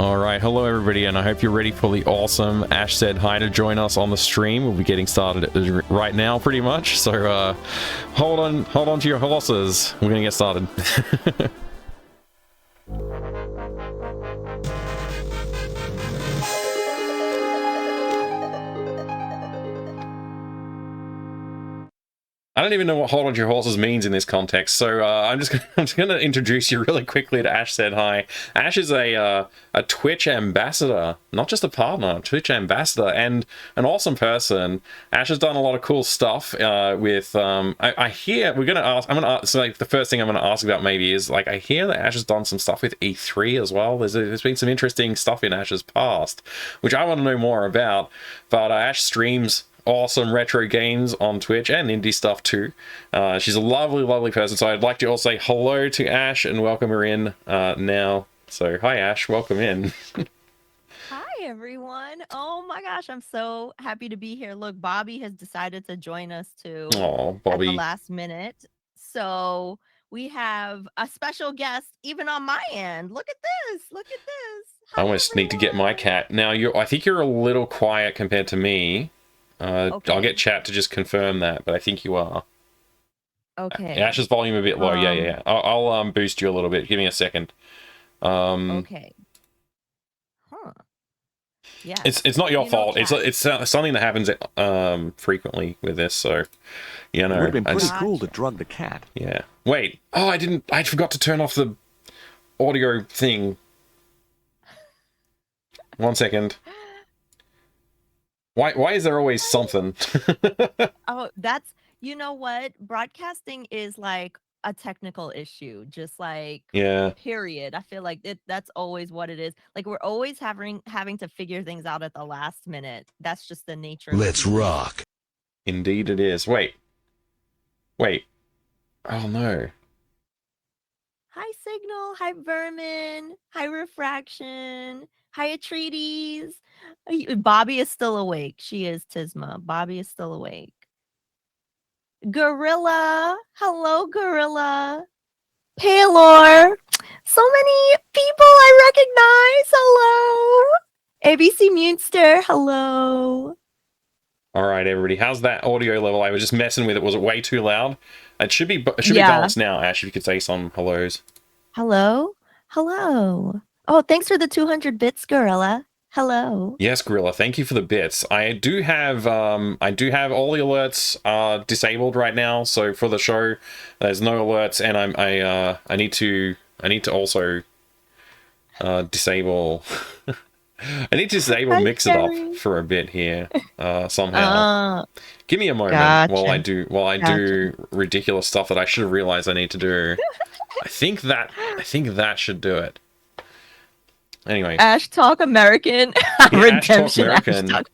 All right, hello everybody, and I hope you're ready for the awesome Ash Said Hi to join us on the stream. We'll be getting started right now, pretty much. So hold on to your horses. We're gonna get started. I don't even know what "hold on to your horses" means in this context, so I'm just gonna introduce you really quickly to Ash Said Hi. Ash is a Twitch ambassador, not just a partner, Twitch ambassador, and an awesome person. Ash has done a lot of cool stuff with. I hear I'm gonna ask. So like the first thing I'm gonna ask about maybe is like I hear that Ash has done some stuff with E3 as well. There's been some interesting stuff in Ash's past, which I want to know more about. But Ash streams awesome retro games on Twitch and indie stuff too. She's a lovely person, so I'd like to also say hello to Ash and welcome her in now. So hi Ash, welcome in. Hi everyone. Oh my gosh, I'm so happy to be here. Look, Bobby has decided to join us too. Oh, At the Bobby. last minute. So we have a special guest even on my end. Look at this. Look at this. I almost need to get my cat. Now I think you're a little quiet compared to me. Okay. I'll get chat to just confirm that, but I think you are. Okay. Ash's volume a bit low. Yeah. I'll boost you a little bit. Give me a second. Okay. Huh. Yeah. It's not your fault. It's something that happens frequently with this. So, you know, It would have been pretty cool to drug the cat. Yeah. Wait. Oh, I forgot to turn off the audio thing. 1 second. Why is there always something? Oh, that's, you know what? Broadcasting is like a technical issue, just like, yeah. Period. I feel like that's always what it is. Like we're always having to figure things out at the last minute. That's just the nature of Let's rock. Indeed it is. Wait. Oh no. Hi Signal, hi Vermin, hi Refraction, hi Atreides. Bobby is still awake. She is Tisma. Bobby is still awake. Gorilla. Hello, Gorilla. Paylor. So many people I recognize. Hello. ABC Munster. Hello. All right, everybody. How's that audio level? I was just messing with it. Was it way too loud? It should be balanced now. Ash, if you could say some hellos. Hello. Oh, thanks for the 200 bits, Gorilla. Hello. Yes, Gorilla. Thank you for the bits. I do have all the alerts disabled right now. So for the show, there's no alerts, and I need to also disable. I need to disable Mix It Up for a bit here somehow. Give me a moment while I do ridiculous stuff that I should have realized I need to do. I think that should do it. Anyway, Ash Talk American. Redemption. Ash Talk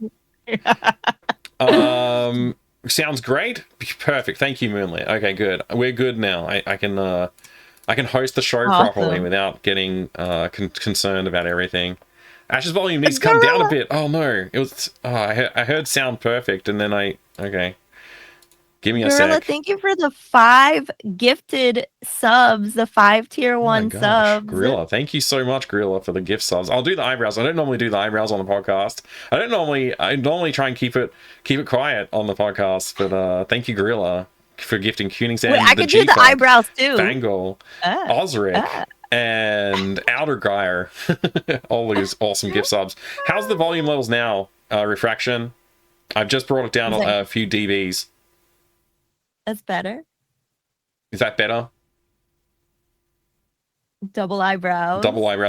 American. Sounds great. Perfect. Thank you, Moonlit. Okay, good. We're good now. I can host the show properly without getting concerned about everything. Ash's volume needs to come down a bit. Oh no, it was. I heard sound perfect, and then okay. Give me a sec. Thank you for the 5 gifted subs, the 5 tier 1 subs. Gorilla, thank you so much, Gorilla, for the gift subs. I'll do the eyebrows. I don't normally do the eyebrows on the podcast. I normally try and keep it quiet on the podcast, but thank you, Gorilla, for gifting Kuning Sand. I could do the eyebrows too. Bangle, Osric, and Outer Geyer. All these awesome gift subs. How's the volume levels now, Refraction? I've just brought it down a few dBs. That's better. Is that better? Double eyebrows.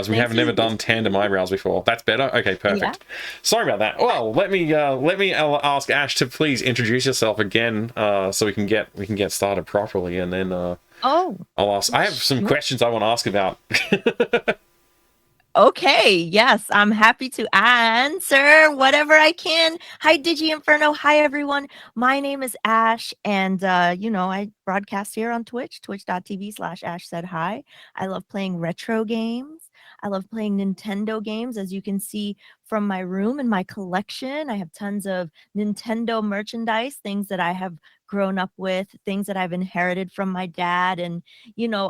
We have never done tandem eyebrows before. That's better. Okay, perfect. Yeah. Sorry about that. Well, let me ask Ash to please introduce yourself again, so we can get started properly, and then I'll ask. I have some questions I want to ask about. Okay, yes, I'm happy to answer whatever I can. Hi, Digi Inferno. Hi, everyone. My name is Ash, and I broadcast here on Twitch, twitch.tv/AshSaidHi. I love playing retro games. I love playing Nintendo games. As you can see from my room and my collection, I have tons of Nintendo merchandise, things that I have grown up with, things that I've inherited from my dad. And,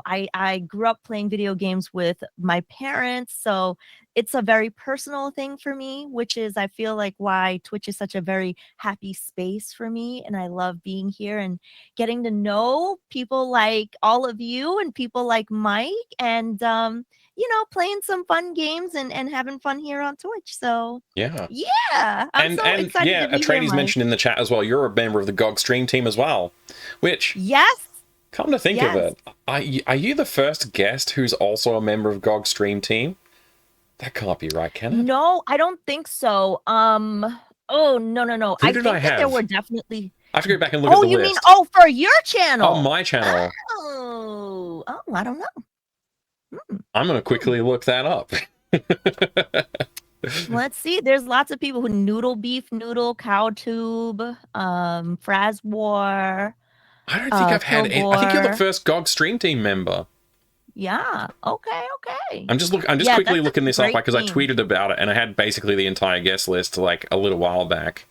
I grew up playing video games with my parents. So it's a very personal thing for me, which is, I feel like, why Twitch is such a very happy space for me. And I love being here and getting to know people like all of you and people like Mike, and playing some fun games and having fun here on Twitch. So Yeah. yeah, I'm so excited to be here, Atreides Mike. mentioned in the chat as well, you're a member of the GOG stream team as well, which, yes, come to think of it, are you the first guest who's also a member of GOG stream team? That can't be right, can it? No, I don't think so. Oh, no. Who I did think I that there have? were definitely. I have to go back and look at the Oh, you list. mean for your channel? On my channel. Oh, I don't know. I'm going to quickly look that up. Let's see. There's lots of people who Noodle Beef Noodle, Cowtube, Fraz War. I don't think I've had any. I think you're the first GOG stream team member. Yeah. Okay. I'm just quickly looking this up because I tweeted about it and I had basically the entire guest list like a little while back.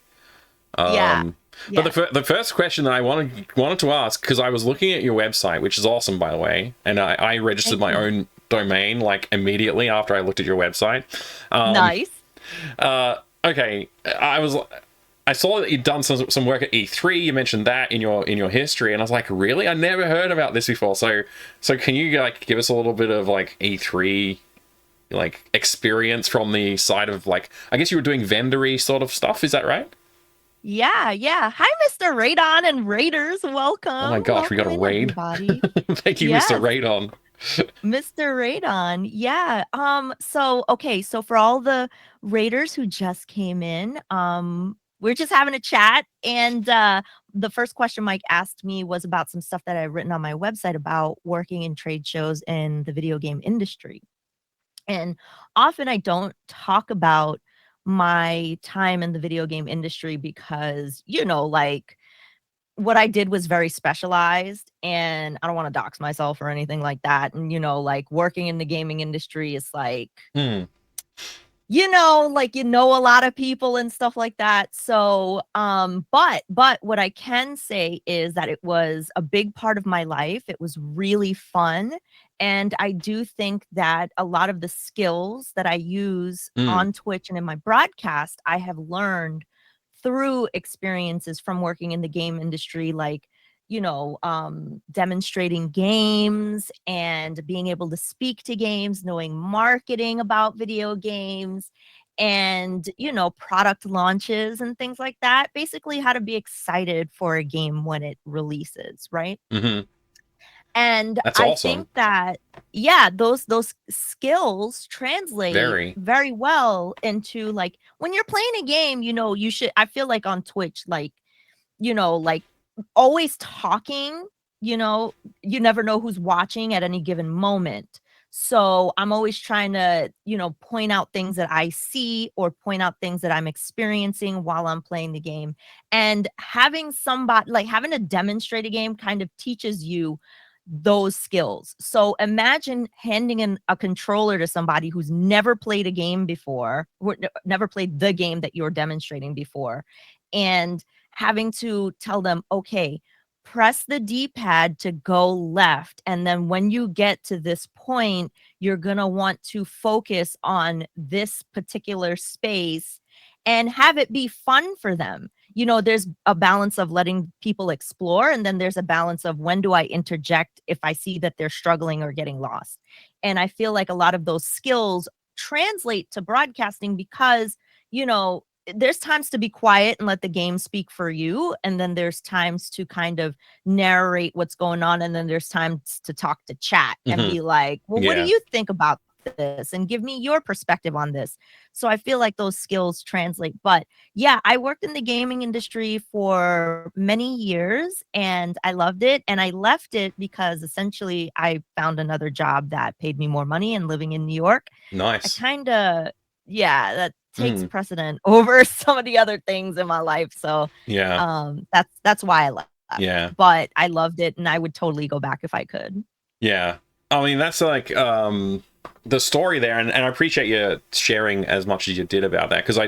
But the first question that I wanted to ask, because I was looking at your website, which is awesome, by the way, and I registered my own domain like immediately after I looked at your website. Nice. Okay, I saw that you'd done some work at E3. You mentioned that in your history, and I was like, really? I never heard about this before. So can you like give us a little bit of like E3 like experience from the side of like, I guess you were doing vendory sort of stuff, is that right? Yeah. Hi, Mr. Radon and Raiders. Welcome. Oh my gosh, we got a raid. Thank you, Mr. Radon. Mr. Radon. Yeah. So for all the Raiders who just came in, we're just having a chat, and the first question Mike asked me was about some stuff that I've written on my website about working in trade shows in the video game industry. And often I don't talk about my time in the video game industry because, like, what I did was very specialized, and I don't want to dox myself or anything like that. And, like, working in the gaming industry is like, a lot of people and stuff like that. So, but what I can say is that it was a big part of my life. It was really fun. And I do think that a lot of the skills that I use on Twitch and in my broadcast, I have learned through experiences from working in the game industry, like, demonstrating games and being able to speak to games, knowing marketing about video games, and, product launches and things like that. Basically, how to be excited for a game when it releases, right? Mm-hmm. And that's I awesome. think that, those skills translate very well into, like, when you're playing a game, you should, I feel like on Twitch, like, like, always talking, you never know who's watching at any given moment. So I'm always trying to, point out things that I see or point out things that I'm experiencing while I'm playing the game. And having to demonstrate a game kind of teaches you those skills. So imagine handing in a controller to somebody who's never played a game before, or never played the game that you're demonstrating before, and having to tell them, okay, press the D-pad to go left. And then when you get to this point, you're going to want to focus on this particular space and have it be fun for them. There's a balance of letting people explore, and then there's a balance of when do I interject if I see that they're struggling or getting lost. And I feel like a lot of those skills translate to broadcasting because, there's times to be quiet and let the game speak for you. And then there's times to kind of narrate what's going on. And then there's times to talk to chat and be like, well, what do you think about this? And give me your perspective on this. So I feel like those skills translate. But yeah, I worked in the gaming industry for many years and I loved it. And I left it because essentially I found another job that paid me more money, and living in New York. Nice. That takes precedent over some of the other things in my life. So that's why I left. Yeah. But I loved it and I would totally go back if I could. Yeah. I mean, that's like the story there, and I appreciate you sharing as much as you did about that, because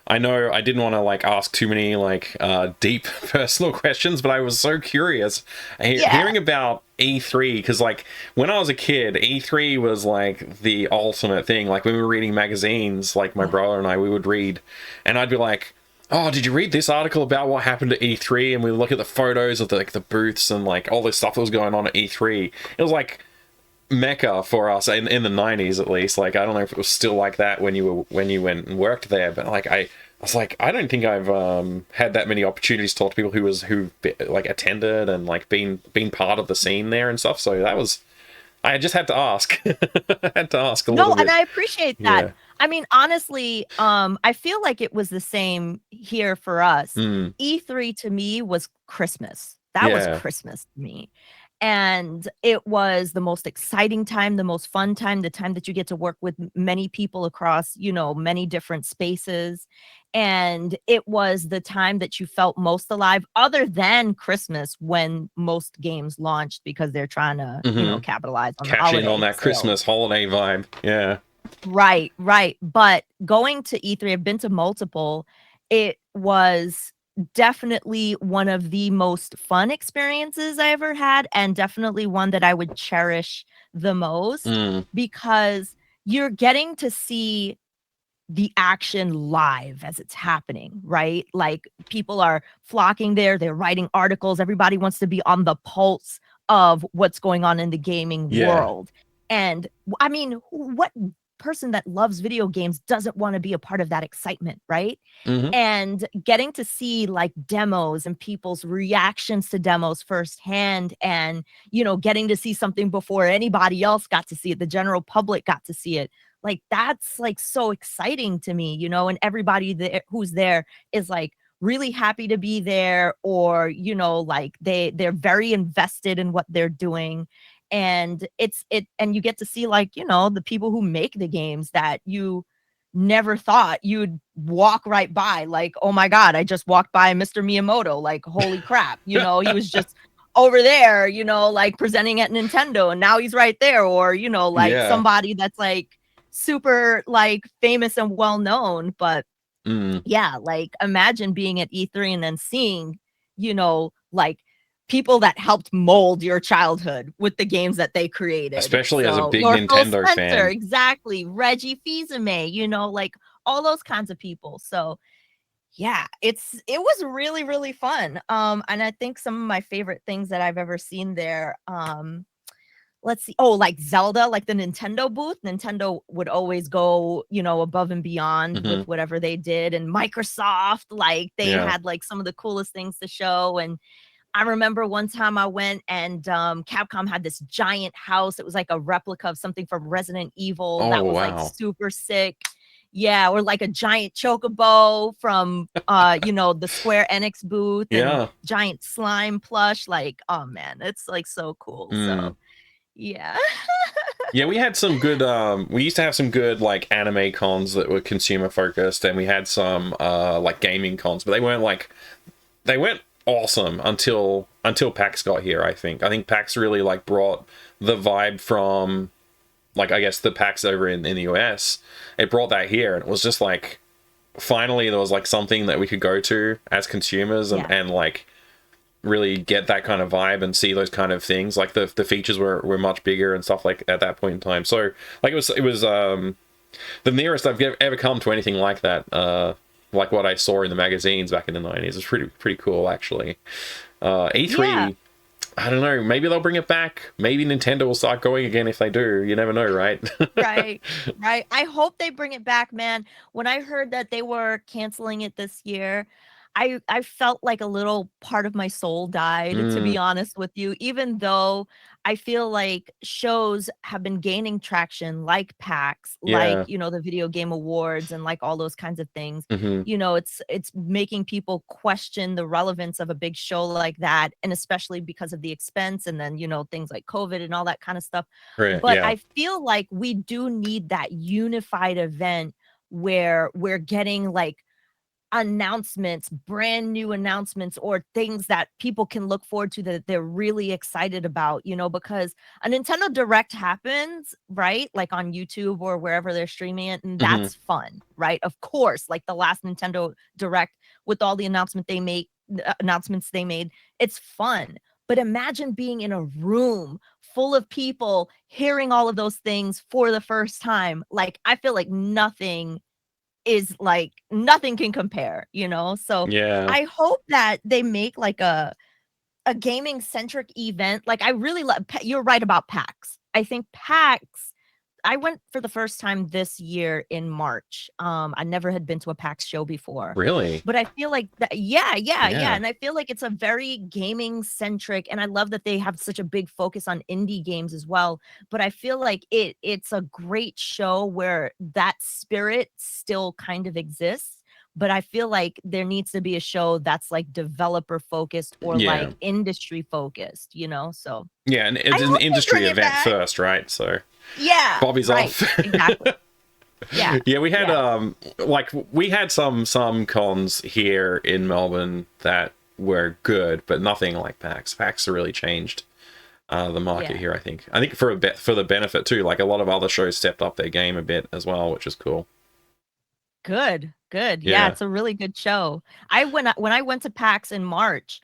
I know I didn't want to like ask too many like deep personal questions, but I was so curious hearing about E3, because like when I was a kid, E3 was like the ultimate thing. Like when we were reading magazines, like my brother and I, we would read, and I'd be like, oh, did you read this article about what happened at E3? And we would look at the photos of the booths and like all this stuff that was going on at E3. It was like mecca for us in the 90s, at least. Like I don't know if it was still like that when you went and worked there, but like I was like, I don't think I've had that many opportunities to talk to people who like attended and like been part of the scene there and stuff. So that was, I just had to ask. I had to ask a little bit. And I appreciate that. Yeah. I mean, honestly, I feel like it was the same here for us. E3 to me was Christmas. That was Christmas to me. And it was the most exciting time, the most fun time, the time that you get to work with many people across, you know, many different spaces. And it was the time that you felt most alive, other than Christmas, when most games launched, because they're trying to, you know, capitalize on the holiday. Cashing on that Christmas holiday vibe. Yeah. Right. But going to E3, I've been to multiple, it was definitely one of the most fun experiences I ever had, and definitely one that I would cherish the most, because you're getting to see the action live as it's happening, right? Like people are flocking there, they're writing articles, everybody wants to be on the pulse of what's going on in the gaming world. And I mean, what person that loves video games doesn't want to be a part of that excitement, right? And getting to see like demos and people's reactions to demos firsthand, and you know, getting to see something before anybody else got to see it, the general public got to see it, like that's like so exciting to me, you know. And everybody there who's there is like really happy to be there, or you know, like they're very invested in what they're doing. And and you get to see, like, you know, the people who make the games that you never thought you'd walk right by. Like, oh my god, I just walked by Mr. Miyamoto, like holy crap, you know, he was just over there, you know, like presenting at Nintendo, and now he's right there. Or you know, like somebody that's like super like famous and well known. But yeah, like imagine being at E3 and then seeing, you know, like people that helped mold your childhood with the games that they created. Especially as a big Nintendo fan. Exactly. Reggie Fils-Aimé, you know, like all those kinds of people. So yeah, it was really, really fun. And I think some of my favorite things that I've ever seen there, let's see. Oh, like Zelda, like the Nintendo booth. Nintendo would always go, you know, above and beyond with whatever they did. And Microsoft, like they had like some of the coolest things to show. And I remember one time I went and Capcom had this giant house. It was like a replica of something from Resident Evil that was like super sick. Yeah, or like a giant chocobo from you know, the Square Enix booth, and giant slime plush. Like, oh man, it's like so cool. So yeah. Yeah, we had some good we used to have some good like anime cons that were consumer focused, and we had some like gaming cons, but they weren't awesome until PAX got here. I think PAX really like brought the vibe from, like, I guess the PAX over in the US. It brought that here, and it was just like finally there was like something that we could go to as consumers and like really get that kind of vibe and see those kind of things. Like the features were much bigger and stuff like at that point in time. So like it was the nearest I've ever come to anything like that. Like what I saw in the magazines back in the 90s. It was pretty cool, actually. E3, I don't know, maybe they'll bring it back. Maybe Nintendo will start going again if they do. You never know, right? Right. I hope they bring it back, man. When I heard that they were canceling it this year, I felt like a little part of my soul died, to be honest with you, even though I feel like shows have been gaining traction, like PAX, like, you know, the Video Game Awards, and like all those kinds of things. You know, it's making people question the relevance of a big show like that, and especially because of the expense, and then, you know, things like COVID and all that kind of stuff. But I feel like we do need that unified event where we're getting like, announcements, brand new announcements, or things that people can look forward to that they're really excited about, you know, because a Nintendo Direct happens, right? Like on YouTube or wherever they're streaming it, and Mm-hmm. that's fun, right? Of course, like the last Nintendo Direct with all the announcements they made, it's fun. But imagine being in a room full of people hearing all of those things for the first time. Like, I feel like nothing can compare, you know? So Yeah. I hope that they make like a gaming centric event. Like, I really love, you're right about PAX. I think PAX, I went for the first time this year in March. I never had been to a PAX show before. Really? But I feel like that, yeah. Yeah. And I feel like it's a very gaming centric, and I love that they have such a big focus on indie games as well. But I feel like it's a great show where that spirit still kind of exists. But I feel like there needs to be a show that's like developer focused or Yeah. like industry focused, you know? So Yeah, and I it's an hope they industry bring it event back. first, right? So Yeah. Bobby's right, off. Exactly. Yeah. Yeah, we had Yeah. like we had some cons here in Melbourne that were good, but nothing like PAX. PAX really changed the market Yeah. here, I think. I think for a bit for the benefit too. Like a lot of other shows stepped up their game a bit as well, which is cool. Good. Yeah, Yeah. it's a really good show. When I went to PAX in March,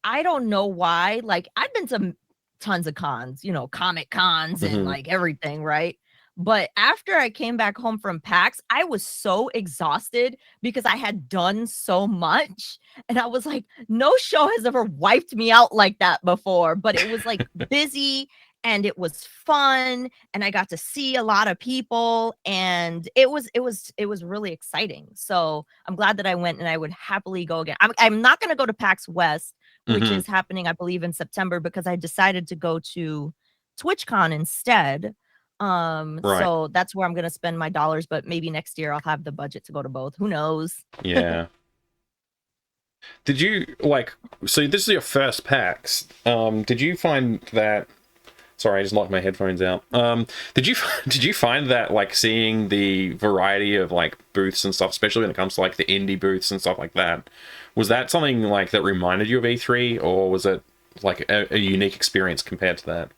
I don't know why. Like, I've been to tons of cons, you know, comic cons and Hmm. like everything, right? But after I came back home from PAX, I was so exhausted because I had done so much. And I was like, no show has ever wiped me out like that before. But it was like busy and it was fun and I got to see a lot of people and it was really exciting. So I'm glad that I went and I would happily go again. I'm not going to go to PAX West, which Hmm. is happening, I believe, in September because I decided to go to TwitchCon instead. Right. So that's where I'm going to spend my dollars, but maybe next year I'll have the budget to go to both. Who knows? Yeah. Did you like? So this is your first PAX. Did you find that? Sorry, I just knocked my headphones out. Did you did you find that like seeing the variety of like booths and stuff, especially when it comes to like the indie booths and stuff like that, was that something like that reminded you of E3, or was it like a unique experience compared to that?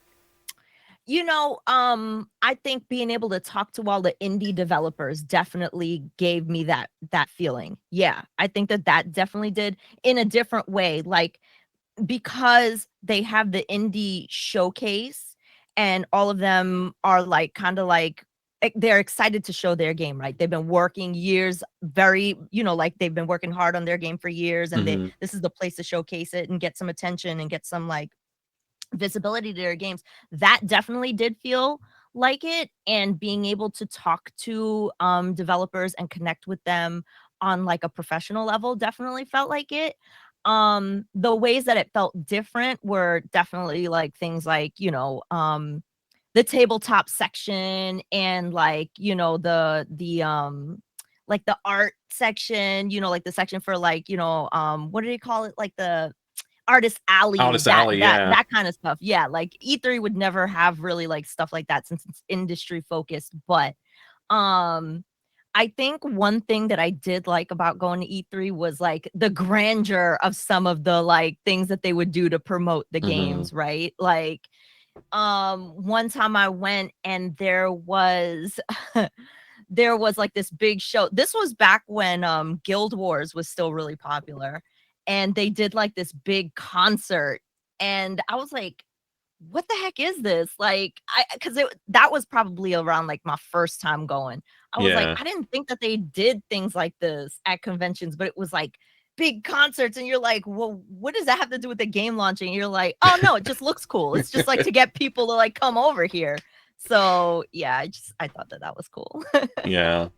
You know, I think being able to talk to all the indie developers definitely gave me that feeling. Yeah, I think that definitely did in a different way. Like, because they have the indie showcase and all of them are like kind of like they're excited to show their game, right? They've been working years, very, you know, like they've been working hard on their game for years, and Hmm. this is the place to showcase it and get some attention and get some like visibility to their games. That definitely did feel like it, and being able to talk to developers and connect with them on like a professional level definitely felt like it. The ways that it felt different were definitely like things like, you know, the tabletop section and like, you know, the like the art section, you know, like the section for like, you know, what do they call it, like the artist alley, Artist Alley, yeah. that kind of stuff. Yeah, like E3 would never have really like stuff like that since it's industry focused. But um I think one thing that I did like about going to E3 was like the grandeur of some of the like things that they would do to promote the Hmm. games, right? Like one time I went and there was there was like this big show. This was back when Guild Wars was still really popular, and they did like this big concert, and I was like, what the heck is this? Like, because that was probably around like my first time going. I was like, Yeah. I didn't think that they did things like this at conventions, but it was like big concerts, and you're like, well, what does that have to do with the game launching? And you're like, oh no, it just looks cool. It's just like to get people to like come over here. So yeah, I thought that was cool. Yeah.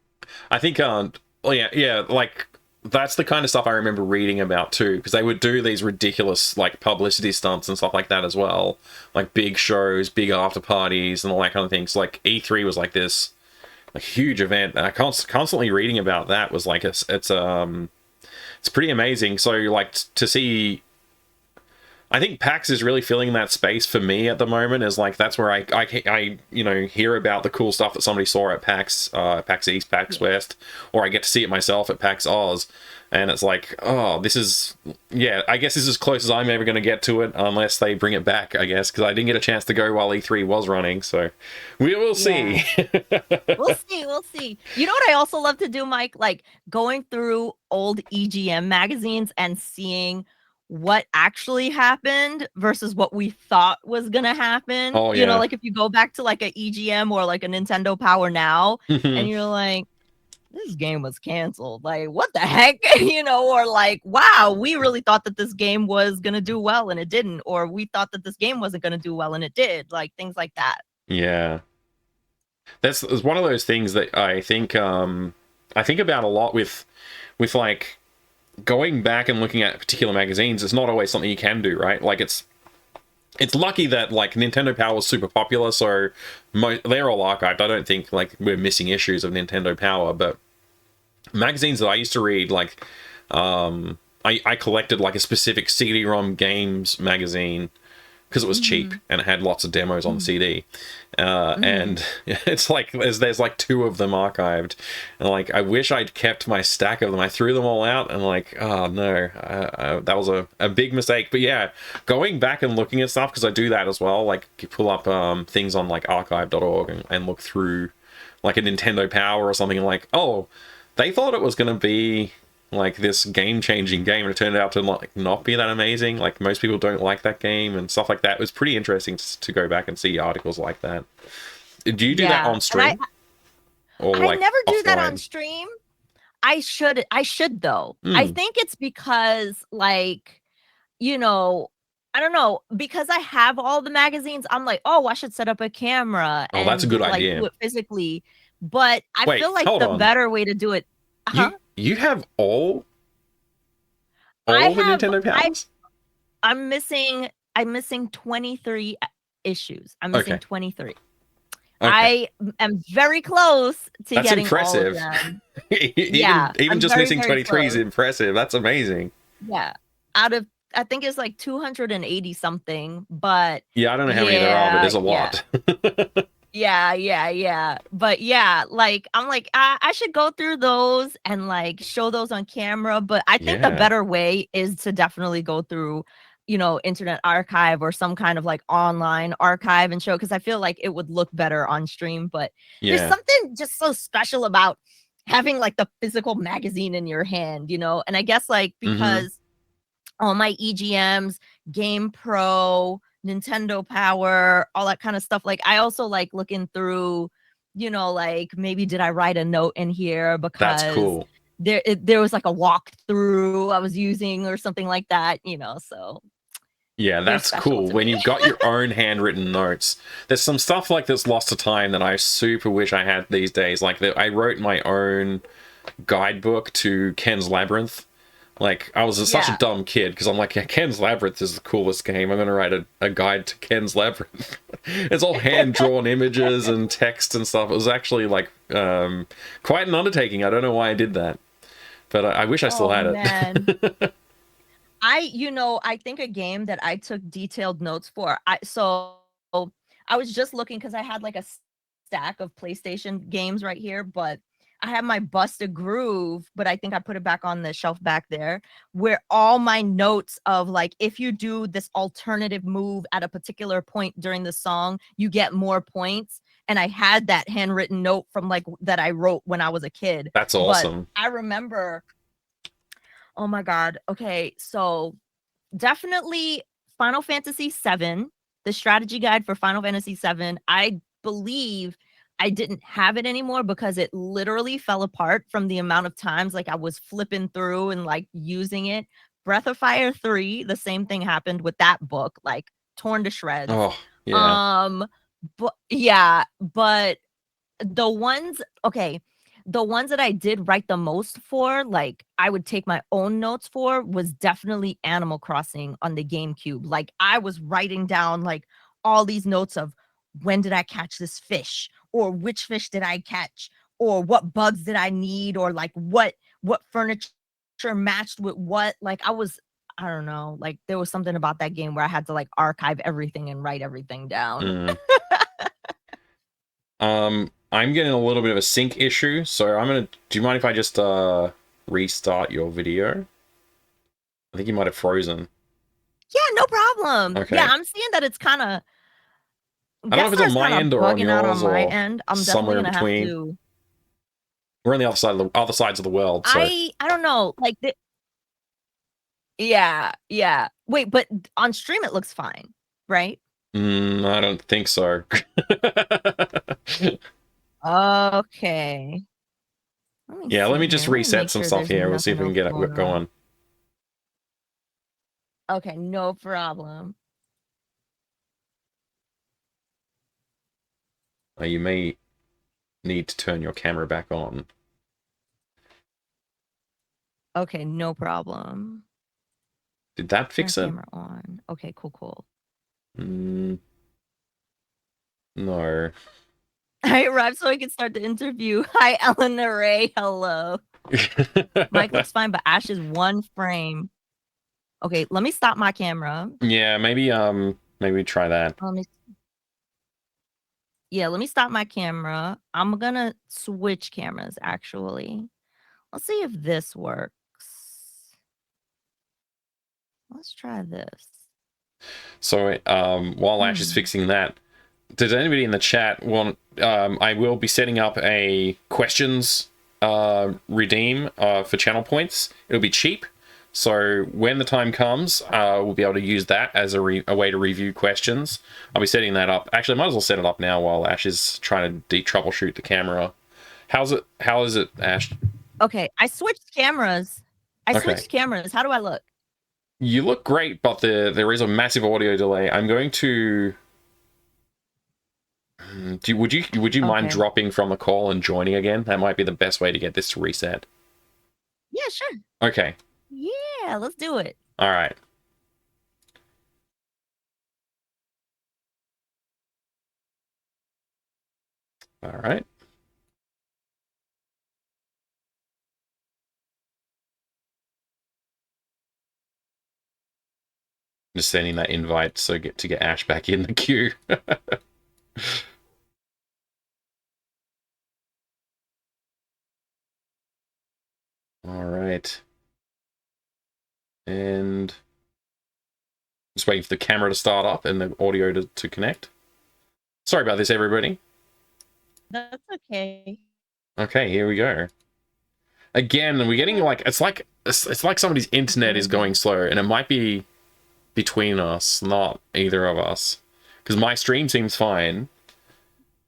I think, well, yeah, like that's the kind of stuff I remember reading about too, because they would do these ridiculous like publicity stunts and stuff like that as well, like big shows, big after parties, and all that kind of things. Like E3 was like this like huge event, and I constantly reading about that was like it's pretty amazing. So like to see I think PAX is really filling that space for me at the moment. Is like that's where I hear about the cool stuff that somebody saw at PAX, PAX East, PAX West, or I get to see it myself at PAX Oz, and it's like, oh, this is, yeah, I guess this is as close as I'm ever going to get to it, unless they bring it back, I guess, because I didn't get a chance to go while E3 was running, so we will see. We'll see. You know what I also love to do, Mike? Like going through old EGM magazines and seeing what actually happened versus what we thought was gonna happen. Oh, You know, yeah. like if you go back to like a EGM or like a Nintendo Power Now, and Mhm. you're like, this game was canceled. Like, what the heck? You know, or like, wow, we really thought that this game was gonna do well and it didn't, or we thought that this game wasn't gonna do well and it did. Like things like that. Yeah. That's one of those things that I think about a lot with like going back and looking at particular magazines. It's not always something you can do, right? Like it's lucky that like Nintendo Power was super popular, so they're all archived. I don't think like we're missing issues of Nintendo Power, but magazines that I used to read, like I collected like a specific CD-ROM games magazine because it was cheap and it had lots of demos on the CD. And it's like there's like 2 of them archived, and like I wish I'd kept my stack of them. I threw them all out, and like, oh no, that was a big mistake. But yeah, going back and looking at stuff, because I do that as well. Like you pull up things on like archive.org and look through like a Nintendo Power or something, and like, oh, they thought it was going to be like this game-changing game, and it turned out to like not be that amazing. Like most people don't like that game and stuff like that. It was pretty interesting to go back and see articles like that. Do you do that on stream? Or I never do that on stream. I should though. I think it's because like, you know, I don't know, because I have all the magazines. I'm like, oh, I should set up a camera. Oh, that's a good idea. Do it physically. But I feel like the better way to do it. You have all the Nintendo Powers? I'm missing 23 issues. I'm missing 23. Okay. I am very close to getting impressive. All of them. even just missing 23 is impressive. That's amazing. Yeah. Out of, I think it's like 280 something, but yeah, I don't know how many there are, but there's a lot. Yeah. But yeah, like I'm like, I should go through those and like show those on camera. But I think the better way is to definitely go through, you know, Internet Archive or some kind of like online archive and show, because I feel like it would look better on stream. But there's something just so special about having like the physical magazine in your hand, you know. And I guess like because all my EGMs, Game Pro, Nintendo Power, all that kind of stuff. Like I also like looking through, you know, like maybe did I write a note in here because that's cool. There was like a walkthrough I was using or something like that, you know. So yeah, that's cool. When you've got your own handwritten notes, there's some stuff like that's lost to time that I super wish I had these days. Like I wrote my own guidebook to Ken's Labyrinth. Like, I was such a dumb kid, because I'm like, yeah, Ken's Labyrinth is the coolest game. I'm going to write a guide to Ken's Labyrinth. It's all hand-drawn images and text and stuff. It was actually, like, quite an undertaking. I don't know why I did that. But I wish I still had it. I think a game that I took detailed notes for, I was just looking, because I had, like, a stack of PlayStation games right here, but I have my Busted Groove, but I think I put it back on the shelf back there, where all my notes of like, if you do this alternative move at a particular point during the song, you get more points. And I had that handwritten note from like that I wrote when I was a kid. That's awesome. But I remember, oh my God. Okay. So definitely Final Fantasy VII, the strategy guide for Final Fantasy VII. I believe I didn't have it anymore because it literally fell apart from the amount of times like I was flipping through and like using it. Breath of Fire 3, the same thing happened with that book, like torn to shreds. Oh, yeah. But the ones that I did write the most for, like I would take my own notes for, was definitely Animal Crossing on the GameCube. Like I was writing down like all these notes of when did I catch this fish, or which fish did I catch, or what bugs did I need, or like what furniture matched with what. Like I was I don't know, like there was something about that game where I had to like archive everything and write everything down. I'm getting a little bit of a sync issue, so do you mind if I just restart your video? I think you might have frozen. Yeah, no problem. Okay. Yeah, I'm seeing that it's kind of. I don't know if it's on my end or on bugging out on yours my or end. I'm somewhere definitely in gonna have between. to. We're on the other sides of the world, so I don't know, like yeah. Wait, but on stream it looks fine, right? I don't think so. Okay. Let me just reset some stuff here. We'll see if we can get it going. Okay, no problem. You may need to turn your camera back on. Okay, no problem. Did that fix it? Camera on. Okay, cool. No. I arrived so I could start the interview. Hi, Eleanor Ray. Hello. Mike looks fine, but Ash is one frame. Okay, let me stop my camera. Yeah, maybe try that. Let me stop my camera. I'm gonna switch cameras actually. Let's see if this works. Let's try this. So while Ash is fixing that, does anybody in the chat want I will be setting up a questions redeem for channel points. It'll be cheap, so when the time comes we'll be able to use that as a way to review questions. I'll be setting that up. Actually, I might as well set it up now while Ash is trying to troubleshoot the camera. How is it, Ash? Okay, I switched cameras. Switched cameras. How do I look? You look great, but there is a massive audio delay. I'm going to would you mind dropping from the call and joining again? That might be the best way to get this to reset. Yeah, sure. Okay. Yeah, let's do it. All right. All right. Just sending that invite so to get Ash back in the queue. All right. And just waiting for the camera to start up and the audio to connect. Sorry about this, everybody. That's okay. Okay, here we go. Again, we're getting like it's like somebody's internet is going slow, and it might be between us, not either of us, because my stream seems fine.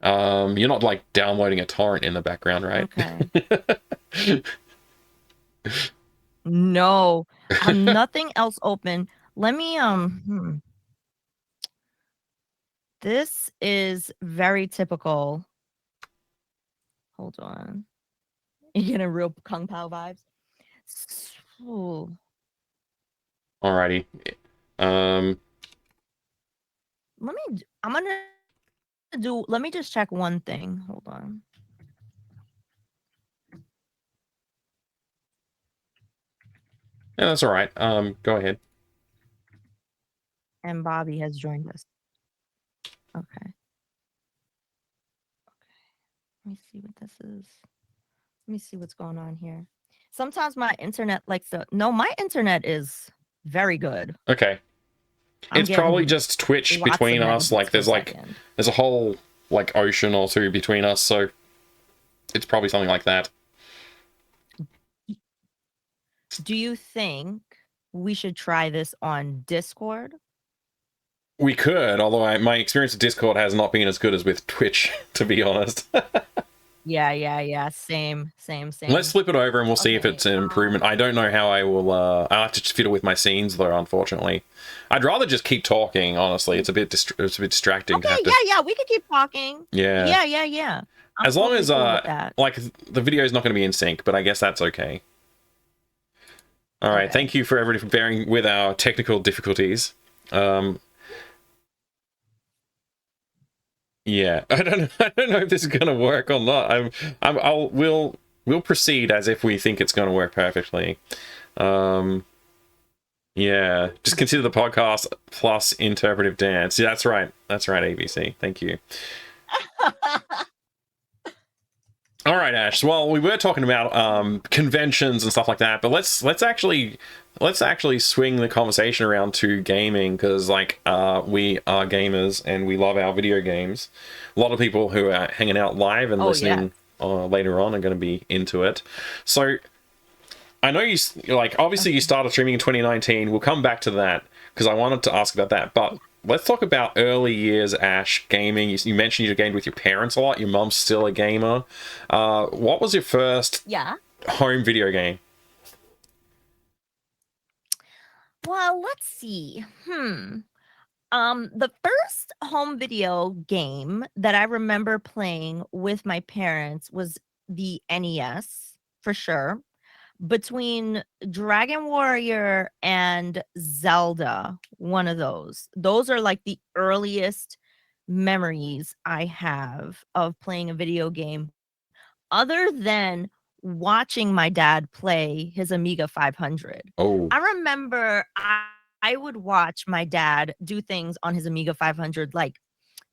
You're not like downloading a torrent in the background, right? Okay. No, nothing else open. Let me This is very typical. Hold on. You getting real Kung Pao vibes? Ooh. Alrighty. Let me just check one thing. Hold on. Yeah, that's all right. Go ahead. And Bobby has joined us. Okay. Let me see what this is. Let me see what's going on here. Sometimes my internet likes to. No, my internet is very good. Okay. It's probably just Twitch between us. Like there's a whole like ocean or two between us, so it's probably something like that. Do you think we should try this on Discord? We could, although my experience with Discord has not been as good as with Twitch, to be honest. Yeah. Same. Let's flip it over and we'll see if it's an improvement. I don't know how I will. I'll have to fiddle with my scenes though. Unfortunately, I'd rather just keep talking. Honestly, it's a bit distracting. Okay, yeah. We could keep talking. Yeah. As long as like the video is not going to be in sync, but I guess that's okay. All right. Thank you for everybody for bearing with our technical difficulties. Yeah, I don't know if this is gonna work or not. We'll proceed as if we think it's gonna work perfectly. Yeah, Yeah, just consider the podcast plus interpretive dance. Yeah, that's right. That's right, ABC. Thank you. All right, Ash. Well, we were talking about conventions and stuff like that, but let's actually swing the conversation around to gaming, because like we are gamers and we love our video games. A lot of people who are hanging out live and listening later on are going to be into it. So I know you like, obviously you started streaming in 2019. We'll come back to that because I wanted to ask about that, but let's talk about early years, Ash, gaming. You mentioned you gamed with your parents a lot. Your mom's still a gamer. What was your first home video game? Well, let's see. The first home video game that I remember playing with my parents was the NES, for sure. Between Dragon Warrior and Zelda, one of those. Those are like the earliest memories I have of playing a video game, other than watching my dad play his Amiga 500. Oh, I remember I would watch my dad do things on his Amiga 500. Like,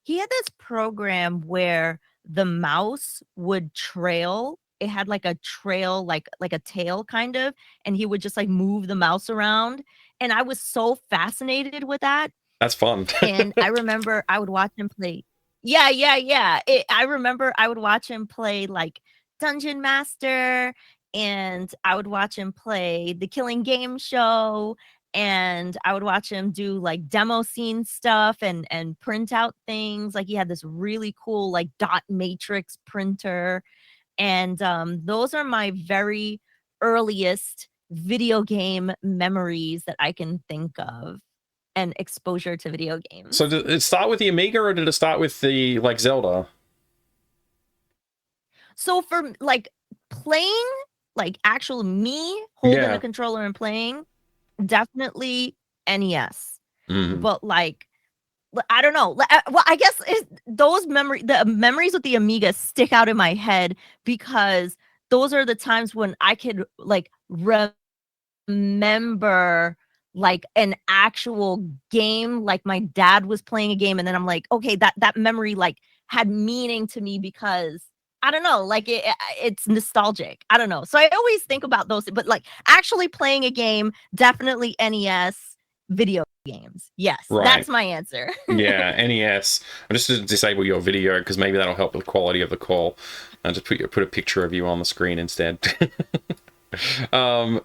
he had this program where the mouse would trail. It had like a trail, like a tail kind of, and he would just like move the mouse around. And I was so fascinated with that. that's fun. And I remember I would watch him play. Yeah. I remember I would watch him play like Dungeon Master, and I would watch him play the Killing Game Show, and I would watch him do like demo scene stuff and print out things. Like, he had this really cool like dot matrix printer. And those are my very earliest video game memories that I can think of, and exposure to video games. So did it start with the Amiga, or did it start with the like Zelda? So for like playing, like actual me holding a controller and playing, definitely NES. But like, I don't know. Well, I guess the memories with the Amiga stick out in my head because those are the times when I could like remember like an actual game. Like, my dad was playing a game, and then I'm like, okay, that memory like had meaning to me because I don't know, like it's nostalgic. I don't know. So I always think about those, but like actually playing a game, definitely NES. Video games, yes, that's my answer. Yeah, NES. I'm just to disable your video because maybe that'll help with the quality of the call. And just put a picture of you on the screen instead. So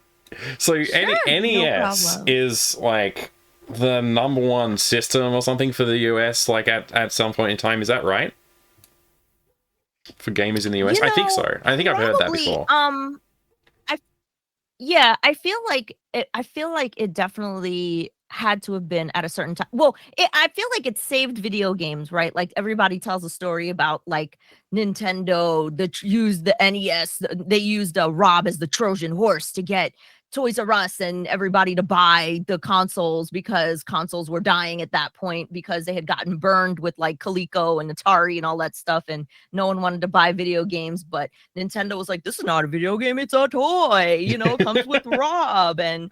sure, NES is like the #1 system or something for the US, like at some point in time. Is that right? For gamers in the US, I think so. I think I've heard that before. I feel like it definitely had to have been at a certain time. Well, I feel like it saved video games, right? Like, everybody tells a story about like Nintendo used the NES. They used Rob as the Trojan horse to get Toys R Us and everybody to buy the consoles, because consoles were dying at that point because they had gotten burned with like Coleco and Atari and all that stuff, and no one wanted to buy video games. But Nintendo was like, this is not a video game, it's a toy, comes with Rob, and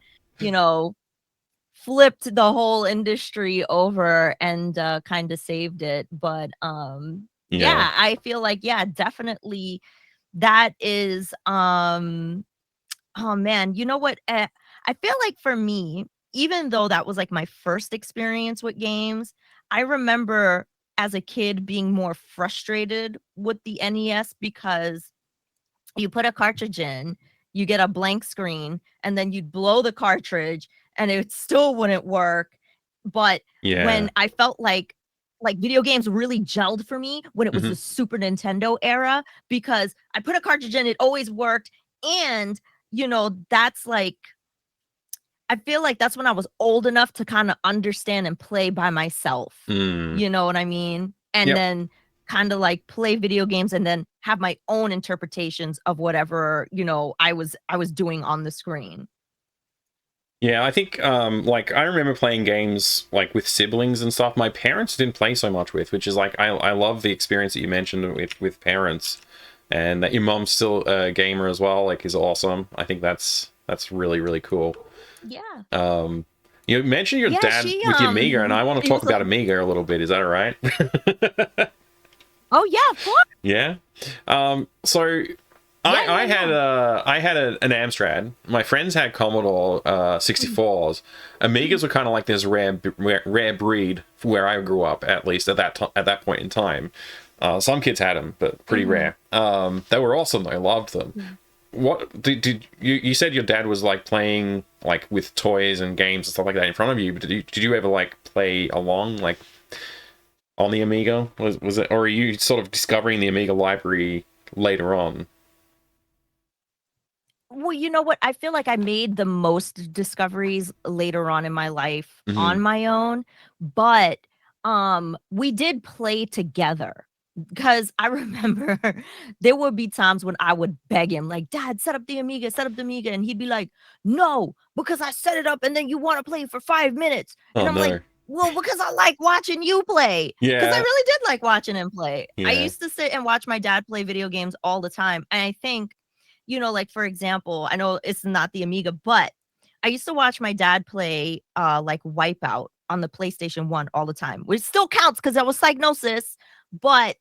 flipped the whole industry over and kind of saved it. But I feel like definitely that is oh man, you know what? I feel like for me, even though that was like my first experience with games, I remember as a kid being more frustrated with the NES because you put a cartridge in, you get a blank screen, and then you'd blow the cartridge and it still wouldn't work. But when I felt like video games really gelled for me when it was the Super Nintendo era, because I put a cartridge in, it always worked. And that's like, I feel like that's when I was old enough to kind of understand and play by myself. You know what I mean? And then kind of like play video games and then have my own interpretations of whatever, I was doing on the screen. Yeah, I think like I remember playing games like with siblings and stuff. My parents didn't play so much with, which is like I love the experience that you mentioned with parents. And that your mom's still a gamer as well, like, is awesome. I think that's really, really cool. Yeah. You mentioned your Yeah, dad she with the Amiga, and I want to he talk was about Amiga a little bit. Is that all right? Oh yeah, of course. Yeah. So I had an Amstrad. My friends had Commodore 64s. Amigas were kind of like this rare breed where I grew up, at least at that point in time. Some kids had them, but pretty rare. They were awesome. I loved them. What did you said your dad was like playing like with toys and games and stuff like that in front of you? But did you ever like play along like on the Amiga? Was it, or are you sort of discovering the Amiga library later on? Well, you know what? I feel like I made the most discoveries later on in my life Hmm. on my own, but we did play together because I remember there would be times when I would beg him like, "Dad, set up the Amiga," and he'd be like, "No, because I set it up and then you want to play for 5 minutes." Oh And I'm like, no. "Well, because I like watching you play." Because I Yeah. really did like watching him play. I Yeah. used to sit and watch my dad play video games all the time. And I think, like for example, I know it's not the Amiga, but I used to watch my dad play like Wipeout on the PlayStation 1 all the time, which still counts because that was Psygnosis, but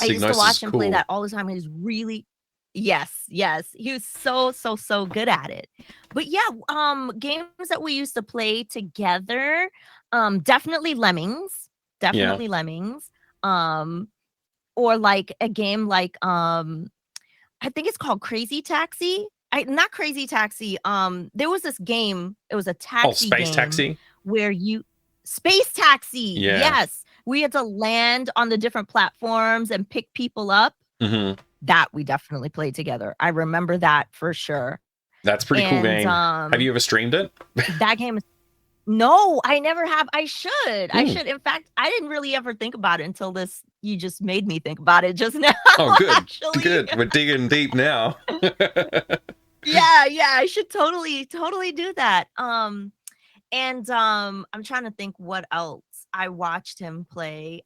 I used to Psygnosis is watch him play cool. that all the time. He was really yes. He was so good at it. But yeah, games that we used to play together, definitely Lemmings. Yeah. Definitely Lemmings. Um, or like a game like I think it's called Crazy Taxi. Not Crazy Taxi. There was this game. It was a Oh, taxi Space game Taxi. where you Space Taxi. Yeah. Yes, we had to land on the different platforms and pick people up. Hmm. That we definitely played together. I remember that for sure. That's a pretty cool And game. Have you ever streamed it? that game is no, I never have. I should. I Hmm. should. In fact, I didn't really ever think about it until this. You just made me think about it just now. Oh, good. Actually, Good. We're digging deep now. yeah, I should totally do that. And I'm trying to think what else I watched him play.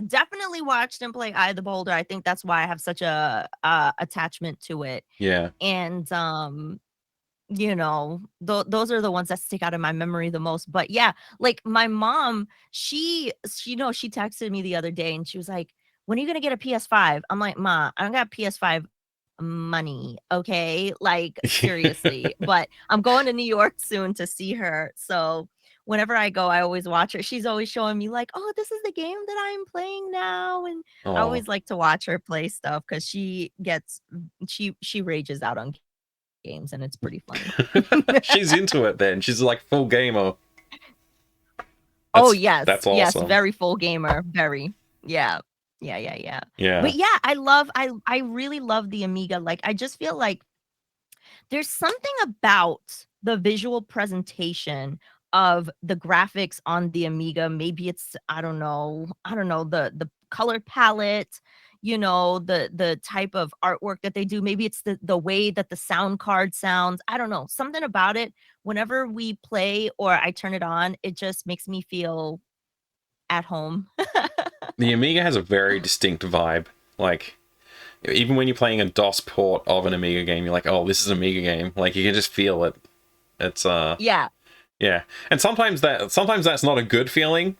Definitely watched him play Eye of the Beholder. I think that's why I have such a attachment to it. Yeah. And those are the ones that stick out in my memory the most. But yeah, like my mom, she texted me the other day and she was like, "When are you gonna get a PS5?" I'm like, "Ma, I don't got PS5 money, okay? Like seriously." But I'm going to New York soon to see her. So whenever I go, I always watch her. She's always showing me like, "Oh, this is the game that I'm playing now." And I Oh, always like to watch her play stuff because she rages out on games and it's pretty funny. she's into it then. She's like full gamer. Oh, That's yes, awesome. very full gamer, very. Yeah. Yeah. Yeah. But yeah, I really love the Amiga. Like, I just feel like there's something about the visual presentation of the graphics on the Amiga. Maybe it's I don't know, the color palette, the type of artwork that they do. Maybe it's the way that the sound card sounds. I don't know. Something about it. Whenever we play or I turn it on, it just makes me feel at home. The Amiga has a very distinct vibe. Like, even when you're playing a DOS port of an Amiga game, you're like, oh, this is an Amiga game. Like, you can just feel it. It's Yeah. yeah. And sometimes that's not a good feeling.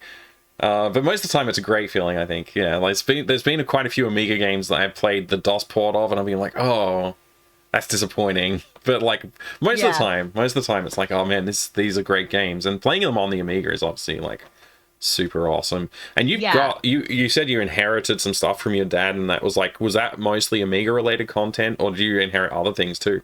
But most of the time it's a great feeling, I think. Yeah, like there's been quite a few Amiga games that I've played the DOS port of, and I've been like, oh, that's disappointing. But like most of the time it's like, oh man, these are great games, and playing them on the Amiga is obviously like super awesome. And you've Yeah. got you said you inherited some stuff from your dad, and that was that mostly Amiga related content, or did you inherit other things too?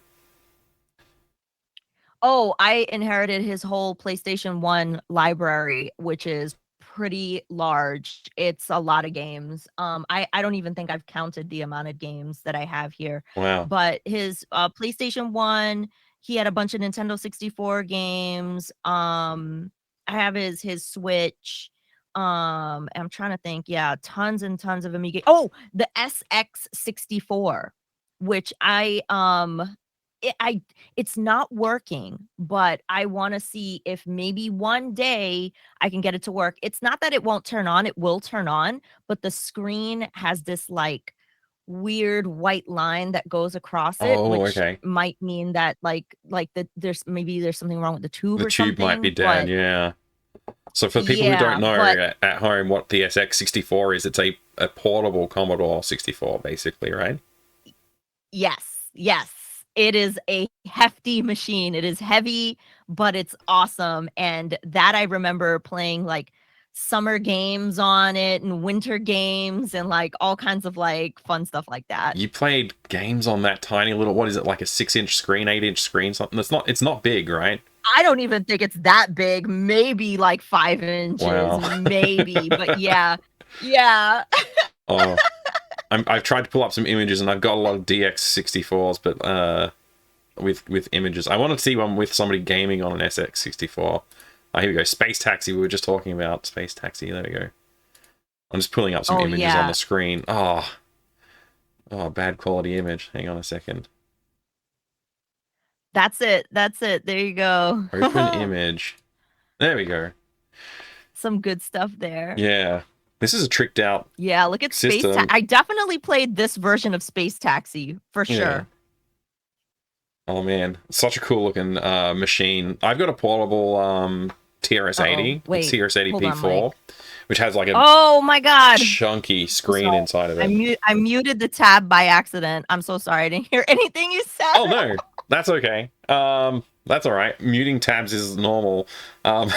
Oh, I inherited his whole PlayStation 1 library, which is pretty large. It's a lot of games. I don't even think I've counted the amount of games that I have here. Wow. But his PlayStation 1, he had a bunch of Nintendo 64 games. I have his Switch. I'm trying to think. Yeah, tons and tons of Amiga. Oh, the SX64, which it's not working, but I want to see if maybe one day I can get it to work. It's not that it won't turn on, it will turn on, but the screen has this like weird white line that goes across it, Oh, which okay. might mean that there's something wrong with the tube The or tube might be something. dead, But yeah. So for people who yeah, don't know but at home what the SX64 is, it's a portable Commodore 64, basically, right? yes, it is a hefty machine. It is heavy, but it's awesome. And that I remember playing like summer games on it and winter games and like all kinds of like fun stuff like that. You played games on that tiny little, what is it, like a 6-inch screen, 8-inch screen, something? It's not big, right? I don't even think it's that big, maybe like 5 inches, Wow. maybe. But yeah, yeah. Oh, I've tried to pull up some images, and I've got a lot of DX64s, but with images. I want to see one with somebody gaming on an SX64. Here we go. Space Taxi. We were just talking about Space Taxi. There we go. I'm just pulling up some images on the screen. Oh, bad quality image. Hang on a second. That's it. There you go. Open image. There we go. Some good stuff there. Yeah. This is a tricked out Yeah, look at Space system. Taxi. I definitely played this version of Space Taxi for sure. Oh man, such a cool looking machine. I've got a portable TRS-80, Wait, TRS-80 hold on, P4, Mike. which has like a Oh my god, chunky screen inside of it. I muted the tab by accident. I'm so sorry. I didn't hear anything you said. Oh no, that's okay. That's all right. Muting tabs is normal. No,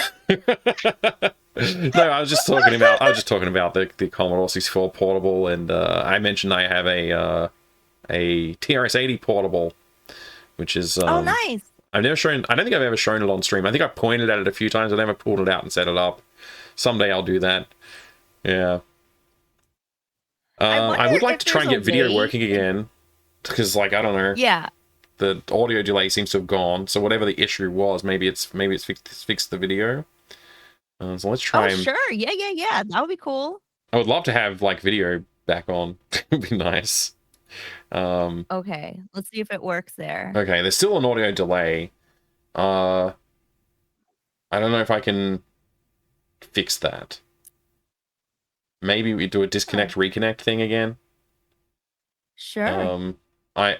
I was just talking about the Commodore 64 portable, and I mentioned I have a TRS-80 portable, which is oh nice. I've never shown. I don't think I've ever shown it on stream. I think I pointed at it a few times. I never pulled it out and set it up. Someday I'll do that. Yeah. I would like to try and get video working again, because like I don't know. Yeah. The audio delay seems to have gone. So whatever the issue was, maybe it's fixed the video. So let's try. Oh sure. Yeah. That would be cool. I would love to have like video back on. It would be nice. Okay, let's see if it works there. Okay, there's still an audio delay. I don't know if I can fix that. Maybe we do a disconnect reconnect thing again. Sure. I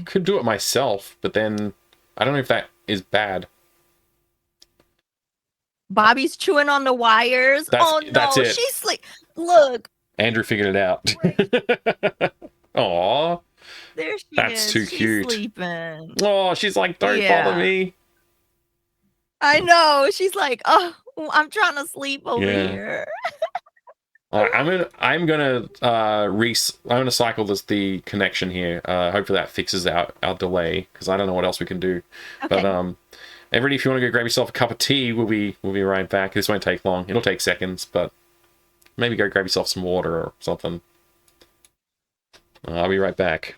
could do it myself, but then I don't know if that is bad. Bobby's chewing on the wires. That's it. She's like, look. Andrew figured it out. Aw. There she That's is. too She's cute. Sleeping. Oh, she's like, don't bother me. I know. She's like, oh, I'm trying to sleep over here. I'm gonna cycle the connection here. Hopefully that fixes our delay, because I don't know what else we can do. Okay. But everybody, if you want to go grab yourself a cup of tea, we'll be right back. This won't take long. It'll take seconds, but maybe go grab yourself some water or something. I'll be right back.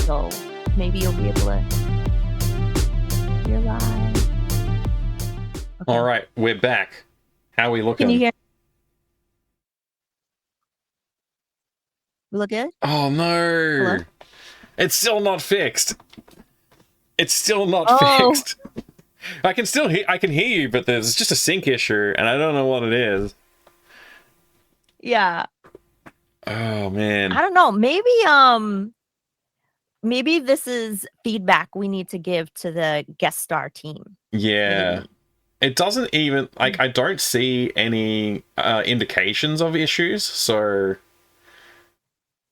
So maybe you'll be able to hear live. Okay. All right, we're back. How are we looking? Can you hear? We look good? Oh no! Hello? It's still not fixed. It's still not fixed. I can still hear. I can hear you, but there's just a sync issue, and I don't know what it is. Yeah. Oh man. I don't know. Maybe this is feedback we need to give to the guest star team. Yeah. Maybe. It doesn't even like I don't see any indications of issues. So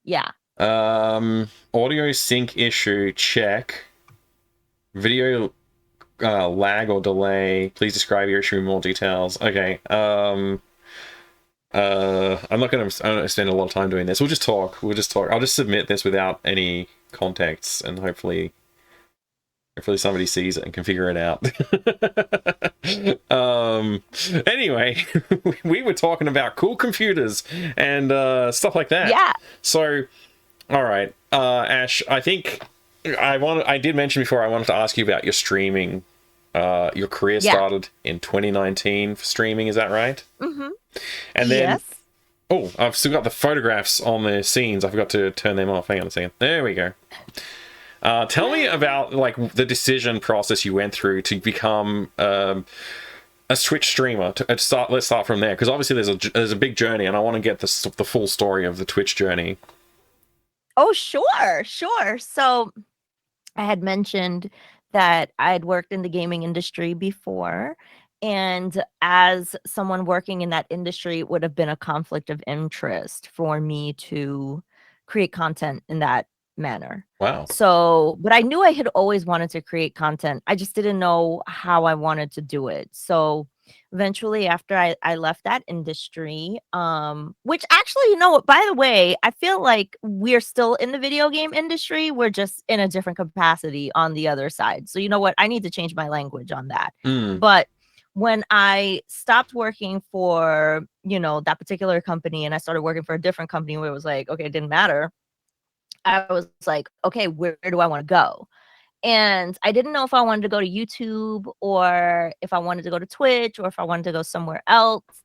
Yeah. audio sync issue check. Video lag or delay. Please describe your issue in more details. Okay. I'm not going to spend a lot of time doing this. We'll just talk. I'll just submit this without any context, and hopefully somebody sees it and can figure it out. Anyway, we were talking about cool computers and stuff like that. Yeah. So, all right, Ash, I think I did mention before I wanted to ask you about your streaming. Your career started in 2019 for streaming, is that right? Mm-hmm. And then, oh, I've still got the photographs on the scenes. I forgot to turn them off. Hang on a second. There we go. Tell me about like the decision process you went through to become a Twitch streamer. Let's start from there, because obviously there's a big journey, and I want to get the full story of the Twitch journey. Oh, sure. So I had mentioned that I'd worked in the gaming industry before, and as someone working in that industry, it would have been a conflict of interest for me to create content in that manner. Wow. So, but I knew I had always wanted to create content. I just didn't know how I wanted to do it. So eventually after I left that industry, which actually, you know what, by the way, I feel like we're still in the video game industry. We're just in a different capacity on the other side. So you know what? I need to change my language on that. But when I stopped working for, that particular company and I started working for a different company where it was like, okay, it didn't matter. I was like, okay, where do I want to go? And I didn't know if I wanted to go to YouTube or if I wanted to go to Twitch or if I wanted to go somewhere else.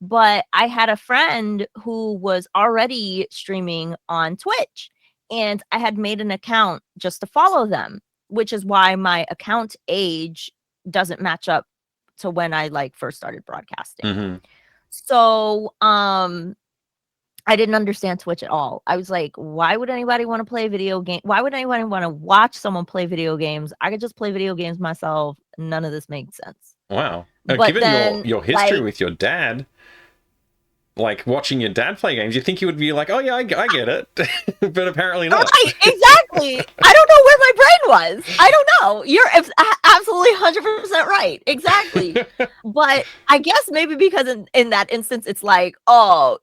But I had a friend who was already streaming on Twitch, and I had made an account just to follow them, which is why my account age doesn't match up to when I like first started broadcasting. So, I didn't understand Twitch at all. I was like, why would anybody want to play a video game? Why would anybody want to watch someone play video games? I could just play video games myself. None of this makes sense. Wow. But given then, your history with your dad, like watching your dad play games, you think you would be like, oh yeah, I get it. But apparently not. Right, exactly. I don't know where my brain was. I don't know. You're absolutely 100% right. Exactly. But I guess maybe because in that instance, it's like, oh,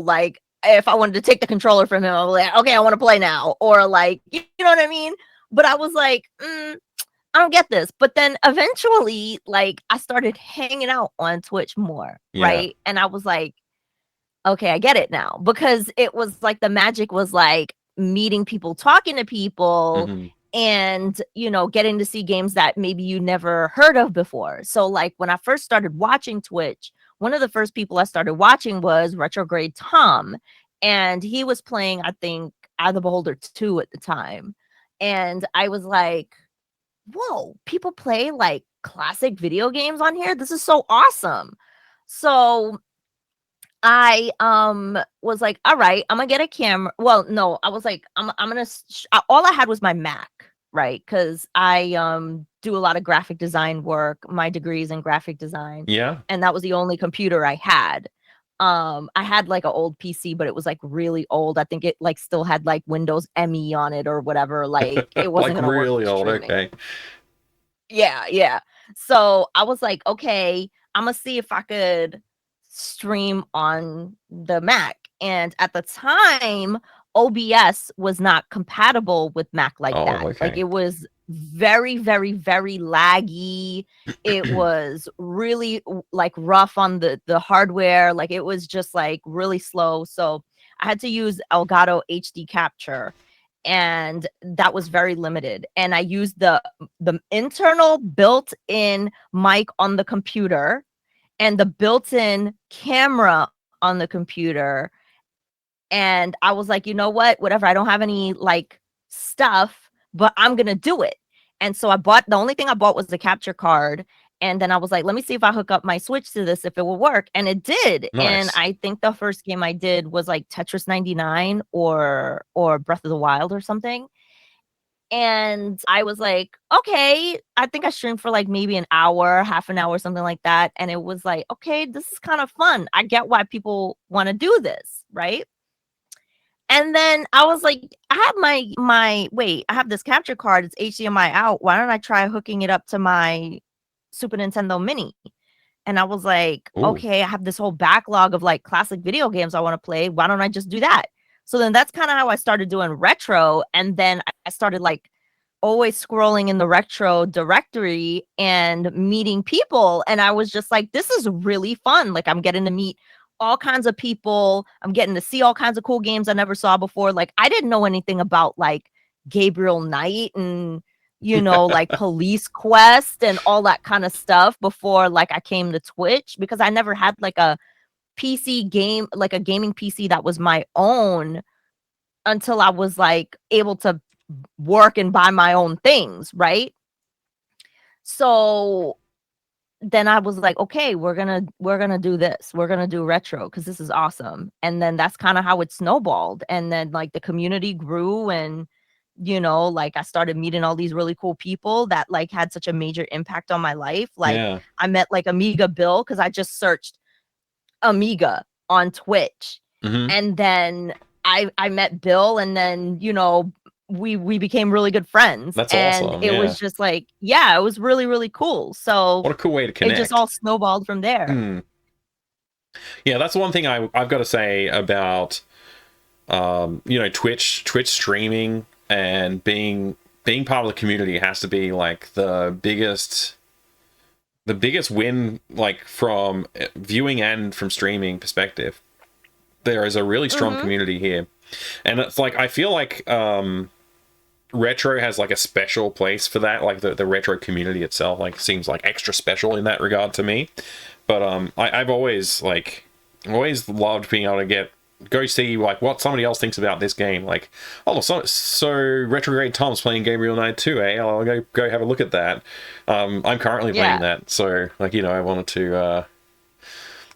like if I wanted to take the controller from him, I'm like, okay, I want to play now. Or like, you know what I mean? But I was like, I don't get this. But then eventually, like, I started hanging out on Twitch more, right? And I was like, okay, I get it now, because it was like the magic was like meeting people, talking to people, and getting to see games that maybe you never heard of before. So like when I first started watching Twitch, one of the first people I started watching was Retrograde Tom, and he was playing, I think, Eye of the Beholder 2 at the time. And I was like, whoa, people play like classic video games on here. This is so awesome. So I was like, all right, I'm gonna get a camera. Well, no, I was like, I'm gonna all I had was my Mac, right? Because I do a lot of graphic design work. My degree is in graphic design. Yeah. And that was the only computer I had. I had like an old PC, but it was like really old. I think it like still had like Windows ME on it or whatever. Like it wasn't like gonna really work old. streaming. Okay. Yeah. So I was like, okay, I'm gonna see if I could stream on the Mac. And at the time, OBS was not compatible with Mac like that. Okay. Like it was very, very, very laggy. It was really like rough on the hardware. Like it was just like really slow. So I had to use Elgato HD Capture, and that was very limited. And I used the internal built-in mic on the computer and the built-in camera on the computer. And I was like, you know what? Whatever. I don't have any like stuff, but I'm going to do it. And so the only thing I bought was the capture card. And then I was like, let me see if I hook up my Switch to this, if it will work. And it did. Nice. And I think the first game I did was like Tetris 99 or Breath of the Wild or something. And I was like, okay, I think I streamed for like maybe an hour, half an hour, something like that. And it was like, okay, this is kind of fun. I get why people want to do this, right? And then I was like, I have I have this capture card. It's HDMI out. Why don't I try hooking it up to my Super Nintendo Mini? And I was like, Ooh. okay, I have this whole backlog of like classic video games I want to play. Why don't I just do that? So then that's kind of how I started doing retro. And then I started like always scrolling in the retro directory and meeting people. And I was just like, this is really fun. Like, I'm getting to meet all kinds of people. I'm getting to see all kinds of cool games I never saw before. Like, I didn't know anything about like Gabriel Knight and, like Police Quest and all that kind of stuff before like I came to Twitch, because I never had like a PC game, like a gaming PC that was my own until I was like able to work and buy my own things, right? So then I was like, okay, we're gonna do this. We're gonna do retro because this is awesome. And then that's kind of how it snowballed. And then like the community grew, and like I started meeting all these really cool people that like had such a major impact on my life. Like Yeah. I met like Amiga Bill because I just searched Amiga on Twitch. Mm-hmm. And then I met Bill, and then we became really good friends. That's and awesome. it Yeah. was just like, yeah, it was really, really cool. So What a cool way to it connect. just all snowballed from there. Mm. Yeah, that's one thing I've got to say about Twitch streaming and being part of the community has to be like the biggest win, like from viewing and from streaming perspective. There is a really strong community here, and it's like I feel like retro has like a special place for that. Like the retro community itself like seems like extra special in that regard to me. But I've always loved being able to go see like what somebody else thinks about this game. Like, oh, so Retrograde Tom's playing Gabriel Knight 2, eh? I'll go have a look at that. I'm currently playing that, so like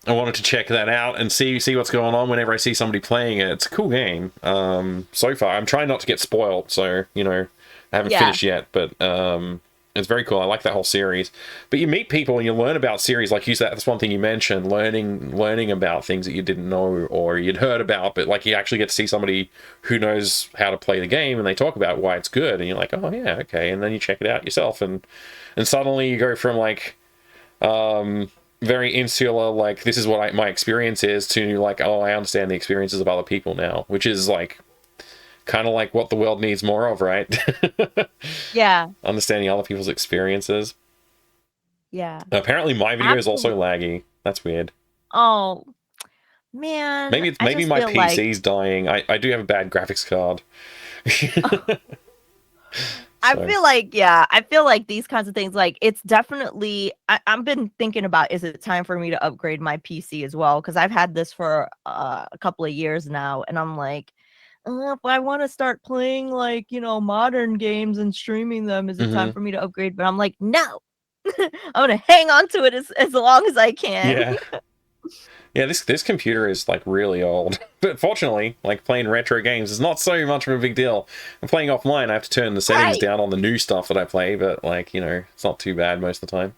I wanted to check that out and see what's going on whenever I see somebody playing it. It's a cool game. So far, I'm trying not to get spoiled, so I haven't finished yet, but it's very cool. I like that whole series. But you meet people and you learn about series, like you said. That's one thing you mentioned: learning about things that you didn't know or you'd heard about. But like you actually get to see somebody who knows how to play the game, and they talk about why it's good, and you're like, oh yeah, okay. And then you check it out yourself, and suddenly you go from like very insular, like this is what my experience is, to like, oh, I understand the experiences of other people now, which is like kind of like what the world needs more of, right? Yeah. Understanding other people's experiences. Yeah. Apparently my video is also laggy. That's weird. Oh man. Maybe my PC's dying. I do have a bad graphics card. I feel like these kinds of things, like it's definitely, I've been thinking about, is it time for me to upgrade my PC as well? Because I've had this for a couple of years now, and I'm like, if I want to start playing like, modern games and streaming them, is it time for me to upgrade? But I'm like, no, I'm going to hang on to it as long as I can. Yeah. Yeah, this computer is like really old, but fortunately, like playing retro games is not so much of a big deal. I'm playing offline. I have to turn the settings down on the new stuff that I play, but like it's not too bad most of the time.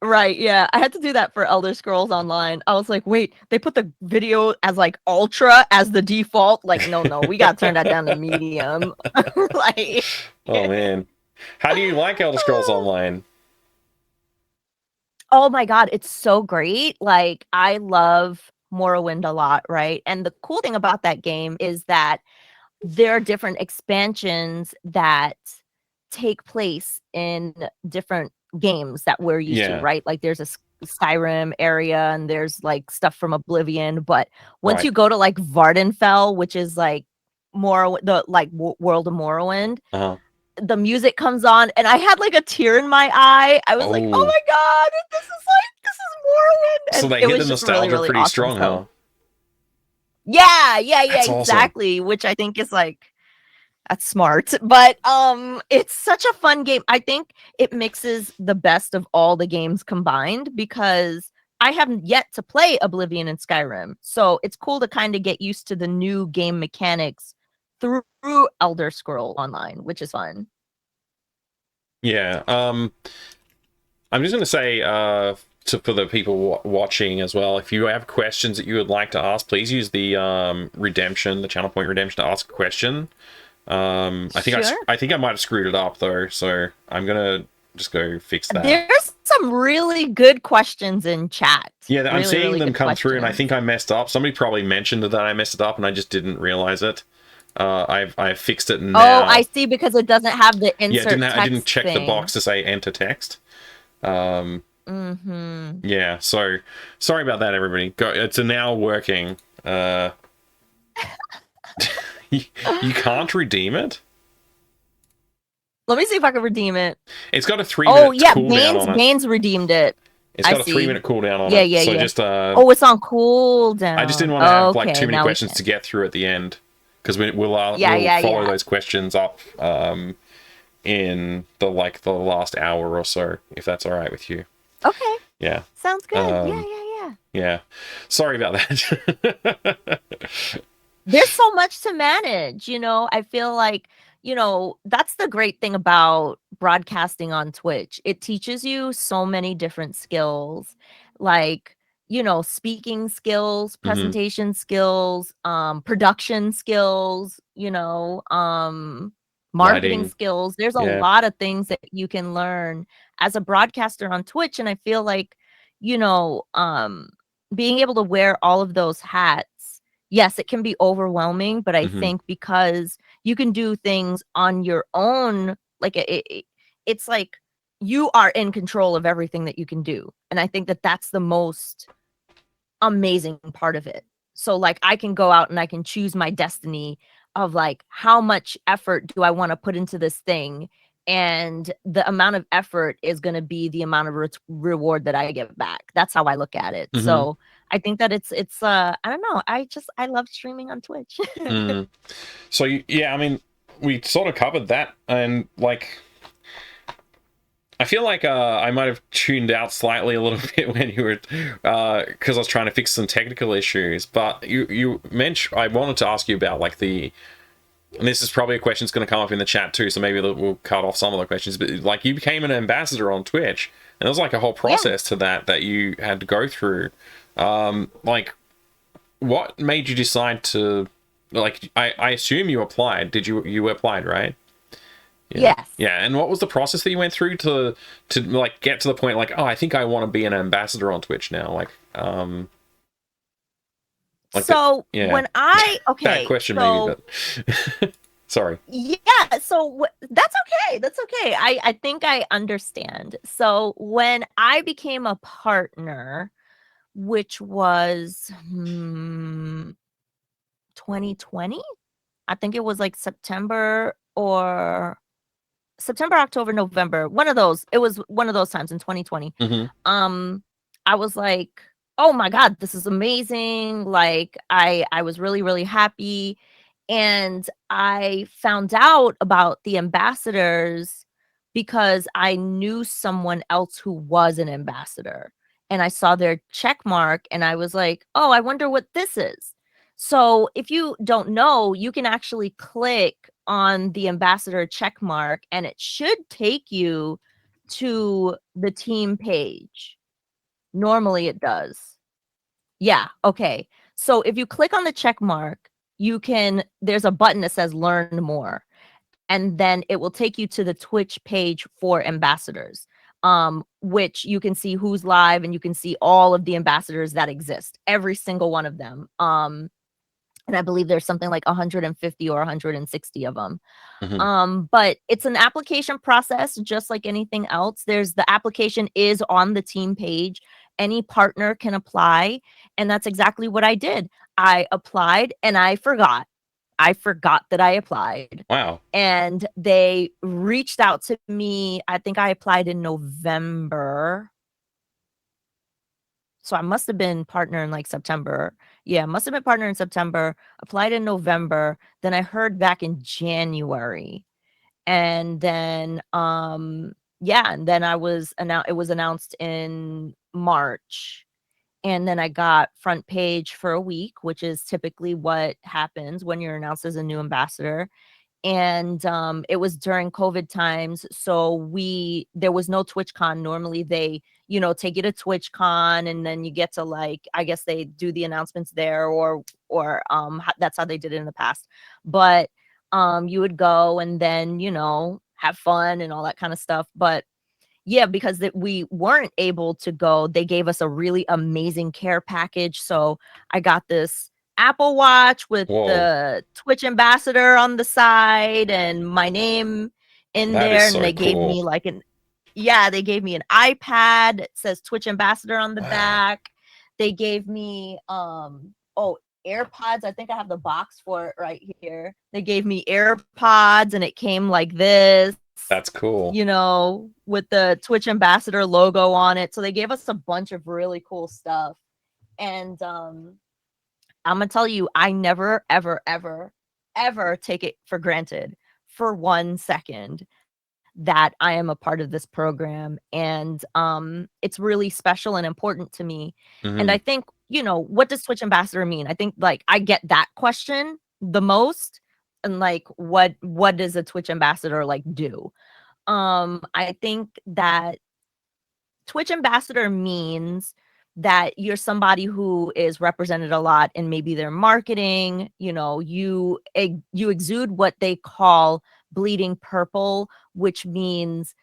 Right, yeah. I had to do that for Elder Scrolls Online. I was like, wait, they put the video as like ultra as the default. Like, no, we gotta turn that down to medium. Like, oh man, how do you like Elder Scrolls Online? Oh my god, it's so great. Like, I love Morrowind a lot, right? And the cool thing about that game is that there are different expansions that take place in different games that we're used to, right? Like there's a Skyrim area and there's like stuff from Oblivion, but once you go to like Vardenfell, which is like more the like World of Morrowind, the music comes on and I had like a tear in my eye. I was like, oh my god, this is Morrowind. And so they hit the nostalgia really, pretty awesome, strong, huh? Yeah, That's exactly. Awesome. Which I think is like, that's smart. But it's such a fun game. I think it mixes the best of all the games combined, because I haven't yet to play Oblivion and Skyrim. So it's cool to kind of get used to the new game mechanics through Elder Scroll Online, which is fun. Yeah. I'm just gonna say for the people watching as well, if you have questions that you would like to ask, please use the redemption, the channel point redemption, to ask a question. I think Sure. I think I might have screwed it up though, so I'm gonna just go fix that. There's some really good questions in chat. Yeah, I'm really, seeing really them good come through, and I questions. think I messed up. Somebody probably mentioned that I messed it up, and I just didn't realize it. I've fixed it now. Oh, I see, because it doesn't have the Yeah, insert text I didn't check the thing. box to say enter text. Yeah, so sorry about that, everybody. It's now working. You can't redeem it? Let me see if I can redeem it. It's got a 3-minute cooldown on it. Baines redeemed it. It's got a 3-minute cooldown on Yeah, it. yeah, So yeah. just Oh, it's on cooldown. I just didn't want to have like Okay, too many now we questions can. to get through at the end, because we'll Yeah, follow yeah. those questions up in the last hour or so, if that's all right with you. Okay, Yeah. sounds good. Yeah. Yeah. Sorry about that. There's so much to manage, you know. I feel like, you know, that's the great thing about broadcasting on Twitch. It teaches you so many different skills, like, you know, speaking skills, presentation skills, production skills, you know, marketing Lighting. skills. There's a Yeah. lot of things that you can learn as a broadcaster on Twitch, and I feel like, you know, being able to wear all of those hats, yes, it can be overwhelming, but I think because you can do things on your own, like it's like you are in control of everything that you can do. And I think that that's the most amazing part of it. So like I can go out and I can choose my destiny of like how much effort do I want to put into this thing, and the amount of effort is going to be the amount of reward that I get back. That's how I look at it. So I think that it's I don't know, I love streaming on Twitch. So yeah, I mean, we sort of covered that, and like I feel like I might have tuned out slightly a little bit when you were because I was trying to fix some technical issues. But you mentioned, I wanted to ask you about like and this is probably a question that's going to come up in the chat too, so maybe we'll cut off some of the questions. But like, you became an ambassador on Twitch, and there was like a whole process to that you had to go through. Like, what made you decide to, like, I assume you applied. Did you applied, right? Yeah. Yes. Yeah, and what was the process that you went through to like get to the point like, oh, I think I want to be an ambassador on Twitch now? Like so when I bad question maybe, but sorry. Yeah, so that's okay. That's okay. I think I understand. So when I became a partner, which was 2020, I think it was like September, October, November, one of those. It was one of those times in 2020. I was like, oh my God, this is amazing. Like I was really, really happy. And I found out about the ambassadors because I knew someone else who was an ambassador, and I saw their check mark and I was like, oh, I wonder what this is. So if you don't know, you can actually click on the ambassador check mark and it should take you to the team page. Normally it does. Yeah, okay. So if you click on the check mark, there's a button that says learn more, and then it will take you to the Twitch page for ambassadors, which you can see who's live and you can see all of the ambassadors that exist, every single one of them. And I believe there's something like 150 or 160 of them. But it's an application process, just like anything else. The application is on the team page. Any partner can apply. And that's exactly what I did. I applied and I forgot. I forgot that I applied. Wow. And they reached out to me. I think I applied in November. So I must have been partner in like September. Yeah, must have been partner in September, applied in November. Then I heard back in January. And then yeah, and then it was announced in March. And then I got front page for a week, which is typically what happens when you're announced as a new ambassador. and it was during COVID times, so there was no TwitchCon. Normally they, take you to TwitchCon, and then you get to, like, I guess they do the announcements there, or that's how they did it in the past. But you would go and then, have fun and all that kind of stuff. But yeah, because we weren't able to go, they gave us a really amazing care package. So I got this Apple Watch with Whoa, the Twitch ambassador on the side and my name in that is there. And so they gave cool. me they gave me an iPad that says Twitch ambassador on the Wow, back. They gave me AirPods. I think I have the box for it right here. They gave me AirPods and it came like this, that's cool. with the Twitch ambassador logo on it. So they gave us a bunch of really cool stuff. And I'm gonna tell you, I never, ever, ever, ever take it for granted for 1 second that I am a part of this program. And it's really special and important to me. And I Hmm. think, what does Twitch ambassador mean? I think, like, I get that question the most. And, like, what does a Twitch ambassador, like, do? I think that Twitch ambassador means that you're somebody who is represented a lot in maybe their marketing. You exude what they call bleeding purple, which means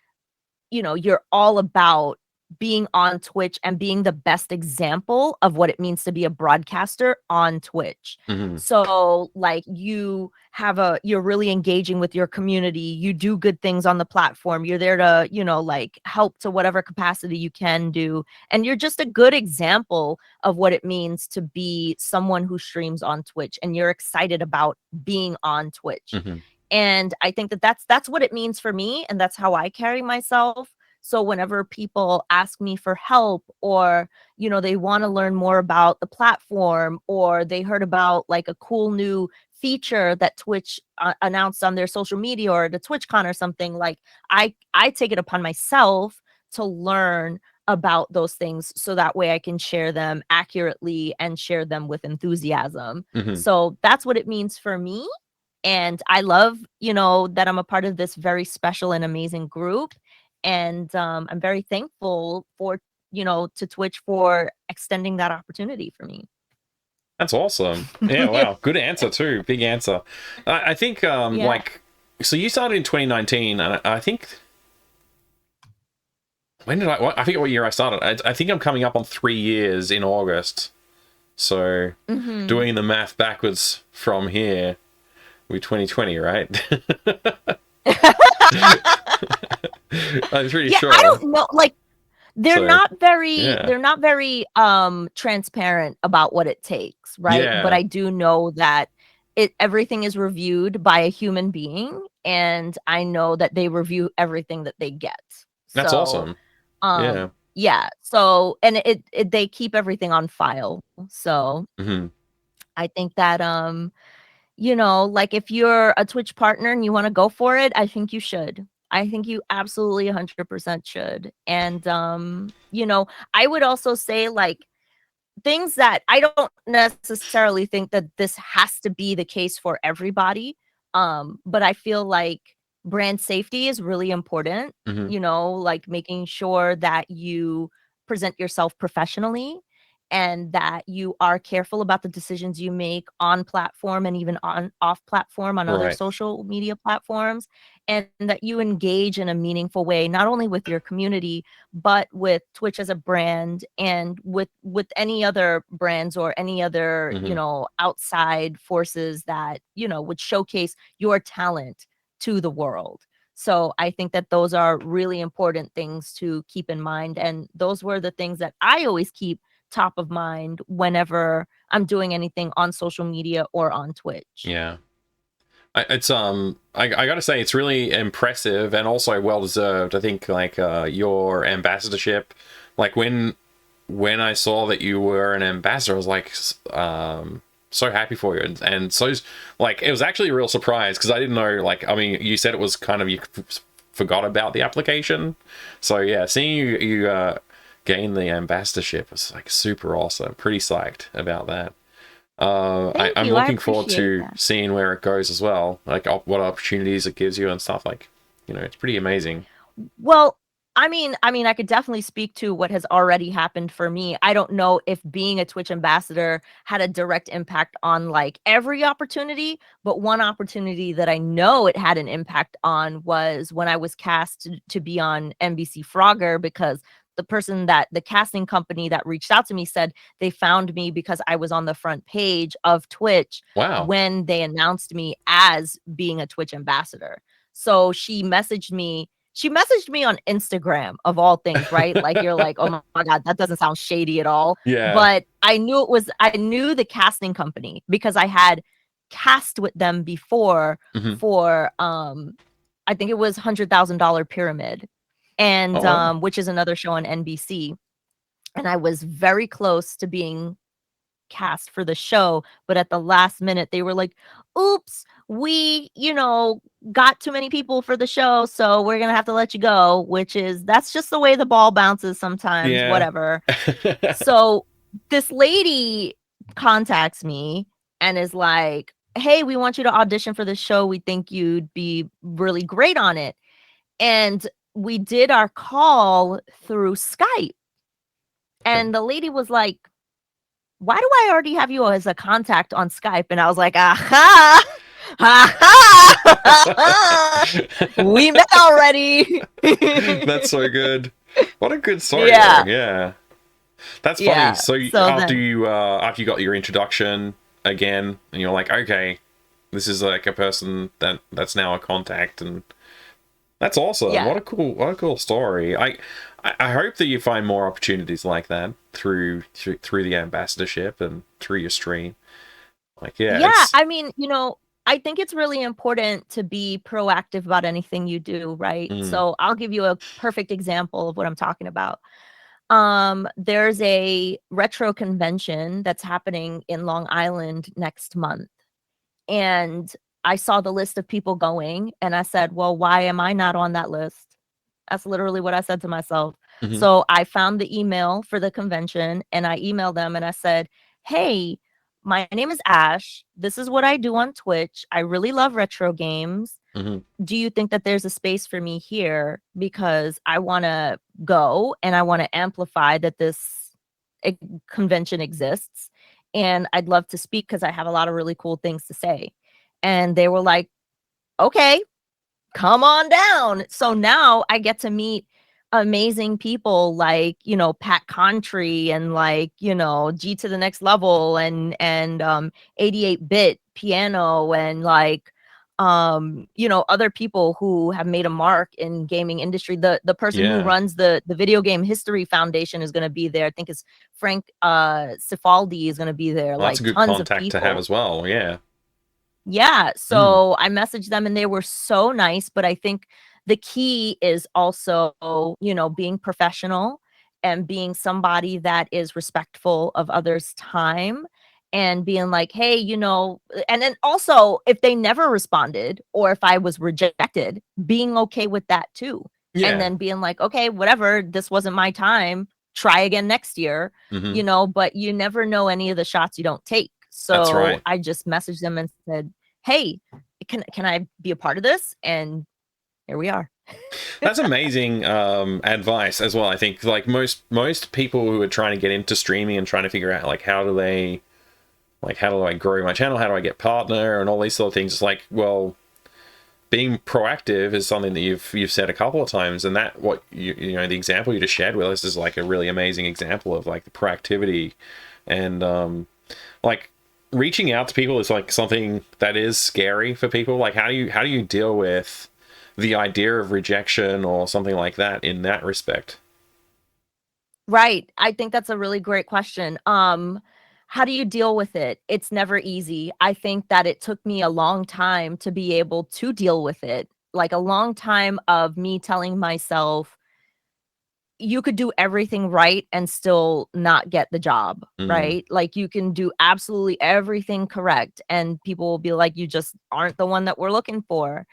you're all about being on Twitch and being the best example of what it means to be a broadcaster on Twitch. Hmm. So, like, you're really engaging with your community. You do good things on the platform. You're there to, like, help to whatever capacity you can do. And you're just a good example of what it means to be someone who streams on Twitch, and you're excited about being on Twitch. Hmm. And I think that that's what it means for me, and that's how I carry myself. So whenever people ask me for help, or they want to learn more about the platform, or they heard about, like, a cool new feature that Twitch announced on their social media or the TwitchCon or something, like, I take it upon myself to learn about those things, so that way I can share them accurately and share them with enthusiasm. Hmm. So that's what it means for me. And I love, that I'm a part of this very special and amazing group. And I'm very thankful for, to Twitch for extending that opportunity for me. That's awesome. Yeah, wow, good answer too. Big answer. I think Yeah. like, so you started in 2019, and I think, when did I forget what year I started. I think I'm coming up on 3 years in August. So Hmm. doing the math backwards from here, we 2020, right? I'm pretty Yeah, sure. I don't know. Like, they're So not very yeah, they're not very transparent about what it takes, right? But yeah, I do know that everything is reviewed by a human being, and I know that they review everything that they get. that's So awesome. Yeah. yeah, so, and they keep everything on file. So Hmm. I think that like, if you're a Twitch partner and you want to go for it, I think you should. I think you absolutely 100% should. And I would also say, like, things that I don't necessarily think that this has to be the case for everybody. But I feel like brand safety is really important, Hmm. like making sure that you present yourself professionally, and that you are careful about the decisions you make on platform and even on off platform on other Right. social media platforms, and that you engage in a meaningful way, not only with your community, but with Twitch as a brand, and with any other brands or any other, Hmm. outside forces that, would showcase your talent to the world. So I think that those are really important things to keep in mind. And those were the things that I always keep top of mind whenever I'm doing anything on social media or on Twitch. Yeah. I gotta say, it's really impressive and also well deserved. I think, like, your ambassadorship, like, when I saw that you were an ambassador, I was like, so happy for you, and so, like, it was actually a real surprise because I didn't know. Like, I mean, you said it was kind of, you forgot about the application, so yeah, seeing you gain the ambassadorship was, like, super awesome. Pretty psyched about that. Thank I'm you. I looking forward appreciate to that. seeing where it goes as well, like what opportunities it gives you and stuff. Like, it's pretty amazing. Well, I could definitely speak to what has already happened for me. I don't know if being a Twitch ambassador had a direct impact on like every opportunity, but one opportunity that I know it had an impact on was when I was cast to be on NBC Frogger, because the casting company that reached out to me said they found me because I was on the front page of Twitch Wow. when they announced me as being a Twitch ambassador. So she messaged me on Instagram of all things, right? Like you're like, oh my God, that doesn't sound shady at all. Yeah. But I knew the casting company because I had cast with them before Hmm. for I think it was $100,000 Pyramid, and Oh wow. which is another show on NBC. And I was very close to being cast for the show, but at the last minute they were like, oops, we got too many people for the show, so we're gonna have to let you go, that's just the way the ball bounces sometimes, Yeah. whatever. So this lady contacts me and is like, hey, we want you to audition for the show, we think you'd be really great on it. And we did our call through Skype, Okay. and the lady was like, why do I already have you as a contact on Skype? And I was like, aha, aha, we met already. That's so good. What a good story, though. Yeah. Yeah. That's funny. Yeah. So So then, after you got your introduction again, and you're like, okay, this is like a person that's now a contact, and that's awesome. yeah. What a cool story. I hope that you find more opportunities like that through the ambassadorship and through your stream. Like, yeah, Yeah. it's I think it's really important to be proactive about anything you do, right? mm, So I'll give you a perfect example of what I'm talking about. There's a retro convention that's happening in Long Island next month. And I saw the list of people going, and I said, well, why am I not on that list? That's literally what I said to myself. mhm, So I found the email for the convention and I emailed them and I said, hey, my name is Ash. This is what I do on Twitch. I really love retro games. mhm, Do you think that there's a space for me here? Because I want to go and I want to amplify that this convention exists. And I'd love to speak because I have a lot of really cool things to say. And they were like, okay, come on down. So now I get to meet amazing people like, Pat Contry and like, G to the next level and 88-bit piano and like other people who have made a mark in gaming industry. The person who yeah. runs the Video Game History Foundation is going to be there. I think it's Frank Cifaldi is going to be there, Well, that's like a good tons of contact to have people. as well. Yeah. Yeah, Mm, so I messaged them and they were so nice, but I think the key is also, being professional and being somebody that is respectful of others' time and being like, hey, and then also if they never responded or if I was rejected, being okay with that too. And yeah. then being like, okay, whatever, this wasn't my time, try again next year, Hmm. but you never know any of the shots you don't take. That's So right. I just messaged them and said, hey, can I be a part of this? And here we are. That's amazing advice as well. I think like most people who are trying to get into streaming and trying to figure out like how do I grow my channel? How do I get partner and all these sort of things? It's like, well, being proactive is something that you've said a couple of times, and that what the example you just shared with us is like a really amazing example of like the proactivity and like reaching out to people is like something that is scary for people. Like how do you deal with the idea of rejection or something like that in that respect? Right. I think that's a really great question. How do you deal with it? It's never easy. I think that it took me a long time to be able to deal with it. Like a long time of me telling myself, you could do everything right and still not get the job, Mm, right? Like you can do absolutely everything correct and people will be like, you just aren't the one that we're looking for.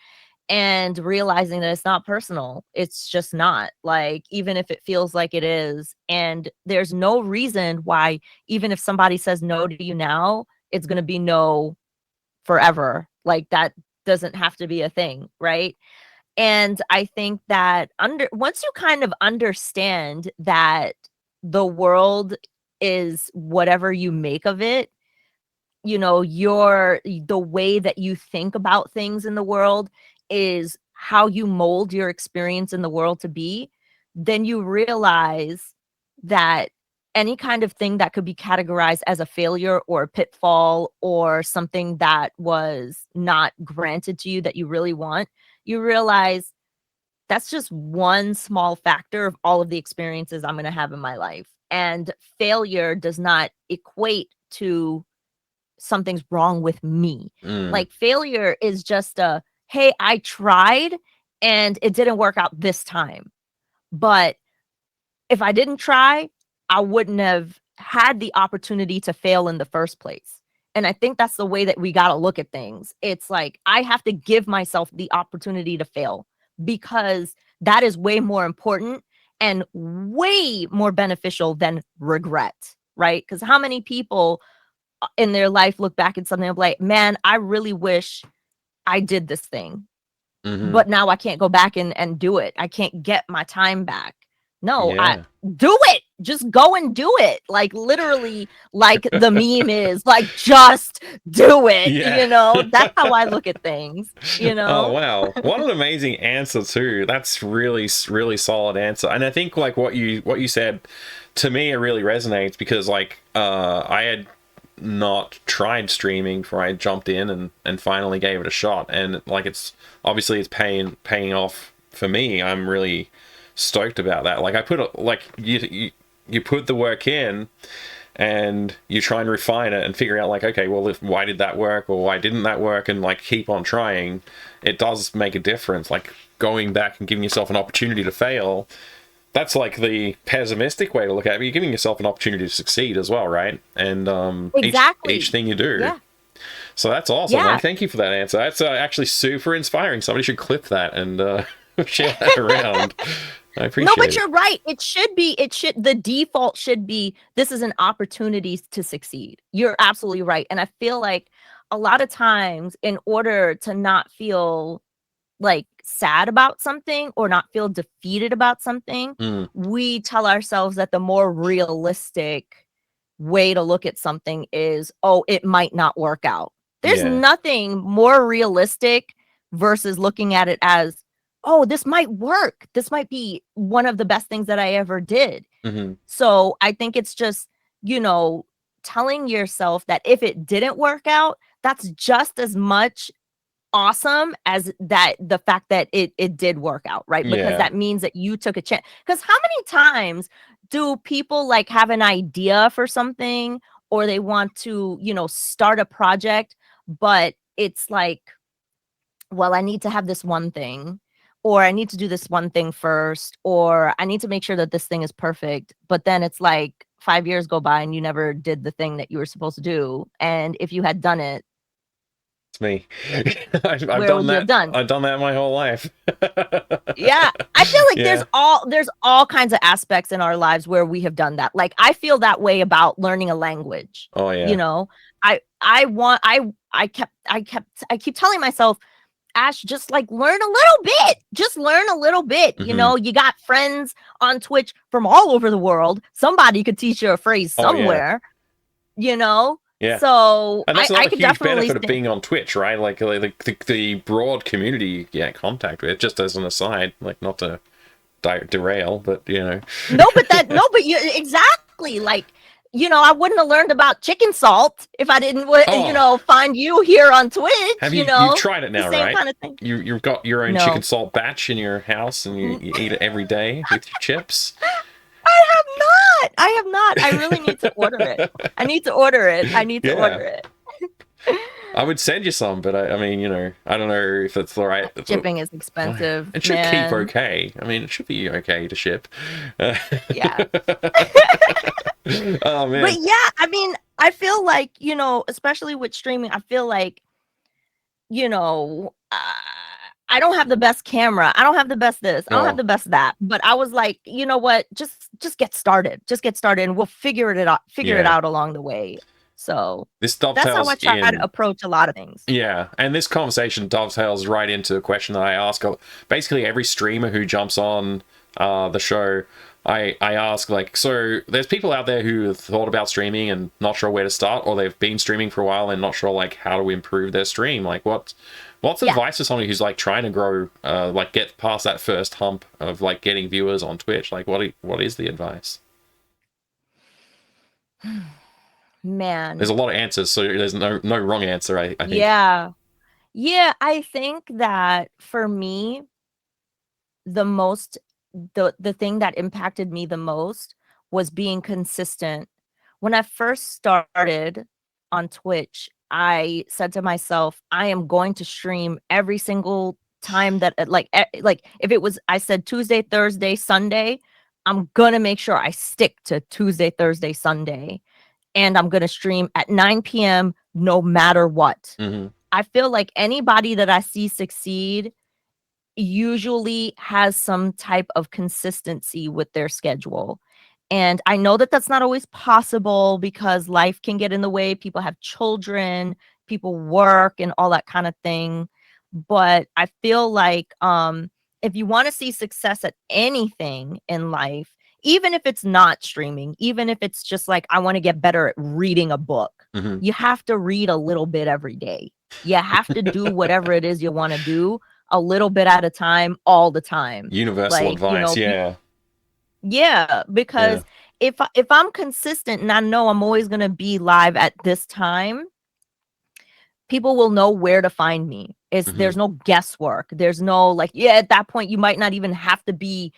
And realizing that it's not personal, it's just not, like, even if it feels like it is. And there's no reason why, even if somebody says no to you now, it's going to be no forever. Like that doesn't have to be a thing, right? And I think that once you kind of understand that the world is whatever you make of it, you know, the way that you think about things in the world is how you mold your experience in the world to be, then you realize that any kind of thing that could be categorized as a failure or a pitfall or something that was not granted to you that you really want, you realize that's just one small factor of all of the experiences I'm going to have in my life. And failure does not equate to something's wrong with me. Like failure is just hey, I tried and it didn't work out this time. But if I didn't try, I wouldn't have had the opportunity to fail in the first place. And I think that's the way that we got to look at things. It's like I have to give myself the opportunity to fail because that is way more important and way more beneficial than regret, right? Because how many people in their life look back at something and be like, man, I really wish I did this thing, but now I can't go back and do it. I can't get my time back. No, I do it. Just go and do it. Like literally, like the meme is like, just do it. You know, that's how I look at things, you know? Oh, wow. What an amazing answer too. That's really, really solid answer. And I think like what you said to me, it really resonates because like, I had not tried streaming before I jumped in and finally gave it a shot. And like, it's paying off for me. I'm really stoked about that. Like I put you put the work in and you try and refine it and figure out like, okay, well, why did that work or why didn't that work, and like keep on trying. It does make a difference. Like going back and giving yourself an opportunity to fail, that's like the pessimistic way to look at it, but you're giving yourself an opportunity to succeed as well, right? And exactly. each thing you do. Yeah. So that's awesome. Yeah. Like, thank you for that answer. That's actually super inspiring. Somebody should clip that and share that around. I appreciate it. No, but you're right. The default should be, this is an opportunity to succeed. You're absolutely right. And I feel like a lot of times in order to not feel like sad about something or not feel defeated about something, we tell ourselves that the more realistic way to look at something is, oh, it might not work out. There's nothing more realistic versus looking at it as, oh, this might work. This might be one of the best things that I ever did. So I think it's just, you know, telling yourself that if it didn't work out, that's just as much awesome as that the fact that it did work out, right? Because that means that you took a chance. Because how many times do people like have an idea for something or they want to, you know, start a project, but it's like, well, I need to have this one thing, or I need to do this one thing first, or I need to make sure that this thing is perfect. But then it's like 5 years go by and you never did the thing that you were supposed to do. And if you had done it, it's me. I've where done would you that. have done? I've done that my whole life. Yeah, I feel like there's all kinds of aspects in our lives where we have done that. Like I feel that way about learning a language. Oh yeah. You know, I keep telling myself, Ash, just like learn a little bit. Just learn a little bit. You know, you got friends on Twitch from all over the world. Somebody could teach you a phrase somewhere. You know. Yeah. So and that's I could huge definitely benefit of being on Twitch, right? Like the broad community, contact with. Just as an aside, like not to derail, but you know. but you exactly like. You know, I wouldn't have learned about chicken salt if I didn't, you know, find you here on Twitch. Have you know, you've tried it now, same right? Kind of thing. You've got your own chicken salt batch in your house, and you eat it every day with your chips. I have not. I really need to order it. I need to order it. I would send you some, but I mean, you know, I don't know if it's the right. Shipping is expensive. It should keep okay. I mean, it should be okay to ship. Yeah. Oh man. But yeah, I mean, I feel like, you know, especially with streaming, I feel like, you know, I don't have the best camera. I don't have the best this. I don't have the best that. But I was like, you know what? Just get started. Just get started, and we'll figure it out. Figure it out along the way. So This that's how I dovetails try to in. approach a lot of things. Yeah, and this conversation dovetails right into a question that I ask basically every streamer who jumps on the show. I ask, like, so there's people out there who have thought about streaming and not sure where to start, or they've been streaming for a while and not sure like how to improve their stream. Like, what's advice for somebody who's like trying to grow, like get past that first hump of like getting viewers on Twitch? Like, what is the advice? Man. There's a lot of answers, so there's no wrong answer. I think. Yeah, I think that for me, the thing that impacted me the most was being consistent. When I first started on Twitch, I said to myself, I am going to stream every single time that like if it was, I said Tuesday, Thursday, Sunday, I'm gonna make sure I stick to Tuesday, Thursday, Sunday, and I'm gonna stream at 9 p.m. no matter what. Mm-hmm. I feel like anybody that I see succeed usually has some type of consistency with their schedule. And I know that that's not always possible because life can get in the way. People have children, people work, and all that kind of thing. But I feel like if you want to see success at anything in life, even if it's not streaming, even if it's just like, I want to get better at reading a book, Mm-hmm. you have to read a little bit every day. You have to do whatever it is you want to do a little bit at a time, all the time. Universal Like, advice, yeah. Yeah, because if I'm consistent and I know I'm always going to be live at this time, people will know where to find me. There's no guesswork. There's no like, at that point you might not even have to be,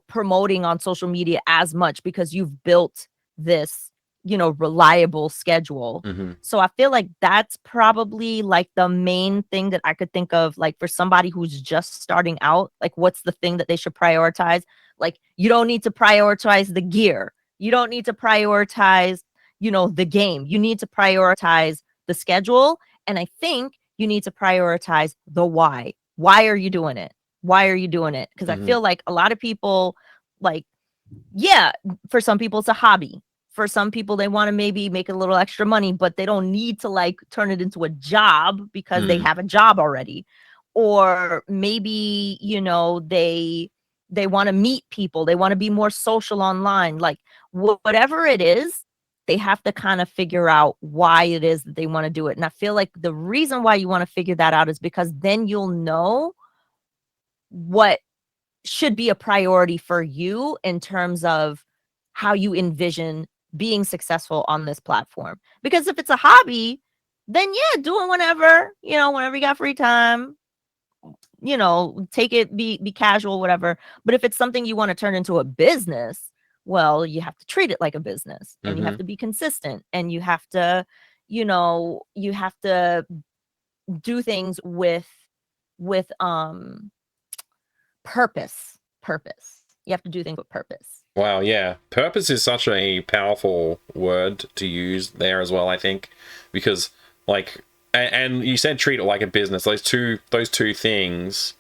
promoting on social media as much because you've built this, reliable schedule. So I feel like that's probably like the main thing that I could think of, like for somebody who's just starting out, like what's the thing that they should prioritize? Like, you don't need to prioritize the gear. You don't need to prioritize, the game. You need to prioritize the schedule. And I think you need to prioritize the why. Why are you doing it? Why are you doing it? Because I feel like a lot of people, like, for some people it's a hobby. For some people, they want to maybe make a little extra money, but they don't need to like turn it into a job because they have a job already. Or maybe, they want to meet people. They want to be more social online. Like whatever it is, they have to kind of figure out why it is that they want to do it. And I feel like the reason why you want to figure that out is because then you'll know what should be a priority for you in terms of how you envision being successful on this platform. Because if it's a hobby, then do it whenever you got free time, take it, be casual, whatever. But if it's something you want to turn into a business, well, you have to treat it like a business, and you have to be consistent, and you have to, you have to do things with purpose. You have to do things with purpose. Wow, yeah. Purpose is such a powerful word to use there as well, I think, because like, and you said treat it like a business. Those two things,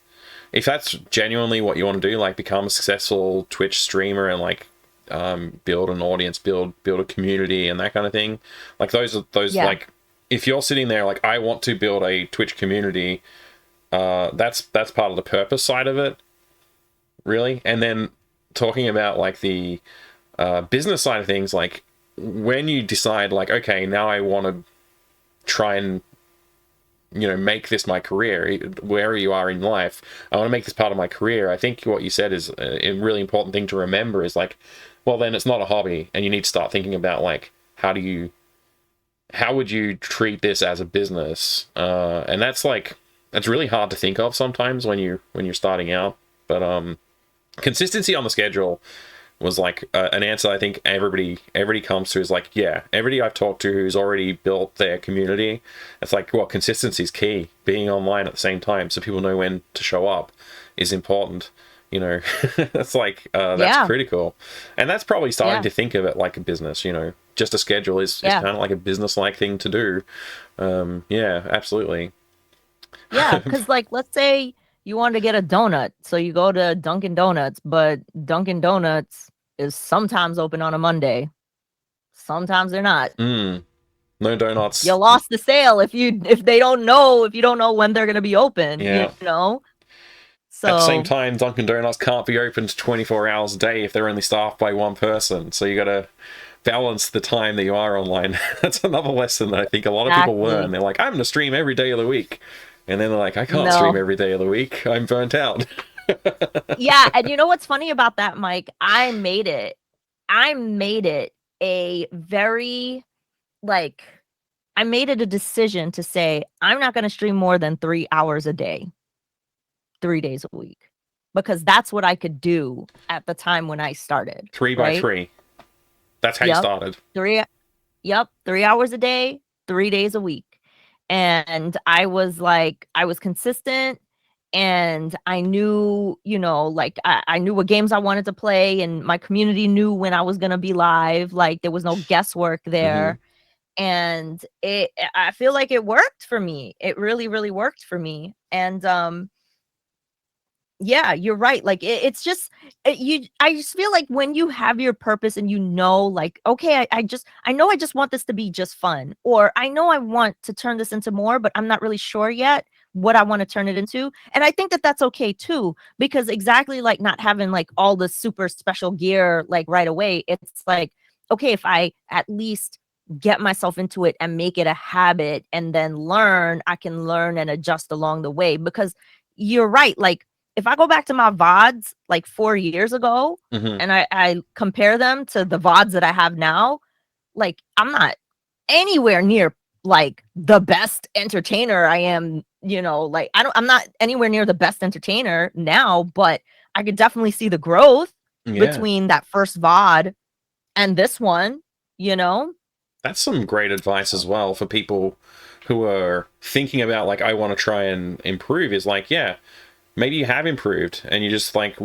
if that's genuinely what you want to do, like become a successful Twitch streamer and like build an audience, build a community and that kind of thing, like those like, if you're sitting there like, I want to build a Twitch community, that's part of the purpose side of it, really. And then talking about like the business side of things, like when you decide like, okay, now I want to try and make this my career, wherever you are in life, I want to make this part of my career. I think what you said is a really important thing to remember is like, well, then it's not a hobby, and you need to start thinking about like, how would you treat this as a business? And that's really hard to think of sometimes when you're starting out. But consistency on the schedule was like an answer I think everybody comes to, is like, everybody I've talked to who's already built their community, it's like, well, consistency is key. Being online at the same time so people know when to show up is important. That's like that's critical, and that's probably starting to think of it like a business. Just a schedule is kind of like a business-like thing to do. Absolutely. Because like, let's say you want to get a donut, so you go to Dunkin' Donuts, but Dunkin' Donuts is sometimes open on a Monday, sometimes they're not. No donuts. You lost the sale if you don't know when they're gonna be open. Yeah. You know. So At the same time, Dunkin' Donuts can't be opened 24 hours a day if they're only staffed by one person. So you got to balance the time that you are online. That's another lesson that I think a lot of people learn. They're like, I'm going to stream every day of the week. And then they're like, I can't stream every day of the week. I'm burnt out. Yeah, and you know what's funny about that, Mike? I made it a very, like, I made it a decision to say, I'm not going to stream more than 3 hours a day, 3 days a week, because that's what I could do at the time when I started. 3 by 3. That's how you started. 3 hours a day, 3 days a week. And I was consistent, and I knew, like I knew what games I wanted to play, and my community knew when I was going to be live. Like, there was no guesswork there. And I feel like it worked for me. It really, really worked for me. And yeah, you're right. Like, it's just I just feel like when you have your purpose and like, okay, I know I just want this to be just fun, or I know I want to turn this into more, but I'm not really sure yet what I want to turn it into. And I think that that's okay too, because exactly like not having like all the super special gear like right away, it's like, okay, if I at least get myself into it and make it a habit and then I can learn and adjust along the way. Because you're right, like if I go back to my VODs like 4 years ago and I compare them to the VODs that I have now, like I'm not anywhere near like the best entertainer I am, like I'm not anywhere near the best entertainer now, but I could definitely see the growth between that first VOD and this one, That's some great advice as well for people who are thinking about like, I want to try and improve, is like, yeah, maybe you have improved and you're just like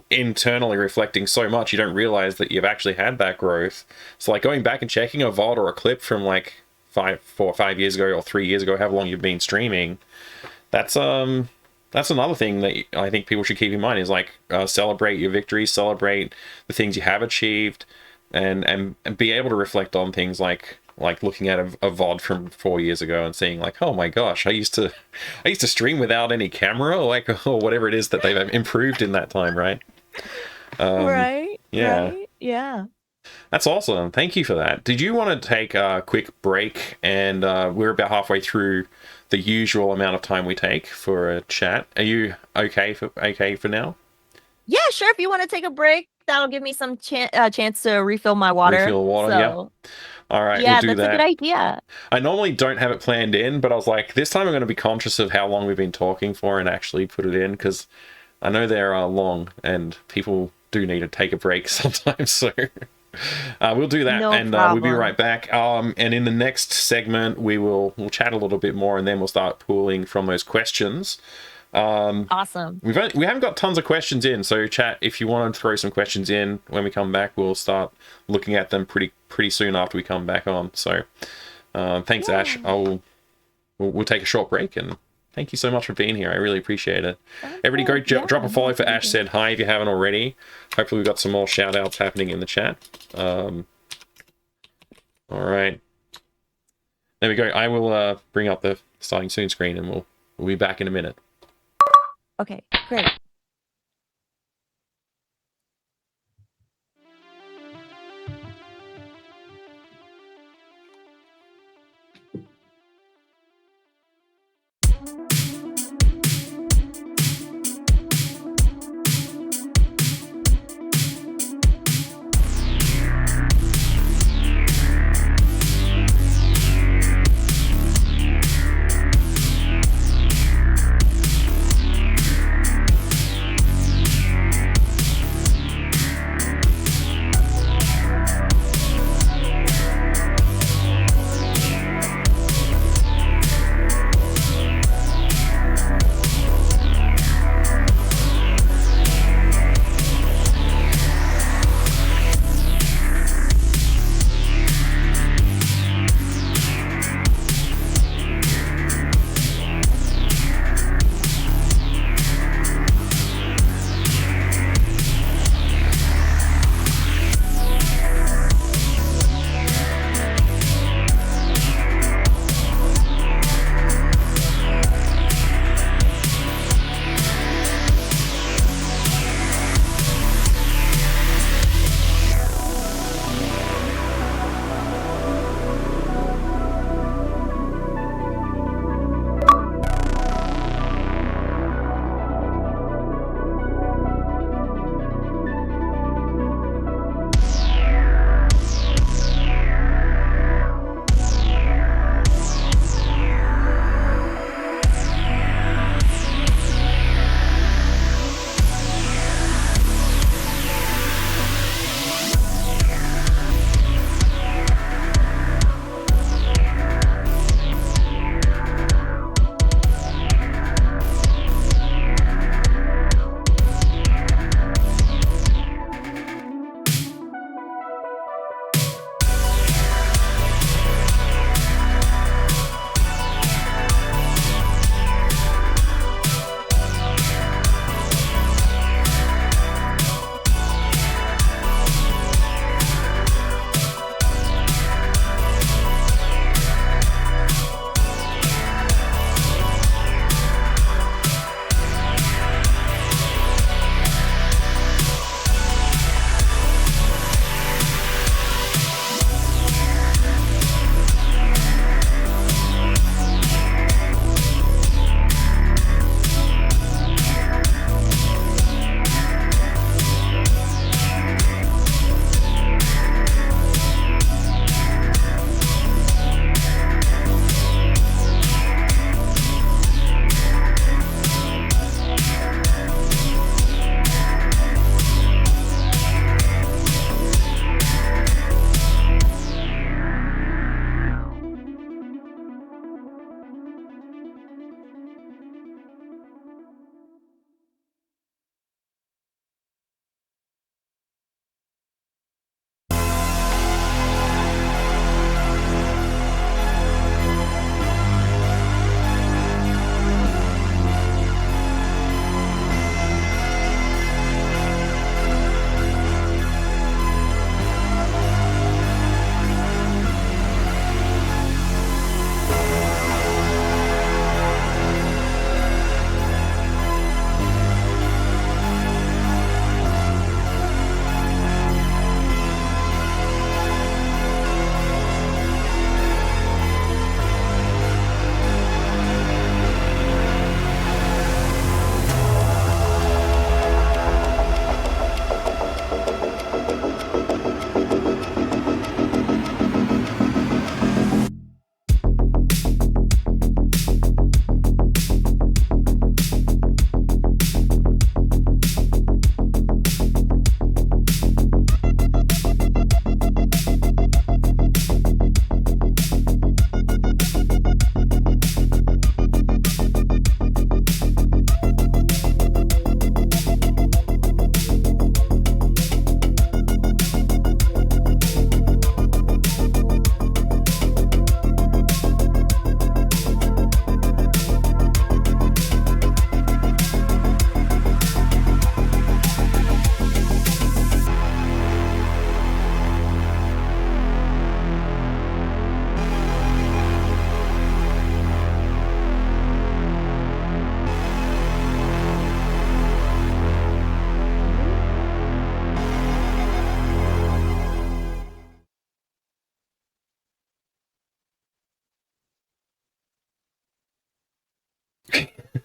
internally reflecting so much you don't realize that you've actually had that growth. So like going back and checking a VOD or a clip from like 4 or 5 years ago or 3 years ago, however long you've been streaming, that's another thing that I think people should keep in mind, is like celebrate your victories, celebrate the things you have achieved, and be able to reflect on things like looking at a VOD from 4 years ago and seeing like, oh my gosh, I used to stream without any camera, or whatever it is that they've improved in that time, right? Right. Yeah. Right, yeah. That's awesome. Thank you for that. Did you want to take a quick break? And we're about halfway through the usual amount of time we take for a chat. Are you okay for now? Yeah, sure. If you want to take a break, that'll give me some chance to refill my water. Refill water, so. Yeah. All right, yeah, we'll do that's that. a good idea. I normally don't have it planned in, but I was like, this time I'm going to be conscious of how long we've been talking for and actually put it in, because I know they're long and people do need to take a break sometimes. So we'll do that, and we'll be right back. And in the next segment, we'll chat a little bit more, and then we'll start pooling from those questions. Awesome. We haven't got tons of questions in, so chat, if you want to throw some questions in when we come back, we'll start looking at them pretty soon after we come back on. So thanks, Ash. We'll take a short break, and thank you so much for being here. I really appreciate it. Everybody go drop a follow for AshSaidHi if you haven't already. Hopefully we've got some more shout outs happening in the chat. All right, there we go. I will bring up the starting soon screen, and we'll be back in a minute. Okay, great.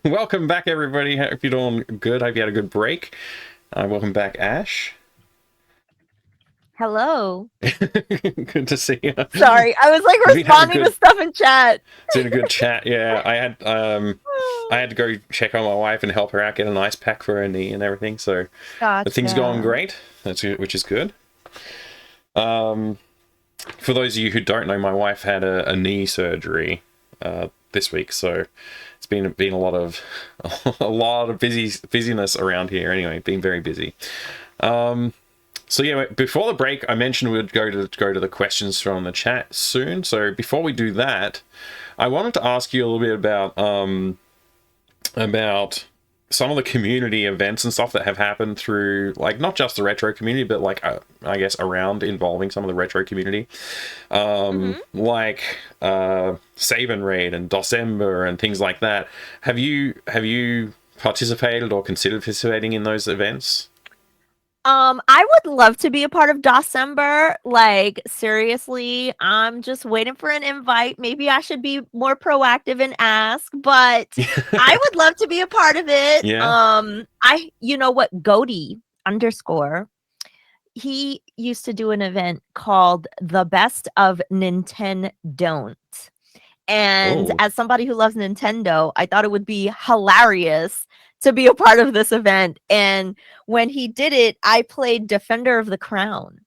Welcome back, everybody. Hope you're doing good. Hope you had a good break. Welcome back, Ash. Hello. Good to see you. Sorry, I was like responding to stuff in chat. It's been a good chat. Yeah, I had to go check on my wife and help her out, get an ice pack for her knee and everything. So Gotcha. things going great. Which is good. For those of you who don't know, my wife had a knee surgery this week, so it's been a lot of busyness around here. Anyway, been very busy. So yeah, before the break, I mentioned we'd go to the questions from the chat soon. So before we do that, I wanted to ask you a little bit about some of the community events and stuff that have happened through, like, not just the retro community, but like I guess around involving some of the retro community, like Save and Raid and December and things like that. Have you participated or considered participating in those events? I would love to be a part of December. Like, seriously, I'm just waiting for an invite. Maybe I should be more proactive and ask, but I would love to be a part of it. Yeah. You know what, Goaty _ he used to do an event called The Best of Nintendo Don't. And as somebody who loves Nintendo, I thought it would be hilarious to be a part of this event. And when he did it, I played Defender of the Crown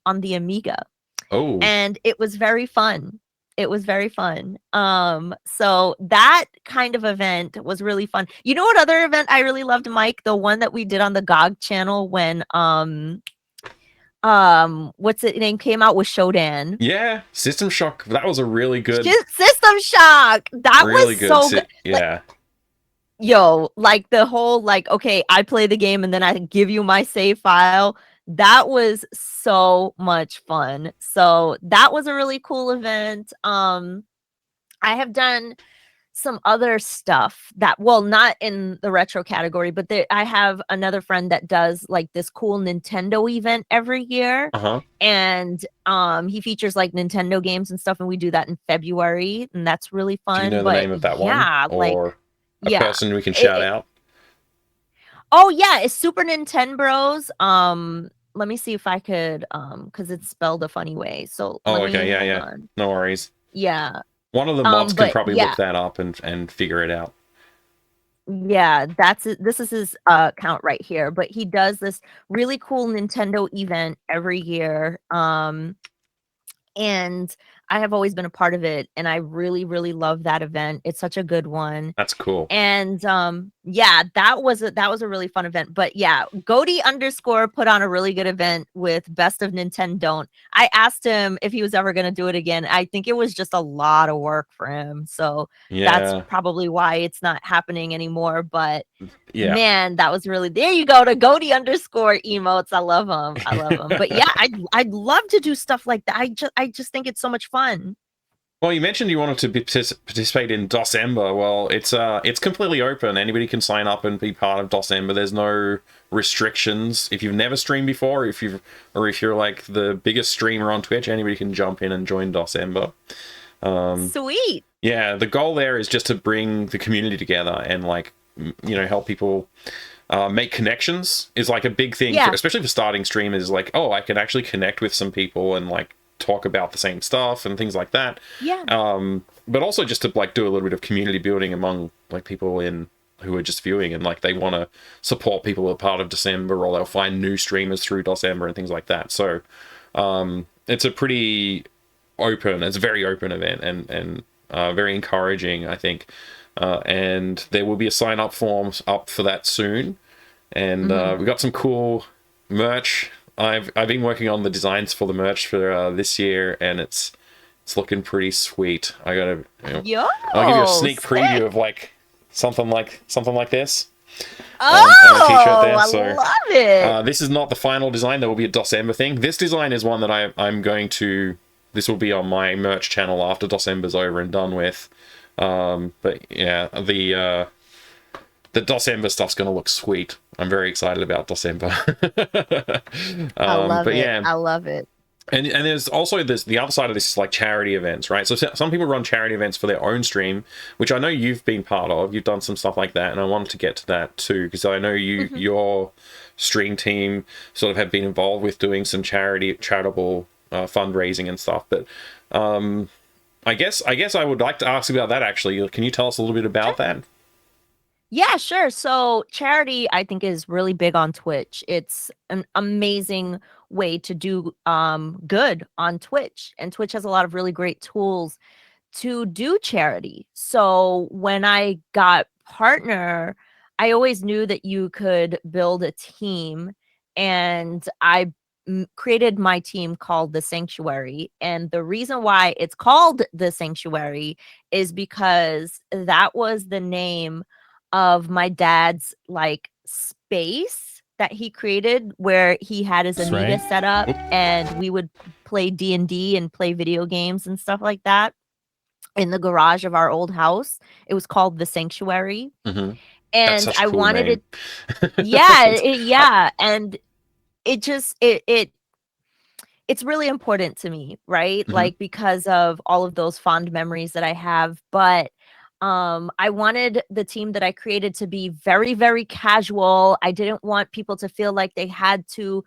on the Amiga. Oh. And it was very fun. It was very fun. So that kind of event was really fun. You know what other event I really loved, Mike? The one that we did on the GOG channel when what's it name came out with Shodan. Yeah, System Shock. That was a really good System Shock. That really was so good. Yeah. Yo, like the whole, like, okay, I play the game and then I give you my save file. That was so much fun. So that was a really cool event. I have done some other stuff that, well, not in the retro category, but I have another friend that does like this cool Nintendo event every year. And he features like Nintendo games and stuff, and we do that in February, and that's really fun. Do you know the name of that one? Or a person we can shout out? Oh yeah, it's Super Nintendo Bros. Let me see if I could, because it's spelled a funny way. So yeah. No worries. Yeah. One of the mods can probably look that up and figure it out. Yeah, that's it. This is his account right here. But he does this really cool Nintendo event every year. And I have always been a part of it, and I really, really love that event. It's such a good one. That's cool. And yeah, that was a really fun event. But yeah, Goaty _ put on a really good event with Best of Nintendo Don't. I asked him if he was ever going to do it again. I think it was just a lot of work for him, so that's probably why it's not happening anymore. But yeah, man, that was really, there you go, to Goaty _ emotes. I love them. But yeah, I'd love to do stuff like that. I just think it's so much fun. Well, you mentioned you wanted to participate in December. Well, it's completely open. Anybody can sign up and be part of December. There's no restrictions. If you've never streamed before, if you're like the biggest streamer on Twitch, anybody can jump in and join December. Sweet. Yeah, the goal there is just to bring the community together and, like, you know, help people make connections. Is like a big thing, especially for starting streamers. Like, oh, I can actually connect with some people and like talk about the same stuff and things like that. But also just to like do a little bit of community building among like people who are just viewing and like they want to support people who are part of December, or they'll find new streamers through December and things like that. So it's a pretty open, it's a very open event and very encouraging, I think. And there will be a sign up form up for that soon. And we've got some cool merch. I've been working on the designs for the merch for this year, and it's looking pretty sweet. I gotta, I'll give you a sneak preview of like something like this. Oh, I love it. This is not the final design. There will be a December thing. This design is one that I'm going to. This will be on my merch channel after December's over and done with. But yeah, the December stuff's gonna look sweet. I'm very excited about December. I love it. I love it. And there's also the other side of this is like charity events, right? So some people run charity events for their own stream, which I know you've been part of. You've done some stuff like that, and I wanted to get to that too, because I know your stream team sort of have been involved with doing some charitable fundraising and stuff. But I guess I would like to ask about that actually. Can you tell us a little bit about that? Yeah, sure. So charity, I think, is really big on Twitch. It's an amazing way to do good on Twitch, and Twitch has a lot of really great tools to do charity. So when I got partner, I always knew that you could build a team, and I created my team called the Sanctuary. And the reason why it's called the Sanctuary is because that was the name of my dad's like space that he created where he had his That's Amiga right. set up, and we would play D&D and play video games and stuff like that in the garage of our old house. It was called the Sanctuary, Mm-hmm. That's and such a I cool wanted name. it. Yeah, yeah, and it just it's really important to me, right? Mm-hmm. Like, because of all of those fond memories that I have. But I wanted the team that I created to be very, very casual. I didn't want people to feel like they had to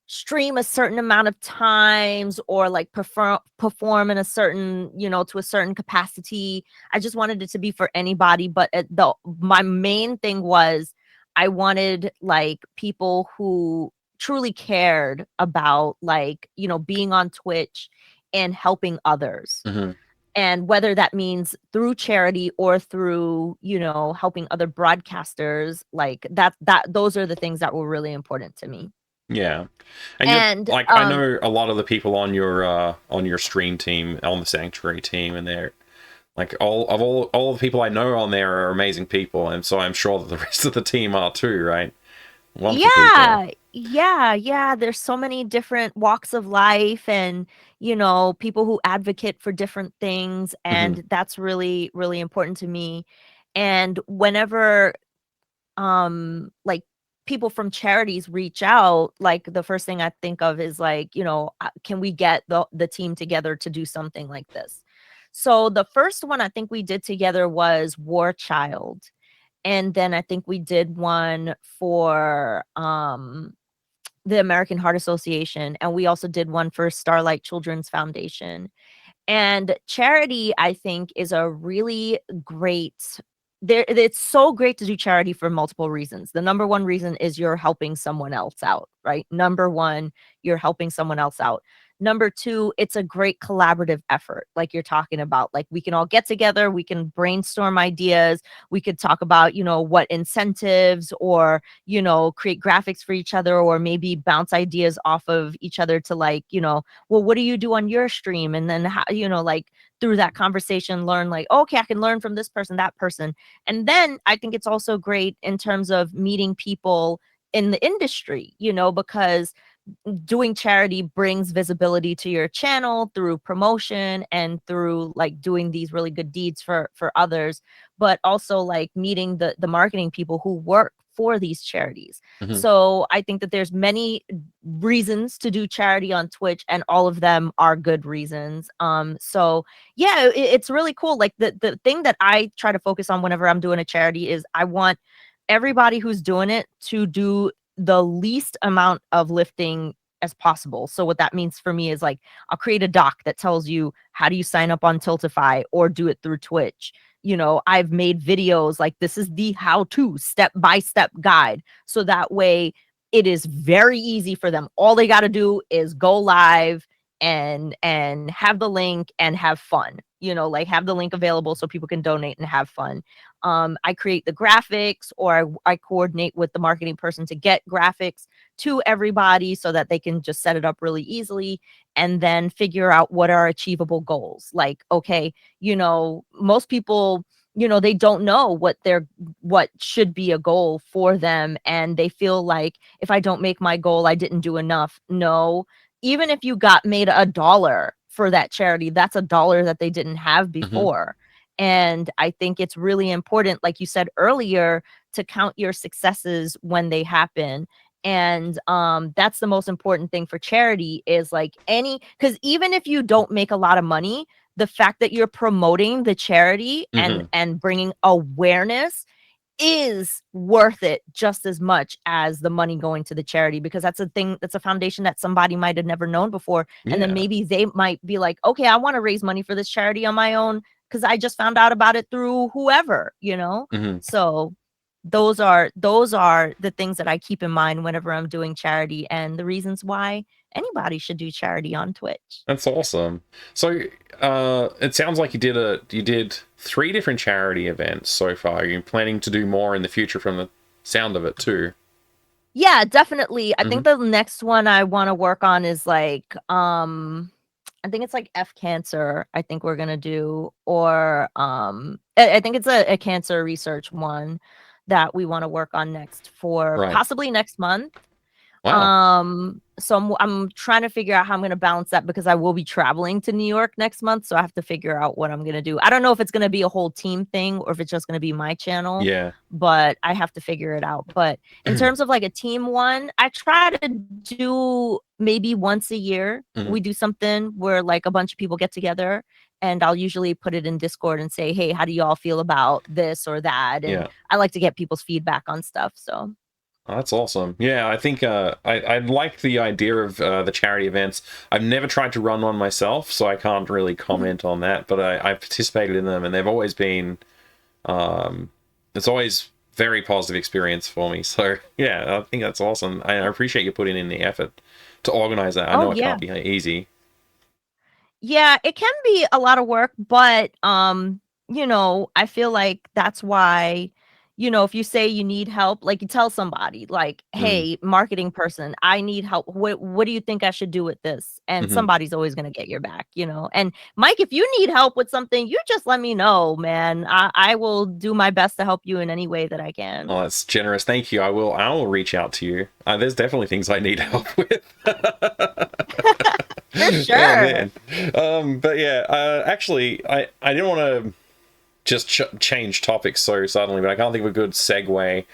stream a certain amount of times or like perform in a certain, to a certain capacity. I just wanted it to be for anybody. But my main thing was I wanted like people who truly cared about, like, being on Twitch and helping others. Mm-hmm. And whether that means through charity or through, helping other broadcasters, like those are the things that were really important to me. Yeah, and you're And like, I know a lot of the people on your stream team, on the Sanctuary team, and they're like all the people I know on there are amazing people, and so I'm sure that the rest of the team are too, right? Wonderful people. yeah, there's so many different walks of life, and people who advocate for different things, Mm-hmm. and that's really, really important to me. And whenever like people from charities reach out, like the first thing I think of is like, can we get the team together to do something like this? So the first one I think we did together was War Child. And then I think we did one for the American Heart Association, and we also did one for Starlight Children's Foundation. And charity, I think, is a really great it's so great to do charity for multiple reasons. The number one reason is you're helping someone else out, right? Number one, you're helping someone else out. Number two, it's a great collaborative effort, like you're talking about. Like, we can all get together, we can brainstorm ideas, we could talk about, what incentives, or, create graphics for each other, or maybe bounce ideas off of each other to, like, well, what do you do on your stream? And then how, like, through that conversation, learn, like, okay, I can learn from this person, that person. And then I think it's also great in terms of meeting people in the industry, because doing charity brings visibility to your channel through promotion and through like doing these really good deeds for others, but also like meeting the marketing people who work for these charities. Mm-hmm. So I think that there's many reasons to do charity on Twitch, and all of them are good reasons. So yeah, it's really cool. Like, the thing that I try to focus on whenever I'm doing a charity is I want everybody who's doing it to do the least amount of lifting as possible. So what that means for me is, like, I'll create a doc that tells you how do you sign up on Tiltify or do it through Twitch. I've made videos like, this is the how-to step-by-step guide. So that way it is very easy for them. All they got to do is go live and have the link and have fun. Like, have the link available so people can donate and have fun. I create the graphics, or I coordinate with the marketing person to get graphics to everybody so that they can just set it up really easily, and then figure out what are achievable goals. Like, okay, most people, they don't know what should be a goal for them, and they feel like, if I don't make my goal, I didn't do enough. No, even if you made $1 for that charity, that's $1 that they didn't have Mm-hmm. before. And I think it's really important, like you said earlier, to count your successes when they happen. And that's the most important thing for charity is like because even if you don't make a lot of money, the fact that you're promoting the charity and bringing awareness is worth it just as much as the money going to the charity, because that's a foundation that somebody might have never known before. And then maybe they might be like, okay, I want to raise money for this charity on my own because I just found out about it through whoever, So those are the things that I keep in mind whenever I'm doing charity, and the reasons why anybody should do charity on Twitch. That's awesome. So it sounds like you did 3 different charity events so far. Are you planning to do more in the future from the sound of it too? Yeah, definitely. I think the next one I want to work on is like I think it's like F cancer. I think we're gonna do, or I think it's a cancer research one that we want to work on next for possibly next month. Wow. So I'm trying to figure out how I'm going to balance that, because I will be traveling to New York next month. So I have to figure out what I'm going to do. I don't know if it's going to be a whole team thing or if it's just going to be my channel. Yeah. But I have to figure it out. But in terms of like a team one, I try to do maybe once a year. We do something where like a bunch of people get together, and I'll usually put it in Discord and say, hey, how do y'all feel about this or that? And I like to get people's feedback on stuff. So. Oh, that's awesome. Yeah, I think I like the idea of the charity events. I've never tried to run one myself, so I can't really comment on that, but I've participated in them, and they've always been, it's always very positive experience for me. So yeah, I think that's awesome. I appreciate you putting in the effort to organize that. I know it can't be easy. Yeah, it can be a lot of work, but I feel like that's why, if you say you need help, like you tell somebody like, hey, marketing person, I need help. What do you think I should do with this? And somebody's always going to get your back, And Mike, if you need help with something, you just let me know, man. I will do my best to help you in any way that I can. Oh, that's generous. Thank you. I will reach out to you. There's definitely things I need help with. For sure. Oh, man. But yeah, actually, I didn't want to just change topics so suddenly, but I can't think of a good segue.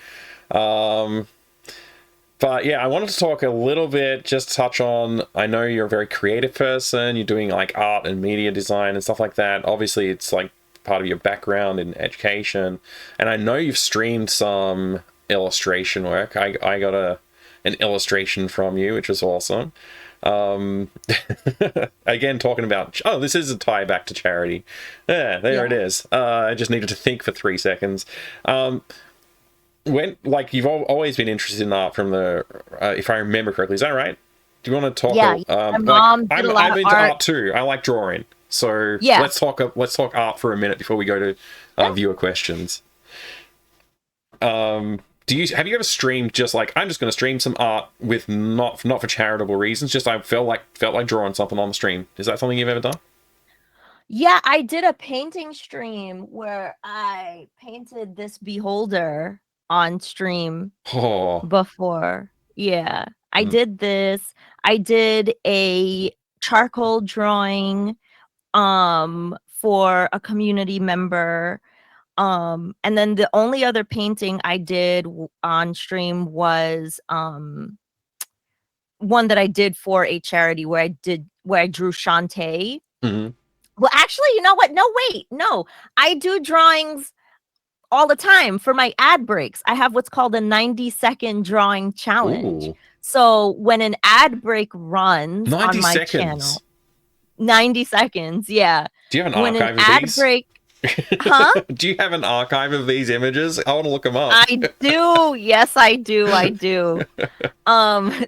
But yeah, I wanted to talk a little bit, just touch on, I know you're a very creative person, you're doing like art and media design and stuff like that. Obviously, it's like part of your background in education. And I know you've streamed some illustration work. I got an illustration from you, which was awesome. Again, talking about, this is a tie back to charity. There it is. I just needed to think for 3 seconds. When, like, you've always been interested in art from the, if I remember correctly, is that right? Do you want to talk? My mom did a lot I'm of into art too. I like drawing. So let's talk art for a minute before we go to viewer questions. Have you ever streamed just like, I'm just going to stream some art with not for charitable reasons, just I felt like drawing something on the stream? Is that something you've ever done? Yeah, I did a painting stream where I painted this beholder on stream before. Yeah, I did this. I did a charcoal drawing for a community member. And then the only other painting I did on stream was one that I did for a charity where I drew Shantae. Well, actually, you know what? No. I do drawings all the time for my ad breaks. I have what's called a 90-second drawing challenge. Ooh. So when an ad break runs on my channel, 90 seconds, yeah. Do you have an archive of ad these? Break, huh? Do you have an archive of these images? I want to look them up. I do. Yes, I do.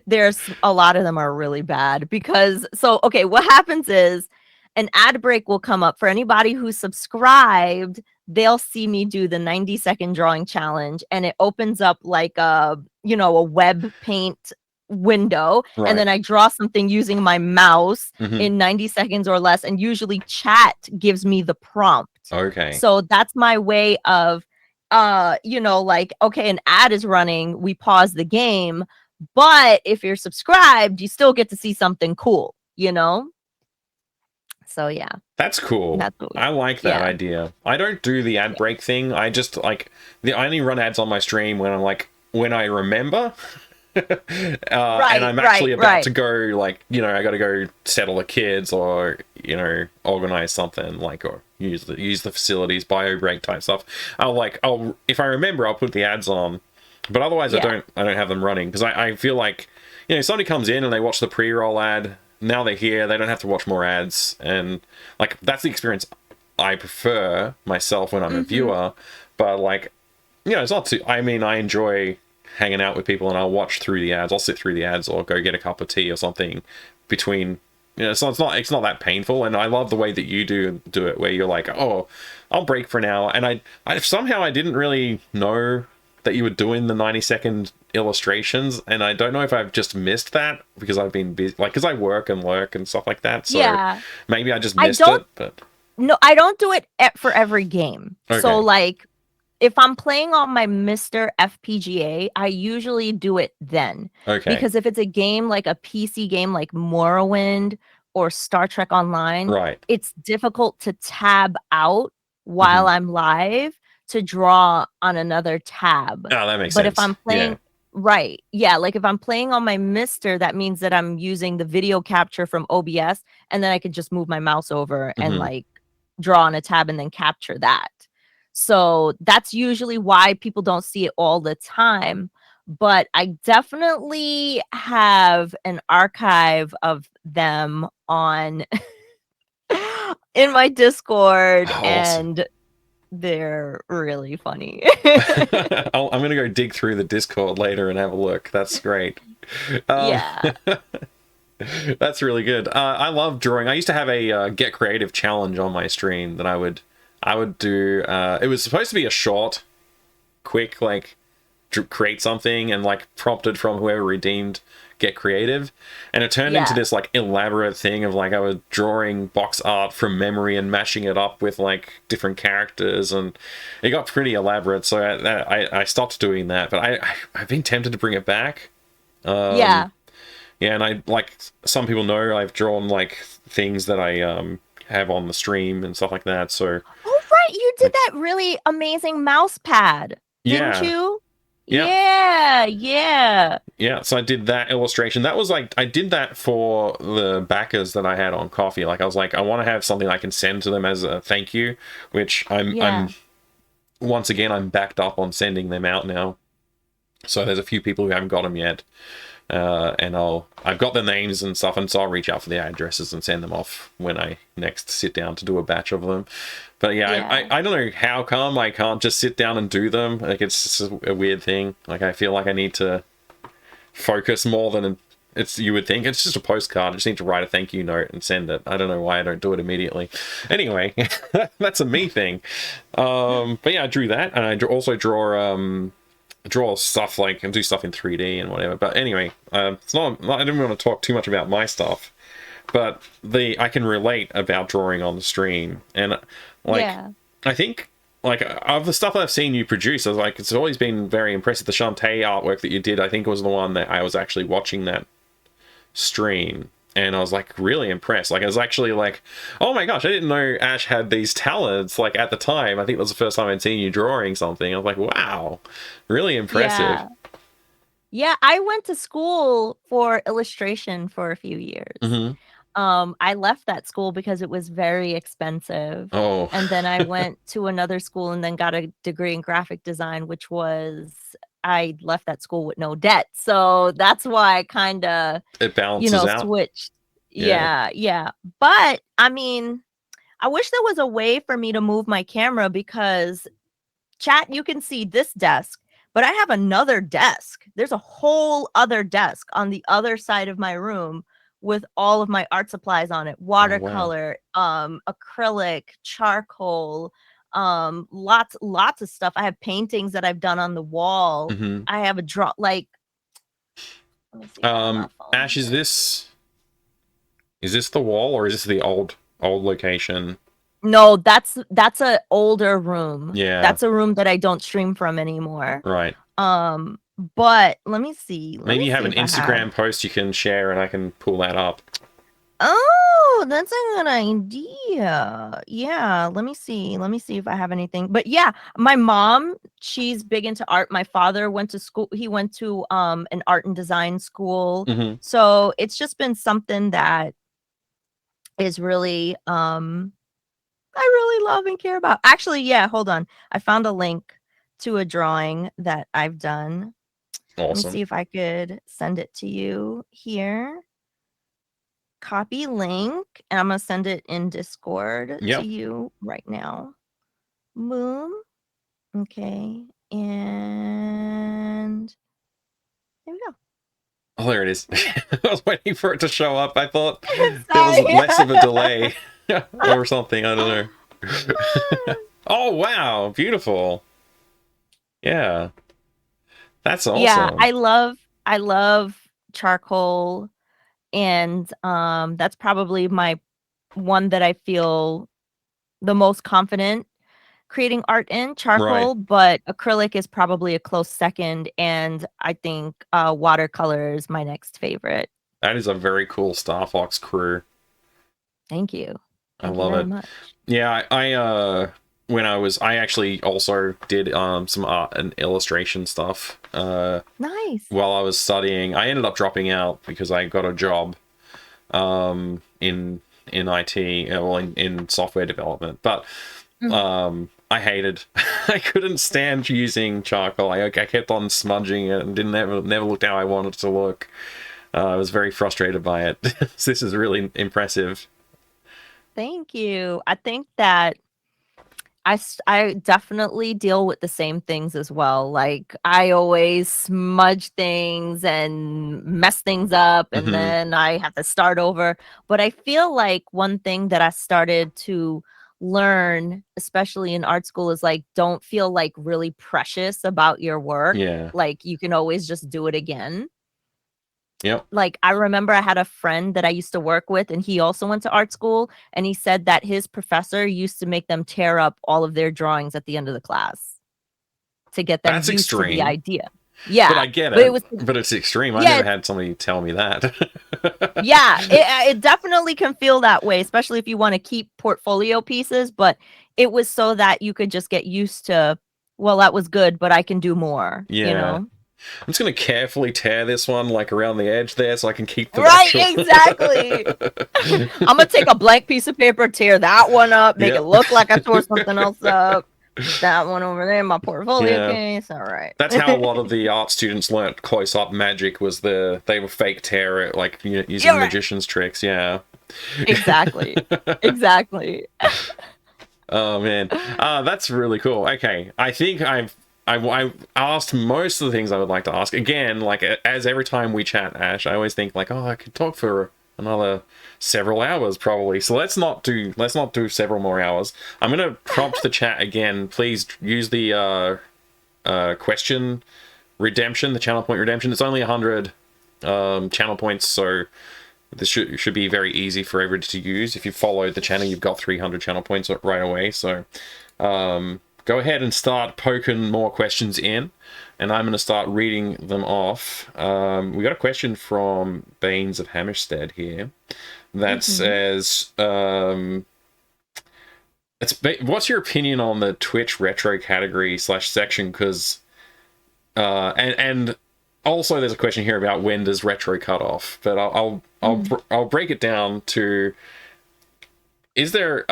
There's a lot of them are really bad because what happens is an ad break will come up for anybody who's subscribed. They'll see me do the 90-second drawing challenge, and it opens up like a web paint window, and then I draw something using my mouse in 90 seconds or less, and usually chat gives me the prompt. Okay. So that's my way of an ad is running, we pause the game, but if you're subscribed, you still get to see something cool, So yeah. That's cool. I like that idea. I don't do the ad break thing. I just I only run ads on my stream when I remember. And I'm actually about to go, like, you know, I got to go settle the kids or, you know, organize something, like, or use the facilities, bio break type stuff. I'll if I remember, I'll put the ads on, but otherwise I don't have them running, because I feel like, you know, somebody comes in and they watch the pre-roll ad, now they're here, they don't have to watch more ads, and like that's the experience I prefer myself when I'm a viewer. But like, you know, it's not too, I mean, I enjoy hanging out with people and I'll watch through the ads. I'll sit through the ads or go get a cup of tea or something between, you know, so it's not that painful. And I love the way that you do it, where you're like, oh, I'll break for an hour. And I somehow I didn't really know that you were doing the 90-second illustrations, and I don't know if I've just missed that because I've been busy, like, because I work and lurk and stuff like that. So maybe I just missed it. But no, I don't do it for every game. Okay. So like, if I'm playing on my Mr. FPGA, I usually do it then. Okay. Because if it's a game like a PC game like Morrowind or Star Trek Online, right, it's difficult to tab out while I'm live to draw on another tab. Oh, that makes but sense. If I'm playing, like if I'm playing on my Mr., that means that I'm using the video capture from OBS, and then I could just move my mouse over and like draw on a tab and then capture that. So that's usually why people don't see it all the time. But I definitely have an archive of them on in my Discord, and they're really funny. I'm going to go dig through the Discord later and have a look. That's great. Yeah. That's really good. I love drawing. I used to have a Get Creative challenge on my stream that I would do. It was supposed to be a short, quick, like, create something, and like prompted from whoever redeemed Get Creative, and it turned into this like elaborate thing of like I was drawing box art from memory and mashing it up with like different characters, and it got pretty elaborate. So I stopped doing that, but I've been tempted to bring it back. Yeah, and I, like some people know, I've drawn like things that I have on the stream and stuff like that. So right, you did that really amazing mouse pad, didn't you? Yeah. So I did that illustration. That was like, I did that for the backers that I had on Coffee. Like I was like, I want to have something I can send to them as a thank you, which I'm once again, I'm backed up on sending them out now. So there's a few people who haven't got them yet. And I've got the names and stuff, and so I'll reach out for the addresses and send them off when I next sit down to do a batch of them. But I don't know how come I can't just sit down and do them. Like, it's just a weird thing. Like, I feel like I need to focus more than you would think. It's just a postcard. I just need to write a thank you note and send it. I don't know why I don't do it immediately. Anyway, that's a me thing. But yeah, I drew that, and I also draw stuff, like, and do stuff in 3D and whatever. But anyway, it's not I didn't want to talk too much about my stuff, but I can relate about drawing on the stream. And like, I think, like, of the stuff I've seen you produce, I was like, it's always been very impressive. The Shantae artwork that you did, I think, was the one that I was actually watching that stream, and I was like really impressed. Like, I was actually like, oh my gosh, I didn't know Ash had these talents. Like, at the time, I think it was the first time I'd seen you drawing something. I was like, wow, really impressive. Yeah, I went to school for illustration for a few years. I left that school because it was very expensive. And then I went to another school and then got a degree in graphic design, which was, I left that school with no debt. So that's why I kind of, it balances out. Switched. Yeah. But I mean, I wish there was a way for me to move my camera, because chat, you can see this desk, but I have another desk. There's a whole other desk on the other side of my room with all of my art supplies on it. Watercolor, acrylic, charcoal, lots of stuff. I have paintings that I've done on the wall. I have a draw, like, let me see, Ash, is this the wall, or is this the old location? No, that's an older room. Yeah, that's a room that I don't stream from anymore. Right. But let me see. Maybe you have an Instagram post you can share, and I can pull that up. Oh, that's a good idea. Yeah, let me see. Let me see if I have anything. But yeah, my mom, she's big into art. My father went to school. He went to an art and design school. Hmm. So it's just been something that is really I really love and care about. Actually, yeah, hold on. I found a link to a drawing that I've done. Let me Awesome. see if I could send it to you here. Copy link, and I'm gonna send it in Discord to Yep. you right now. Boom. Okay, and there we go. Oh, there it is. I was waiting for it to show up. I thought there was Sorry. less of a delay or something. I don't know. Oh, wow. Beautiful. Yeah. That's Yeah, awesome. I love charcoal, and that's probably my one that I feel the most confident creating art in, Right. charcoal, but acrylic is probably a close second, and I think watercolor is my next favorite. That is a very cool Star Fox crew. Thank you. I Thank you love very it. much. Yeah, when I actually also did some art and illustration stuff Nice. while I was studying. I ended up dropping out because I got a job in IT, well, in software development. But I hated I couldn't stand using charcoal. I kept on smudging it and didn't never looked how I wanted it to look. I was very frustrated by it. This is really impressive. Thank you. I think that I definitely deal with the same things as well. Like I always smudge things and mess things up, and Hmm. then I have to start over. But I feel like one thing that I started to learn, especially in art school, is like don't feel like really precious about your work. Yeah. Like you can always just do it again. Yep. Like, I remember I had a friend that I used to work with, and he also went to art school, and he said that his professor used to make them tear up all of their drawings at the end of the class to get them That's used to the extreme. idea. But Yeah, I get but it it. was But it's extreme. I yeah, never had somebody tell me that. yeah, it definitely can feel that way, especially if you wanna keep portfolio pieces, but it was so that you could just get used to, "Well, that was good, but I can do more," you Yeah. know? I'm just going to carefully tear this one like around the edge there so I can keep the Right, actual... exactly. Imma take a blank piece of paper, tear that one up, make it Yep. look like I tore something else up. Put that one over there in my portfolio Yeah. case. All right. That's how a lot of the art students learnt close-up magic, was they were fake tear it, like, you know, using You're right. magician's tricks. Yeah. Exactly. Exactly. Oh man, that's really cool. Okay, I think I asked most of the things I would like to ask. Again, like as every time we chat, Ash, I always think like, oh, I could talk for another several hours probably. So let's not do several more hours. I'm gonna prompt the chat again. Please use the question redemption, the channel point redemption. It's only 100 channel points, so this should be very easy for everybody to use. If you followed the channel, you've got 300 channel points right away. So go ahead and start poking more questions in, and I'm going to start reading them off. We got a question from Baines of Hammerstead here that says, what's your opinion on the Twitch retro category / section? Because and also there's a question here about when does retro cut off, but I'll break it down to, is there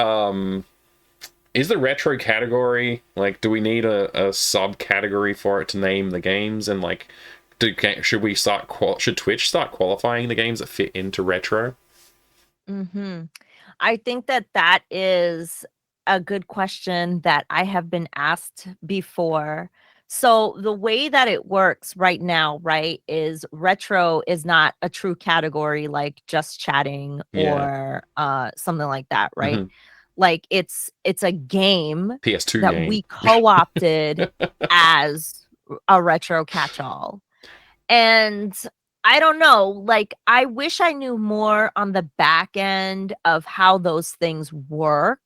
is the retro category, like, do we need a subcategory for it to name the games, and like should Twitch start qualifying the games that fit into retro? I think that that is a good question that I have been asked before. So the way that it works right now, right, is retro is not a true category like just chatting Yeah. or something like that, right? Hmm. Like it's a game PS2 that game. we co-opted as a retro catch-all. And I don't know, like, I wish I knew more on the back end of how those things work,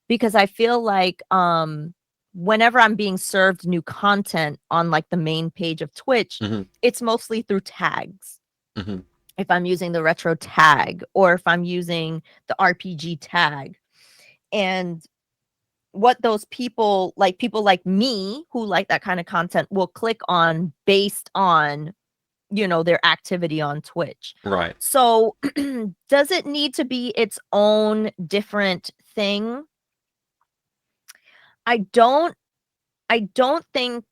because I feel like, whenever I'm being served new content on, like, the main page of Twitch, Hmm. it's mostly through tags. Hmm. if I'm using the retro tag or if I'm using the RPG tag. And what those people like me who like that kind of content will click on based on, you know, their activity on Twitch. Right. So does it need to be its own different thing? I don't think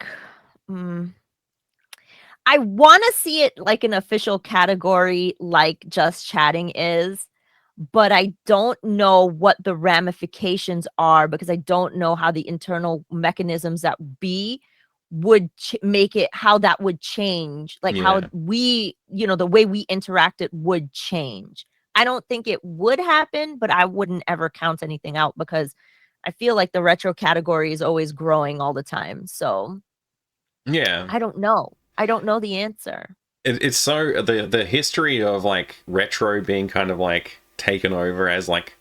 I want to see it like an official category like just chatting is, but I don't know what the ramifications are because I don't know how the internal mechanisms that would make it, how that would change, like how Yeah. we, you know, the way we interact it would change. I don't think it would happen, but I wouldn't ever count anything out because I feel like the retro category is always growing all the time. So Yeah. I don't know. I don't know the answer. It's so the history of like retro being kind of like taken over as like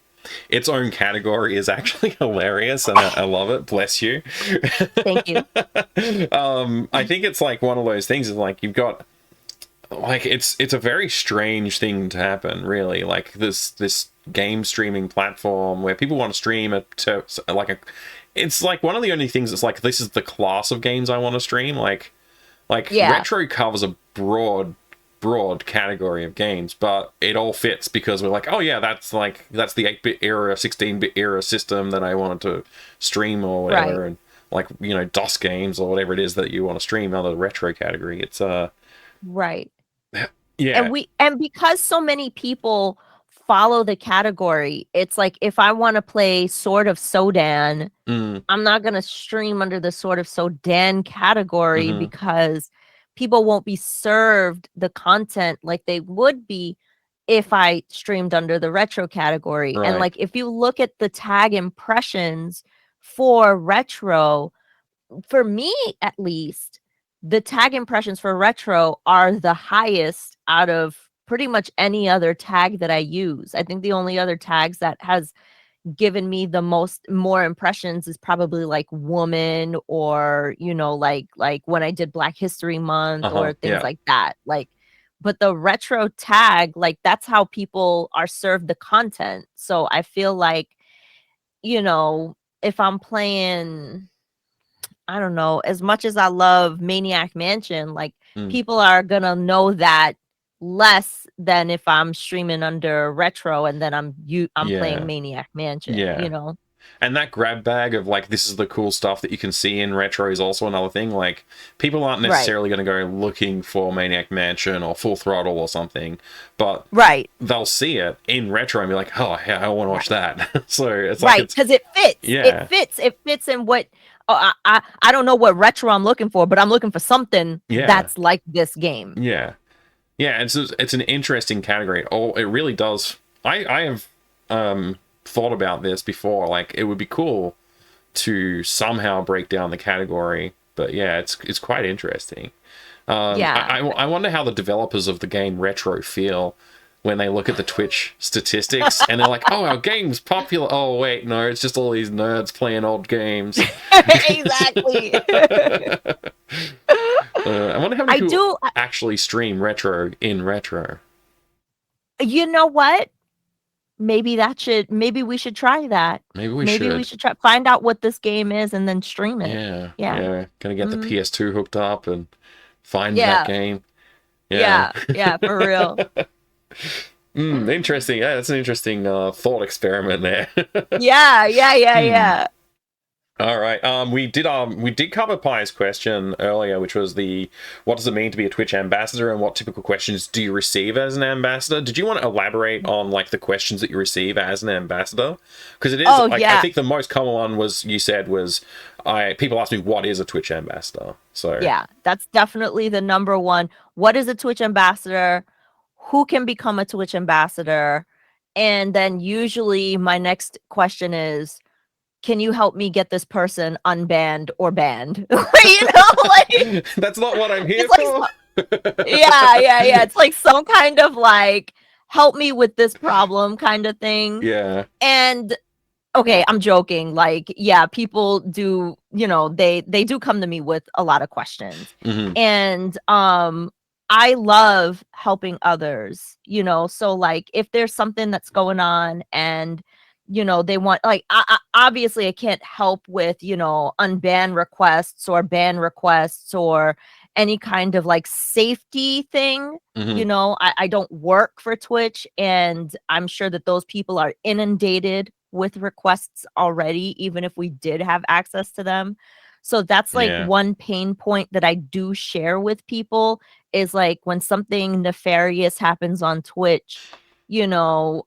its own category is actually hilarious, and I love it. Bless you. Thank you. I think it's like one of those things is like you've got like it's a very strange thing to happen, really. Like this game streaming platform where people want to stream it to like a, it's like one of the only things that's like this is the class of games I want to stream. Like Yeah. retro covers a broad category of games, but it all fits because we're like, oh yeah, that's the 8-bit era, 16-bit era system that I wanted to stream or whatever. Right. And like, you know, DOS games or whatever it is that you want to stream under the retro category. It's Right. yeah. And because so many people follow the category, it's like if I want to play Sword of Sodan, I'm not going to stream under the Sword of Sodan category because people won't be served the content like they would be if I streamed under the retro category. Right. And like if you look at the tag impressions for retro, for me at least, the tag impressions for retro are the highest out of pretty much any other tag that I use. I think the only other tags that has given me the more impressions is probably like woman or, you know, like when I did Black History Month or things like that. Like, but the retro tag, like that's how people are served the content. So I feel like, you know, if I'm playing, I don't know, as much as I love Maniac Mansion, like people are gonna know that less than if I'm streaming under retro and then I'm playing Maniac Mansion, you know. And that grab bag of like this is the cool stuff that you can see in retro is also another thing. Like people aren't necessarily going to go looking for Maniac Mansion or Full Throttle or something, but they'll see it in retro and be like, oh yeah, I want to watch that. So it's like because it fits. Yeah, it fits in what. Oh, I don't know what retro I'm looking for, but I'm looking for something that's like this game. Yeah, it's an interesting category. Oh, it really does. I have thought about this before. Like, it would be cool to somehow break down the category, but yeah, it's quite interesting. I wonder how the developers of the game Retro feel when they look at the Twitch statistics and they're like, oh, our game's popular. Oh, wait, no, it's just all these nerds playing old games. Exactly. I wonder how many people actually stream Retro in Retro. You know what? Maybe we should try that. Maybe we should try, find out what this game is and then stream it. Yeah. Gonna get the PS2 hooked up and find that game. Yeah, for real. Interesting. Yeah, that's an interesting thought experiment there. Yeah. All right. We did cover Pi's question earlier, which was what does it mean to be a Twitch ambassador, and what typical questions do you receive as an ambassador? Did you want to elaborate on like the questions that you receive as an ambassador? Because it is. I think the most common one was people ask me what is a Twitch ambassador. So yeah, that's definitely the number one. What is a Twitch ambassador? Who can become a Twitch ambassador? And then usually my next question is, can you help me get this person unbanned or banned? You know, like that's not what I'm here for. Yeah. It's like some kind of like help me with this problem kind of thing. Yeah. And okay, I'm joking. Like, yeah, people do, you know, they do come to me with a lot of questions. And I love helping others, you know, so like if there's something that's going on and you know they want like obviously I can't help with, you know, unban requests or ban requests or any kind of like safety thing. You Hmm. know, I don't work for Twitch and I'm sure that those people are inundated with requests already, even if we did have access to them. So that's like Yeah. one pain point that I do share with people is like when something nefarious happens on Twitch, you know,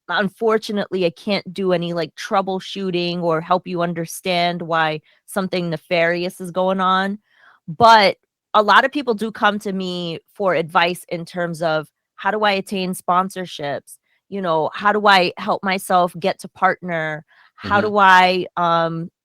unfortunately I can't do any like troubleshooting or help you understand why something nefarious is going on. But a lot of people do come to me for advice in terms of how do I attain sponsorships? You know, how do I help myself get to partner? How Hmm. do I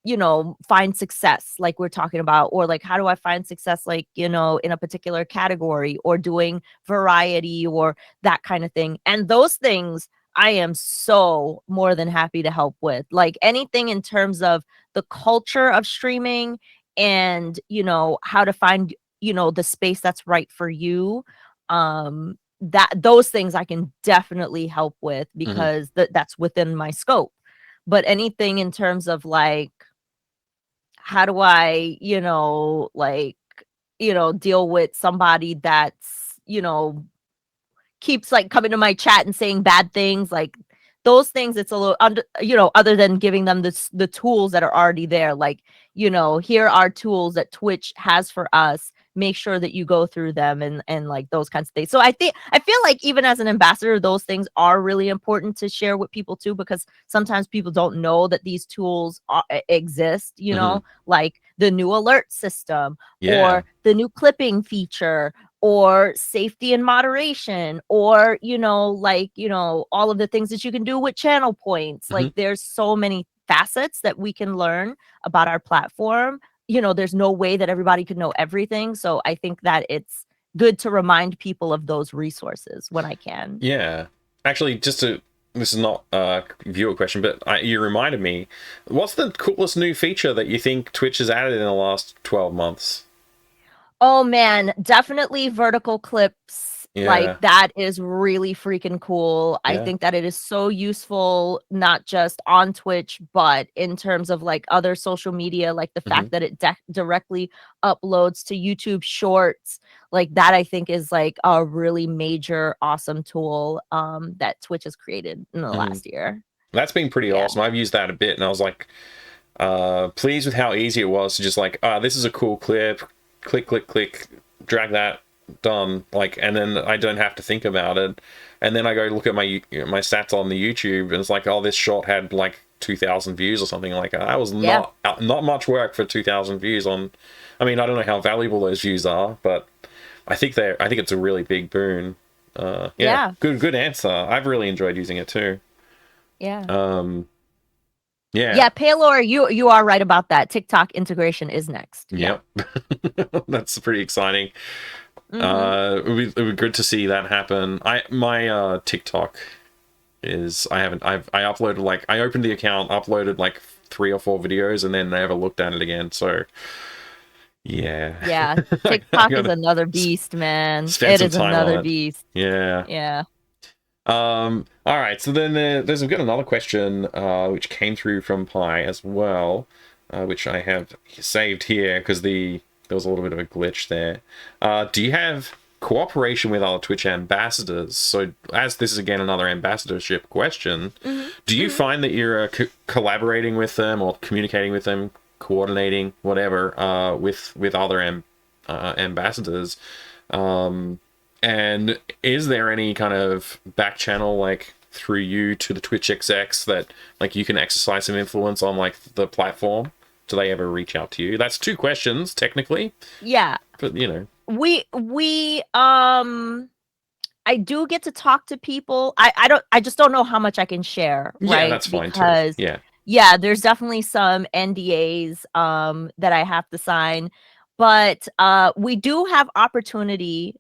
you know, find success like we're talking about, or like how do I find success like, you know, in a particular category or doing variety or that kind of thing. And those things I am so more than happy to help with. Like anything in terms of the culture of streaming and, you know, how to find, you know, the space that's right for you. That those things I can definitely help with Hmm. because that's within my scope. But anything in terms of like how do I, you know, like, you know, deal with somebody that's, you know, keeps like coming to my chat and saying bad things, like those things, it's a little under, you know, other than giving them the tools that are already there, like, you know, here are tools that Twitch has for us, make sure that you go through them and like those kinds of things. So I feel like even as an ambassador those things are really important to share with people too, because sometimes people don't know that these tools exist, you Hmm. know, like the new alert system Yeah. or the new clipping feature or safety and moderation or, you know, like, you know, all of the things that you can do with channel points. Like Hmm. there's so many facets that we can learn about our platform. You know, there's no way that everybody could know everything. So I think that it's good to remind people of those resources when I can. Yeah. Actually, just to this is not a viewer question, but you reminded me. What's the coolest new feature that you think Twitch has added in the last 12 months? Oh man, definitely vertical clips. Like Yeah. that is really freaking cool. I Yeah. think that it is so useful, not just on Twitch, but in terms of like other social media, like the Hmm. fact that it directly uploads to YouTube Shorts. Like that, I think is like a really major, awesome tool that Twitch has created in the Hmm. last year. That's been pretty Yeah. awesome. I've used that a bit, and I was like, pleased with how easy it was to just like, this is a cool clip, click, click, click, drag that, done. Like, and then I don't have to think about it. And then I go look at my stats on the YouTube, and it's like, oh, this short had like 2,000 views or something like that. That was Yeah. not much work for 2,000 views on. I mean, I don't know how valuable those views are, but I think it's a really big boon. Yeah, Yeah. good answer. I've really enjoyed using it too. Yeah. Um, yeah. Yeah, Paylor, you are right about that. TikTok integration is next. Yeah. Yep. That's pretty exciting. Mm-hmm. It would be good to see that happen. My TikTok is I uploaded like I opened the account, uploaded like 3 or 4 videos, and then never looked at it again. So yeah, Yeah, I TikTok is gotta another beast, man. spend It some is time another on it. beast. Yeah. Yeah. All right. So then there's we've got another question which came through from Pi as well, which I have saved here because there was a little bit of a glitch there. Do you have cooperation with other Twitch ambassadors? So as this is again another ambassadorship question, Hmm. do you Hmm. find that you're collaborating with them or communicating with them, coordinating whatever with other ambassadors? And is there any kind of back channel like through you to the Twitch execs that like you can exercise some influence on like the platform? Do they ever reach out to you? That's 2 questions technically, Yeah. but you know. We I do get to talk to people. I just don't know how much I can share, Yeah, right? that's fine too. Because Yeah. yeah, there's definitely some NDAs that I have to sign. But we do have opportunity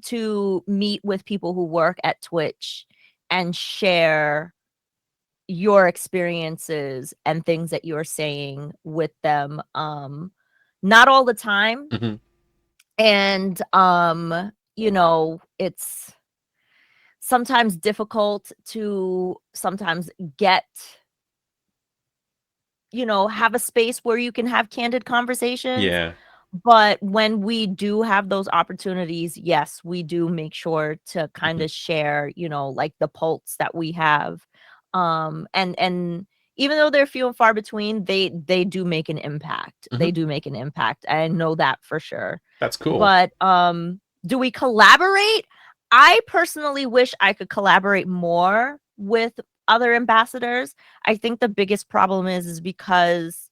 to meet with people who work at Twitch and share your experiences and things that you're saying with them. Not all the time. Hmm. And you know, it's sometimes difficult to sometimes get, you know, have a space where you can have candid conversations. Yeah. But when we do have those opportunities, yes, we do make sure to kind Mhm. of share, you know, like the pulse that we have. And even though they're few and far between, they do make an impact. They Mhm. do make an impact. I know that for sure. That's cool. But do we collaborate? I personally wish I could collaborate more with other ambassadors. I think the biggest problem is because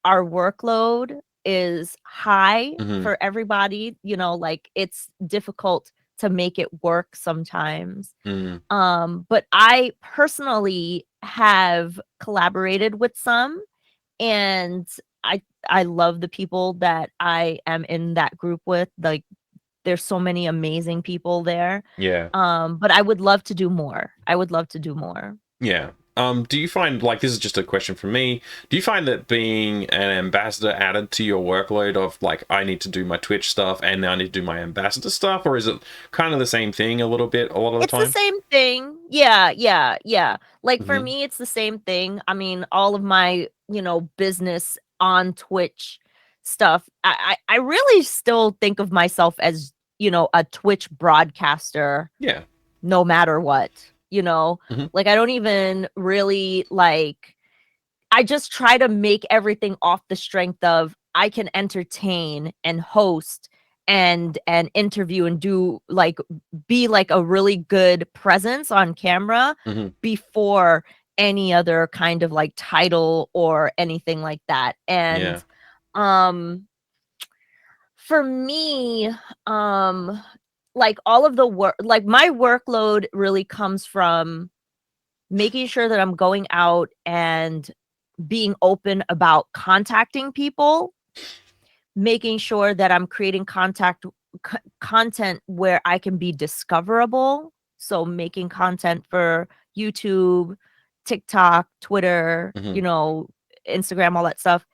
our workload is high Mhm. for everybody, you know, like it's difficult to make it work sometimes. Mm. But I personally have collaborated with some, and I I love the people that I am in that group with. Like there's so many amazing people there. Yeah. But I would love to do more. I would love to do more. Yeah. Do you find, like, this is just a question from me, do you find that being an ambassador added to your workload of, like, I need to do my Twitch stuff and now I need to do my ambassador stuff, or is it kind of the same thing a little bit a lot of the It's the time? same thing. Yeah, yeah, yeah. Like for Hmm. me, it's the same thing. I mean, all of my, you know, business on Twitch stuff, I really still think of myself as, you know, a Twitch broadcaster Yeah. no matter what, you know? Hmm. Like I don't even really like I just try to make everything off the strength of I can entertain and host and interview and do like be like a really good presence on camera Hmm. before any other kind of like title or anything like that. Yeah. And um for me, um like all of the work, like my workload really comes from making sure that I'm going out and being open about contacting people, making sure that I'm creating content where I can be discoverable. So making content for YouTube, TikTok, Twitter, Hmm. you know, Instagram, all that stuff.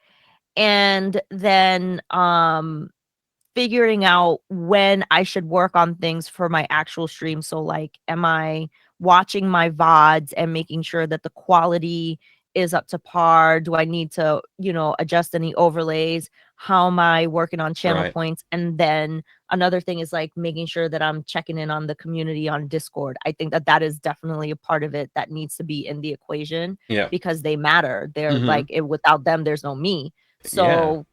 And then figuring out when I should work on things for my actual stream. So, like, am I watching my VODs and making sure that the quality is up to par? Do I need to, you know, adjust any overlays? How am I working on channel Right. points? And then another thing is like making sure that I'm checking in on the community on Discord. I think that that is definitely a part of it that needs to be in the equation Yeah. because they matter. They're Hmm. like, without them, there's no me. Yeah. So,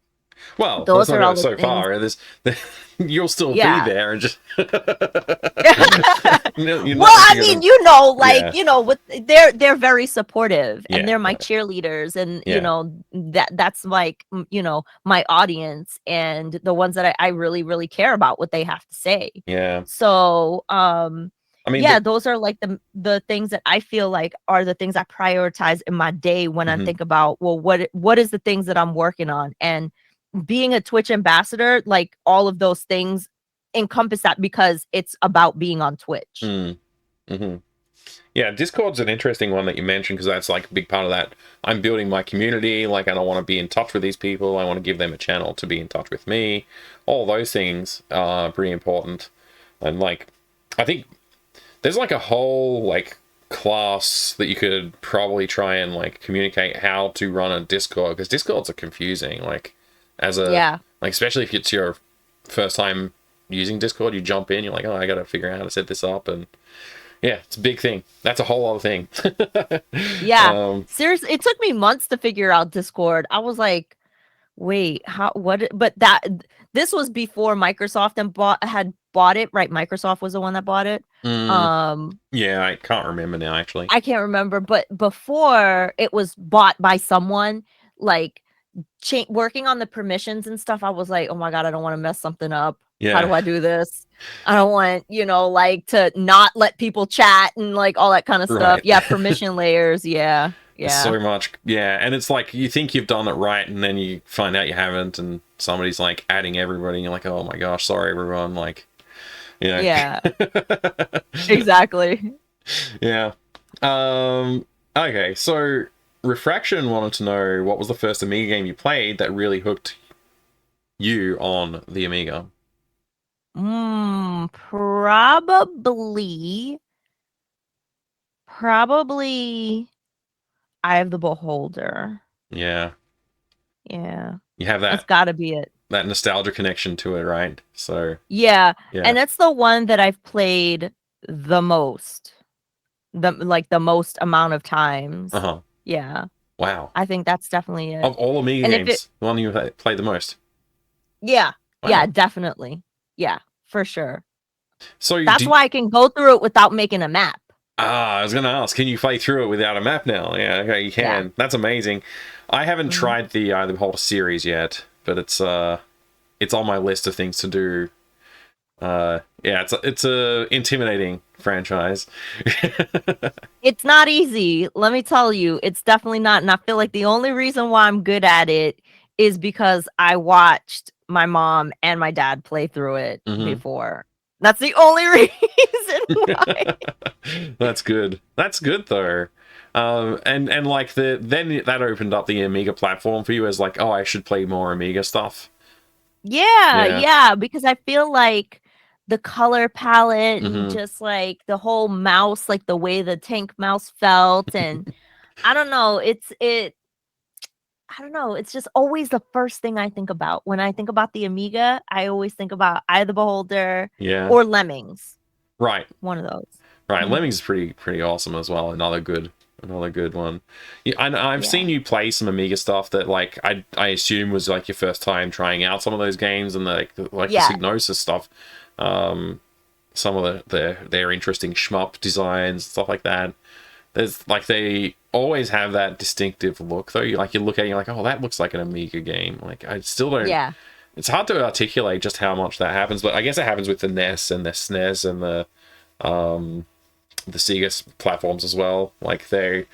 Well, let's those not are go all the so things. far. You'll still be Yeah. there and just no, you're Well, not I looking at mean, them. you know, like, Yeah. you know, with they're very supportive and Yeah. they're my Right. cheerleaders and you Yeah. know that's like you know my audience and the ones that I really really care about what they have to say. Yeah. So I mean, yeah, those are like the things that I feel like are the things I prioritize in my day when I mhm. think about well what is the things that I'm working on. And being a Twitch ambassador, like all of those things encompass that because it's about being on Twitch. Mm. Hmm. Yeah, Discord's an interesting one that you mentioned because that's like a big part of that. I'm building my community, like, and I want to be in touch with these people. I want to give them a channel to be in touch with me. All those things are pretty important. And like, I think there's like a whole like class that you could probably try and like communicate how to run a Discord because Discords are confusing. Like, as a Yeah. like, especially if it's your first time using Discord, you jump in, you're like, oh, I got to figure out how to set this up and. Yeah, it's a big thing. That's a whole other thing. Yeah. um, Seriously, it took me months to figure out Discord. I was like, wait, how what but that this was before Microsoft and had bought it, right? Microsoft was the one that bought it. mm, Um yeah, I can't remember now, actually. I can't remember, but before it was bought by someone like working on the permissions and stuff, I was like, "Oh my god, I don't wanna mess something up. How Yeah, do I do this? I don't want, you know, like, to not let people chat and, like, all that kinda stuff." right. Yeah, permission layers, yeah, There's yeah, so much. Yeah, and it's like you think you've done it right, and then you find out you haven't, and somebody's like adding everybody, and you're like, oh my gosh, sorry, everyone. Like, you know. yeah, exactly. Yeah. Um, okay, so Refraction wanted to know what was the first Amiga game you played that really hooked you on the Amiga? Probably Eye of the Beholder. Yeah. Yeah. You have That's that got to be it. that nostalgia connection to it, right? So, Yeah. yeah. And it's the one that I've played the most. The most amount of times. Uh-huh. Yeah. Wow. I think that's definitely it. Of all Amiga And if it games, the one you played the most. Yeah. Yeah, Wow. definitely. Yeah, for sure. So That's why I can go through it without making a map. I was going to ask, can you play through it without a map now? Yeah, okay, you can. Yeah. That's amazing. I haven't tried the Beholder series yet, but it's on my list of things to do. Yeah, it's a intimidating franchise. It's not easy. Let me tell you, it's definitely not. And I feel like the only reason why I'm good at it is because I watched my mom and my dad play through it before. That's the only reason why. That's good. That's good though. And like then that opened up the Amiga platform for you as like, oh, I should play more Amiga stuff. Yeah, because I feel like the color palette and Mm-hmm. just like the whole mouse, like the way the tank mouse felt, and I don't know, I don't know, it's just always the first thing I think about. When I think about the Amiga, I always think about Eye of the Beholder Yeah. or Lemmings. Right. One of those. Right. Mhm. Lemmings is pretty awesome as well. Another good one. Yeah, I've seen Yeah. you play some Amiga stuff that like I assume was like your first time trying out some of those games and the Yeah. Psygnosis stuff. Some of their interesting shmup designs, stuff like that. There's like they always have that distinctive look though. You look at it, you're like, oh, that looks like an Amiga game. Like I still don't. Yeah. It's hard to articulate just how much that happens, but I guess it happens with the NES and the SNES and the Sega platforms as well. Like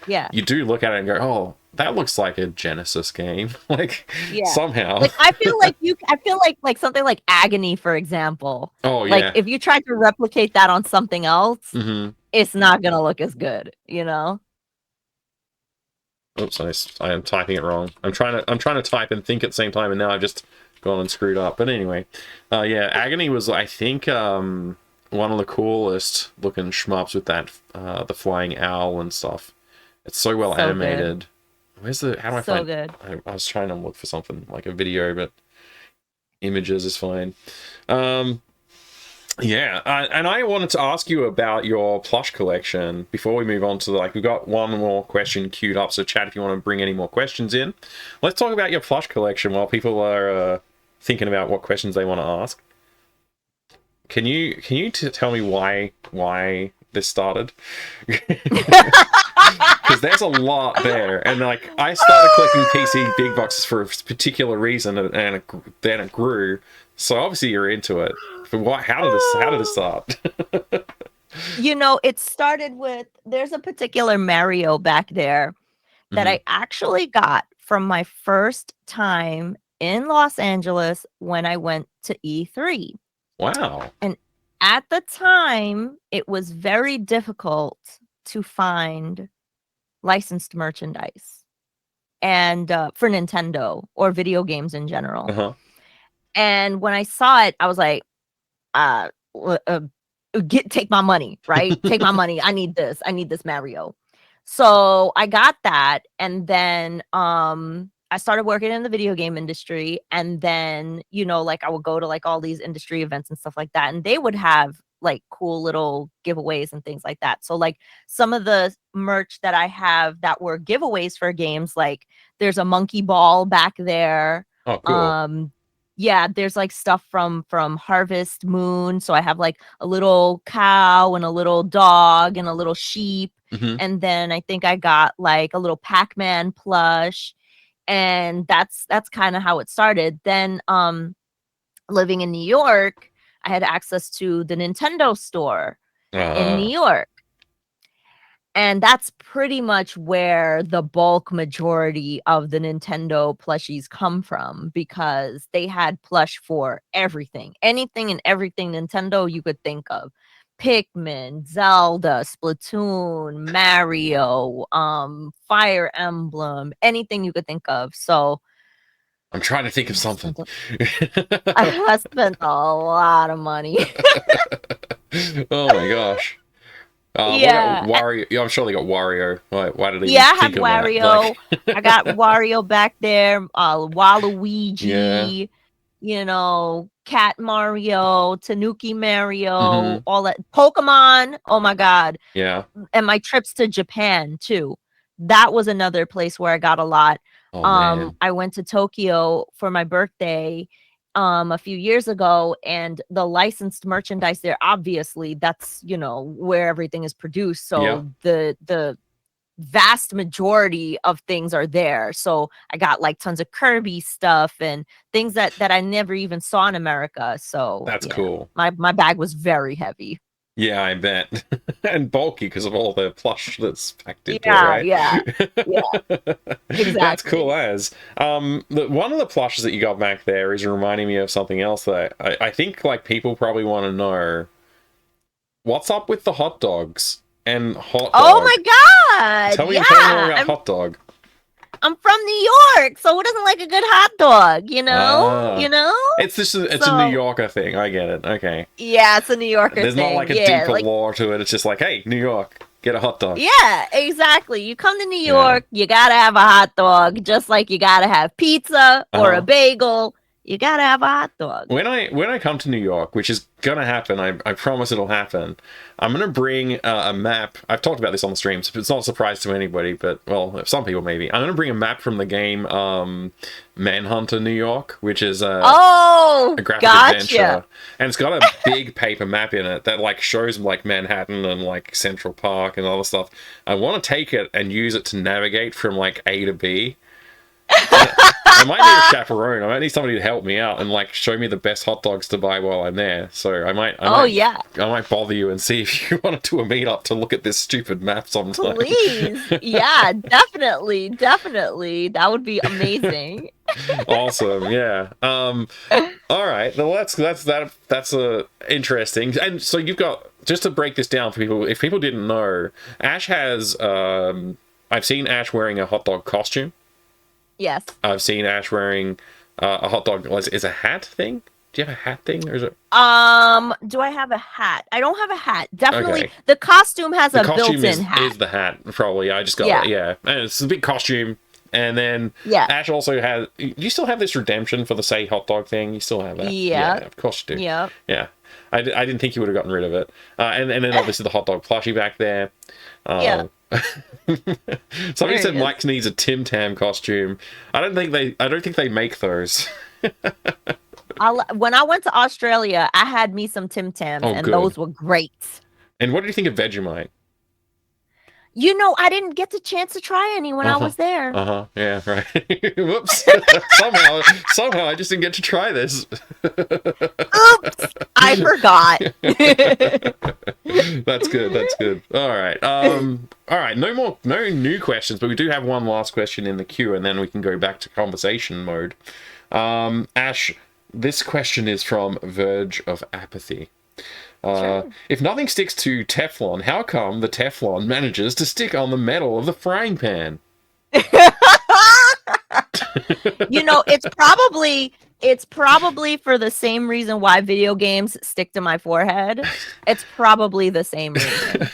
Yeah. you do look at it and go, oh, that looks like a Genesis game. Like Yeah. somehow. Like I feel like something like Agony, for example. Oh Like yeah. if you tried to replicate that on something else, Mm-hmm. it's not gonna look as good, you know? Oops, I am typing it wrong. I'm trying to type and think at the same time, and now I've just gone and screwed up. But anyway, yeah, Agony was I think one of the coolest looking shmups with that the flying owl and stuff. It's so well So animated. Where's the how do I So find? good. I was trying to look for something like a video, but images is fine. Yeah, and I wanted to ask you about your plush collection before we move on to we've got one more question queued up. So chat if you want to bring any more questions in. Let's talk about your plush collection while people are thinking about what questions they want to ask. Can you tell me why this started? Because there's a lot there, and like I started collecting PC big boxes for a particular reason, and then it grew. So obviously you're into it. But how did this start? You know, it started with there's a particular Mario back there that I actually got from my first time in Los Angeles when I went to E3. Wow. And at the time, it was very difficult to find licensed merchandise and for Nintendo or video games in general. Uh-huh. And when I saw it, I was like, uh, take my money, right? Take my money. I need this. I need this Mario. So I got that, and then I started working in the video game industry, and then like I would go to like all these industry events and stuff like that, and they would have like cool little giveaways and things like that. So like some of the merch that I have that were giveaways for games, like there's a monkey ball back there. Oh, cool. Yeah, there's like stuff from Harvest Moon. So I have like a little cow and a little dog and a little sheep. And then I think I got like a little Pac-Man plush. And that's kind of how it started. Then living in New York, I had access to the Nintendo store in New York. And that's pretty much where the bulk majority of the Nintendo plushies come from, because they had plush for everything, anything and everything Nintendo you could think of. Pikmin, Zelda, Splatoon, Mario, Fire Emblem, anything you could think of. So I'm trying to think of something. I spent a lot of money. Oh my gosh. What Yeah. about Wario? Yeah, I'm sure they got Wario. Why did they Yeah, I even have think of that? Wario. I got Wario back there, Yeah. Waluigi, Cat Mario, Tanuki Mario, Hmm. all that. Pokemon. Oh my God. Yeah. And my trips to Japan too. That was another place where I got a lot. Oh man. I went to Tokyo for my birthday a few years ago, and the licensed merchandise there, obviously that's where everything is produced. Yeah. So the vast majority of things are there. So I got like tons of Kirby stuff and things that I never even saw in America. So That's yeah, cool. my bag was very heavy. Yeah, I bet. And bulky because of all the plush that's packed into it, Yeah, right? yeah, yeah, That's cool exactly. as. One of the plushes that you got back there is reminding me of something else that I think like people probably want to know. What's up with the hot dogs and hot Oh dog? my God. Tell me more Yeah. about hot dog. I'm from New York, so who doesn't like a good hot dog, you know? Ah. You know? It's a New So Yorker thing. I get it. Okay. yeah, it's a New Yorker There's not thing. like a Yeah, deeper like lore to it. It's just like, hey, New York, get a hot dog. yeah, exactly. You come to New Yeah. York, you gotta have a hot dog, just like you gotta have pizza or a Uh-huh. bagel. You gotta have a hot dog. When I come to New York, which is gonna happen, I promise it'll happen. I'm gonna bring a map. I've talked about this on the stream, so it's not a surprise to anybody, but well, some people maybe. I'm gonna bring a map from the game Manhunter New York, which is Oh, a graphic gotcha. adventure, and it's got a big paper map in it that like shows like Manhattan and like Central Park and other stuff. I want to take it and use it to navigate from like A to B. I might need a chaperone. I might need somebody to help me out and like show me the best hot dogs to buy while I'm there. So Oh yeah, I might bother you and see if you want to do a meetup to look at this stupid map sometime. please. Yeah, definitely, definitely. That would be amazing. Awesome, yeah. All right. Well, that's interesting. And so you've got, just to break this down for people, if people didn't know, Ash has I've seen Ash wearing a hot dog costume. Yes. I've seen Ash wearing a hot dog. Is a hat thing? Do you have a hat thing, or is it? Do I have a hat? I don't have a hat. Definitely, Okay. the costume has The a costume built-in hat. is the hat, probably. I just got Yeah. it. Yeah, and it's a big costume. And then Yeah. Ash also has. You still have this redemption for the say hot dog thing. You still have that. Yeah. Yeah, of course you do. Yep. Yeah, I didn't think you would have gotten rid of it. And then obviously the hot dog plushie back there. Yeah. Somebody There said it is. Mike needs a Tim Tam costume. I don't think they make those. When I went to Australia, I had me some Tim Tams, Oh, and good. those were great. And what do you think of Vegemite? I didn't get the chance to try any when I was there. Yeah, right. Whoops. somehow I just didn't get to try this. Oops, I forgot. That's good. That's good. All right. All right. No new questions, but we do have one last question in the queue, and then we can go back to conversation mode. Ash, this question is from Verge of Apathy. Sure. If nothing sticks to Teflon, how come the Teflon manages to stick on the metal of the frying pan? It's probably for the same reason why video games stick to my forehead. It's probably the same reason.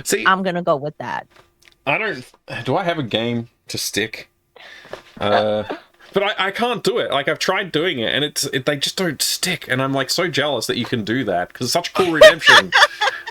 See, I'm gonna go with that. do I have a game to stick? But I can't do it. Like, I've tried doing it, and they just don't stick. And I'm like so jealous that you can do that because it's such cool redemption.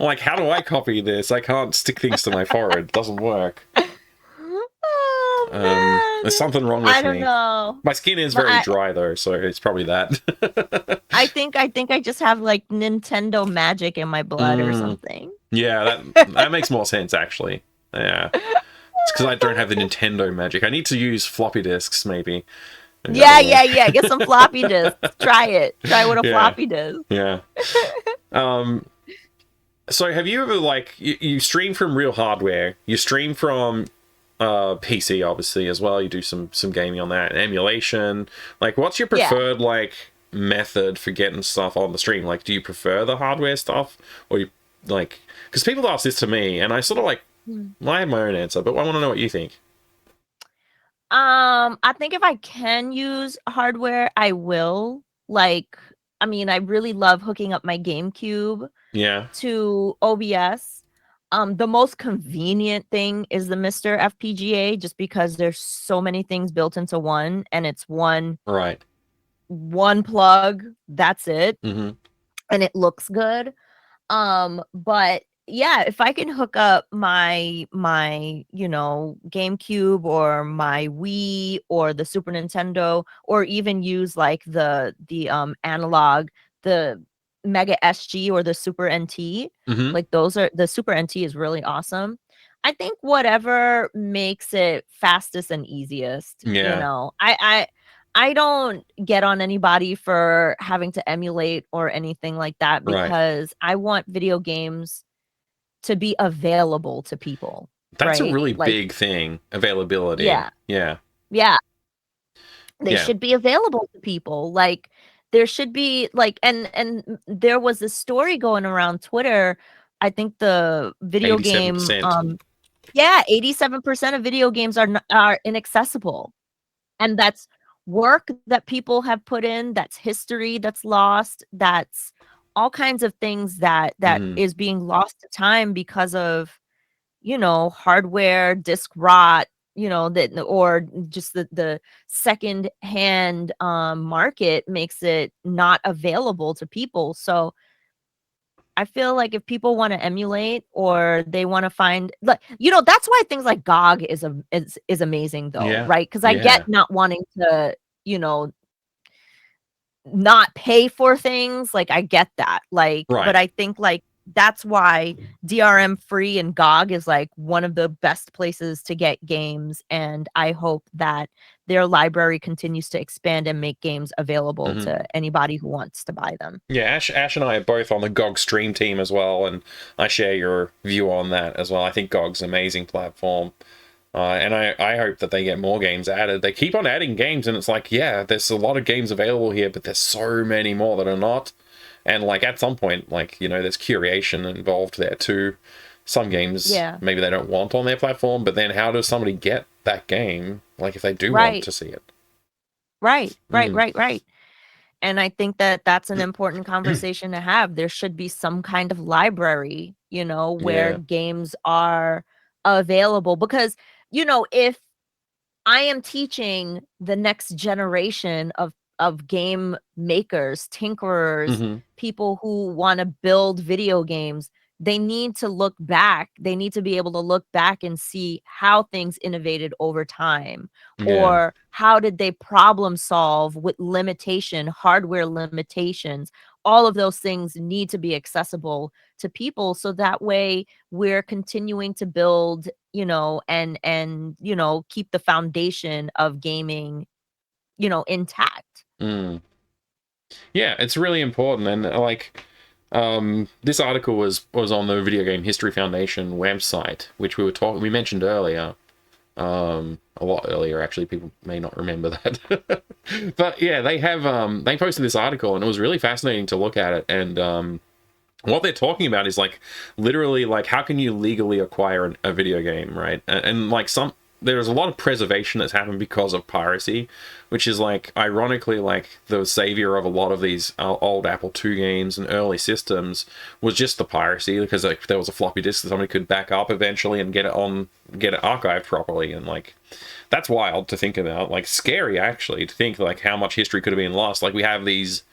I'm like, how do I copy this? I can't stick things to my forehead. It doesn't work. Oh man, There's something wrong with I don't me. know. My skin is But very dry though, so it's probably that. I think I just have like Nintendo magic in my blood or something. Yeah, that makes more sense actually. Yeah. It's because I don't have the Nintendo magic. I need to use floppy disks, maybe. Maybe Yeah, that'll work. yeah. Get some floppy disks. Try it. Try what a Yeah. floppy disk. Yeah. So have you ever, like, you stream from real hardware, you stream from PC, obviously, as well, you do some gaming on that, and emulation. Like, what's your Yeah. preferred, like, method for getting stuff on the stream? Like, do you prefer the hardware stuff? Or you, like... Because people ask this to me, and I sort of, like, well, I have my own answer, but I want to know what you think. I think if I can use hardware, I will. Like, I mean, I really love hooking up my GameCube Yeah. to OBS. The most convenient thing is the Mr. FPGA, just because there's so many things built into one, and it's one Right. plug. That's it, Mm-hmm. and it looks good. But yeah, if I can hook up my GameCube or my Wii or the Super Nintendo, or even use like the analog, the Mega SG or the Super NT, Mm-hmm. like those are the Super NT is really awesome. I think whatever makes it fastest and easiest, Yeah. I don't get on anybody for having to emulate or anything like that, Right. because I want video games to be available to people, That's a right? really Like, big thing, availability. yeah, Yeah. yeah, they Yeah. should be available to people. Like, there should be like, there was a story going around Twitter. I think the video game, 87%. yeah, 87% of video games are inaccessible. And that's work that people have put in, that's history that's lost, that's all kinds of things that Mm-hmm. is being lost to time because of, hardware, disk rot, that, or just the second hand market makes it not available to people. So I feel like if people want to emulate, or they want to find, like, that's why things like GOG is amazing though, Yeah. right? Because I get Yeah. not wanting to, you know, not pay for things. Like, I get that. Like, but Right. I think like that's why DRM free and GOG is like one of the best places to get games. And I hope that their library continues to expand and make games available Mm-hmm. to anybody who wants to buy them. Yeah, Ash and I are both on the GOG stream team as well, and I share your view on that as well. I think GOG's an amazing platform. And I hope that they get more games added. They keep on adding games, and it's like, yeah, there's a lot of games available here, but there's so many more that are not. And like at some point, like, there's curation involved there too. Some games Yeah. maybe they don't want on their platform, but then how does somebody get that game? Like if they do want Right. to see it. Right. Mm. Right. And I think that that's an important conversation to have. There should be some kind of library, where Yeah. games are available, because, if I am teaching the next generation of game makers, tinkerers, Mm-hmm. people who want to build video games, they need to look back. They need to be able to look back and see how things innovated over time, Yeah. or how did they problem solve with hardware limitations. All of those things need to be accessible to people, so that way we're continuing to build, and keep the foundation of gaming, intact. Mm. Yeah, it's really important, and like, this article was on the Video Game History Foundation website, which we mentioned earlier, a lot earlier actually. People may not remember that, but yeah, they posted this article, and it was really fascinating to look at it, and what they're talking about is like literally like how can you legally acquire a video game, right? And like there's a lot of preservation that's happened because of piracy, which is like ironically like the savior of a lot of these old Apple II games and early systems was just the piracy, because like there was a floppy disk that somebody could back up eventually and get it archived properly. And like that's wild to think about, like scary actually to think like how much history could have been lost. Like we have these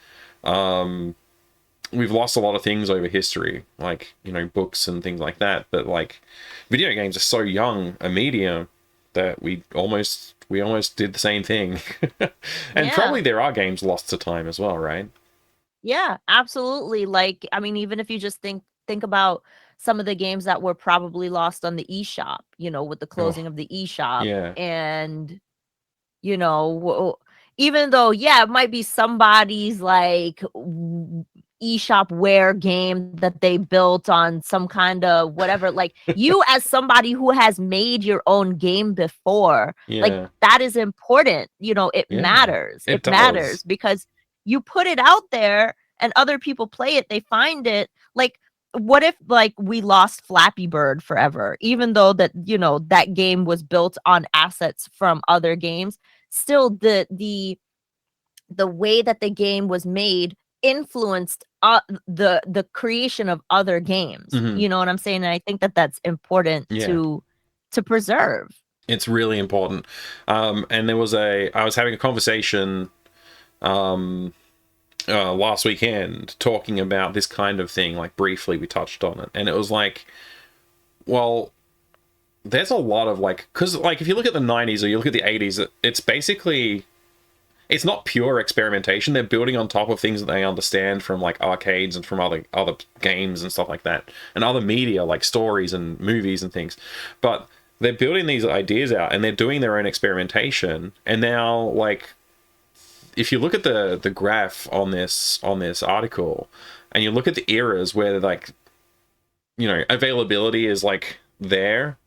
we've lost a lot of things over history, like, books and things like that. But like video games are so young a medium that we almost did the same thing. And Yeah. probably there are games lost to time as well, right? Yeah, absolutely. Like, I mean, even if you just think about some of the games that were probably lost on the eShop, with the closing of the eShop, Yeah. and even though, yeah, it might be somebody's like eShopware game that they built on some kind of whatever, like you as somebody who has made your own game before, like Yeah. that is important. It Yeah. matters. It It does. matters because you put it out there and other people play it, they find it. Like, what if like we lost Flappy Bird forever, even though that, you know, that game was built on assets from other games? Still, the way that the game was made influenced the creation of other games. Mhm. You know what I'm saying? And I think that that's important Yeah. to preserve. It's really important. And there was I was having a conversation last weekend talking about this kind of thing, like briefly we touched on it, and it was like, well, there's a lot of like, because like if you look at the 90s or you look at the 80s, it's basically, it's not pure experimentation. They're building on top of things that they understand from like arcades and from other games and stuff like that, and other media like stories and movies and things. But they're building these ideas out and they're doing their own experimentation. And now, like, if you look at the graph on this article, and you look at the eras where like, you know, availability is like there.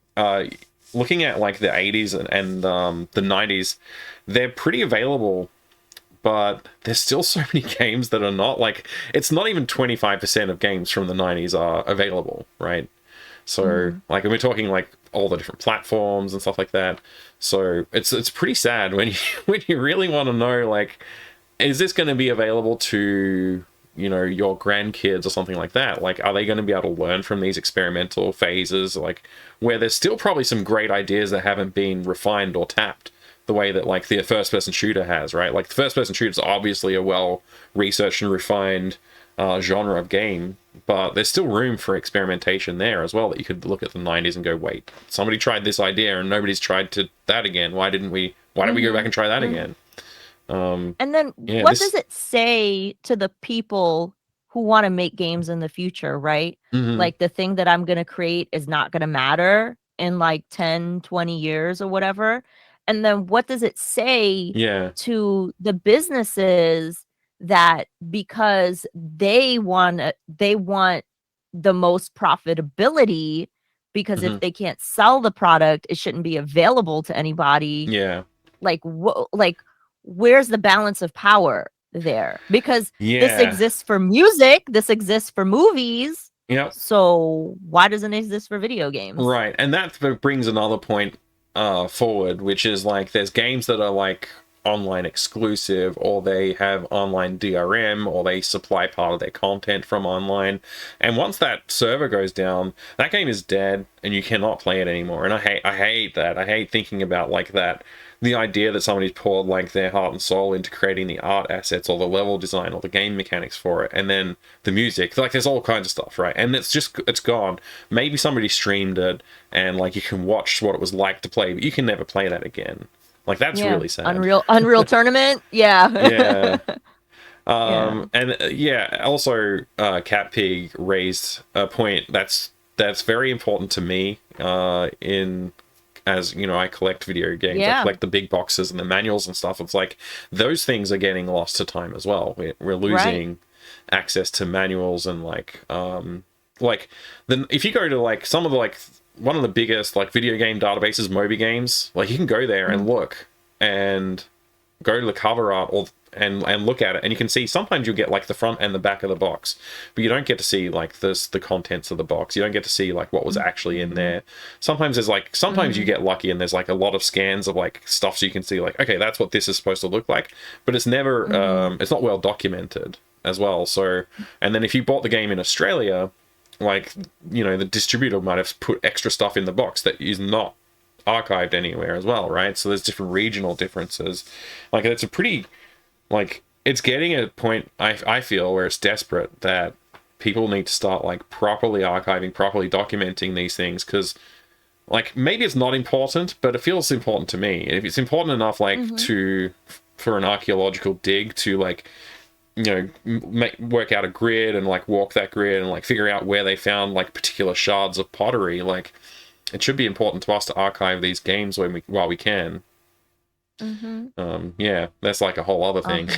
Looking at like the 80s and the 90s, they're pretty available, but there's still so many games that are not. Like, it's not even 25% of games from the 90s are available, right? So like, and we're talking like all the different platforms and stuff like that. So it's pretty sad when you when you really want to know, like, is this going to be available to, you know, your grandkids or something like that? Like, are they going to be able to learn from these experimental phases, like, where there's still probably some great ideas that haven't been refined or tapped the way that like the first person shooter has, right? Like, the first person shooter is obviously a well researched and refined genre of game, but there's still room for experimentation there as well, that you could look at the 90s and go, wait, somebody tried this idea and nobody's tried to that again. Why didn't we go back and try that again? And then yeah, what does it say to the people who want to make games in the future, right? Like, the thing that I'm going to create is not going to matter in like 10, 20 years or whatever. And then what does it say to the businesses that, because they want the most profitability, because if they can't sell the product, it shouldn't be available to anybody. Like, where's the balance of power there? Because this exists for music, this exists for movies. So why doesn't it exist for video games? Right. And that brings another point forward, which is like, there's games that are like online exclusive, or they have online DRM, or they supply part of their content from online, and once that server goes down, that game is dead and you cannot play it anymore. And I hate that. I hate thinking about like that, the idea that somebody's poured like their heart and soul into creating the art assets or the level design or the game mechanics for it, and then the music, like, there's all kinds of stuff, right? And it's gone. Maybe somebody streamed it and like you can watch what it was like to play, but you can never play that again. Like, that's really sad. Unreal Tournament. Yeah. And also Cat Pig raised a point that's very important to me, as you know, I collect video games. I collect the big boxes and the manuals and stuff. It's like, those things are getting lost to time as well. We're losing access to manuals, and if you go to like some of the like one of the biggest like video game databases, Moby Games, like, you can go there and look and go to the cover art and look at it, and you can see sometimes you'll get like the front and the back of the box, but you don't get to see like the contents of the box. You don't get to see like what was actually in there. Sometimes there's like, you get lucky and there's like a lot of scans of like stuff, so you can see like, okay, that's what this is supposed to look like, but it's never it's not well documented as well. So, and then if you bought the game in Australia, like, you know, the distributor might have put extra stuff in the box that is not archived anywhere as well, right? So there's different regional differences. Like, it's a pretty, like, it's getting a point, I feel, where it's desperate that people need to start like properly archiving, properly documenting these things, because like, maybe it's not important, but it feels important to me. If it's important enough, like, for an archaeological dig to like, you know, work out a grid and like walk that grid and like figure out where they found like particular shards of pottery, like, it should be important to us to archive these games while we can. That's like a whole other thing.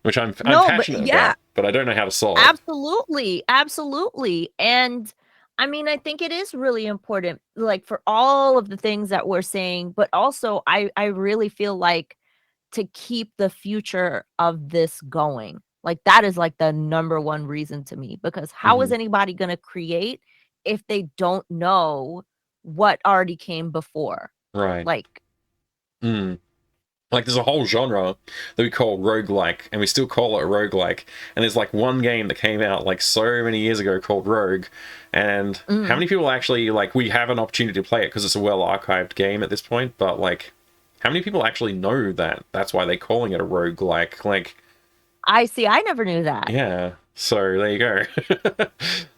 Which I'm passionate about, but I don't know how to solve. Absolutely. And I mean, I think it is really important, like, for all of the things that we're saying, but also I really feel like, to keep the future of this going, Like that is like the number one reason to me, because how is anybody going to create if they don't know what already came before? Right. Like, Like, there's a whole genre that we call roguelike, and we still call it a roguelike. And there's like one game that came out like so many years ago called Rogue. And how many people actually, like, we have an opportunity to play it because it's a well-archived game at this point, but like, how many people actually know that? That's why they're calling it a roguelike. Like, I see. I never knew that. yeah. So there you go.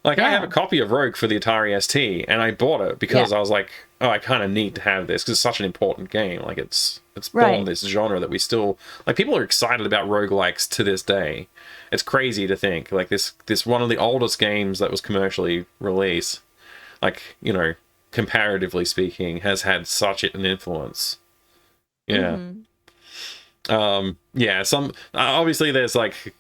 Like, I have a copy of Rogue for the Atari ST, and I bought it because I was like, oh, I kind of need to have this because it's such an important game. Like, it's born this genre that we still, like, people are excited about roguelikes to this day. It's crazy to think, like, this one of the oldest games that was commercially released, like, you know, comparatively speaking, has had such an influence. Yeah. Yeah, some obviously there's like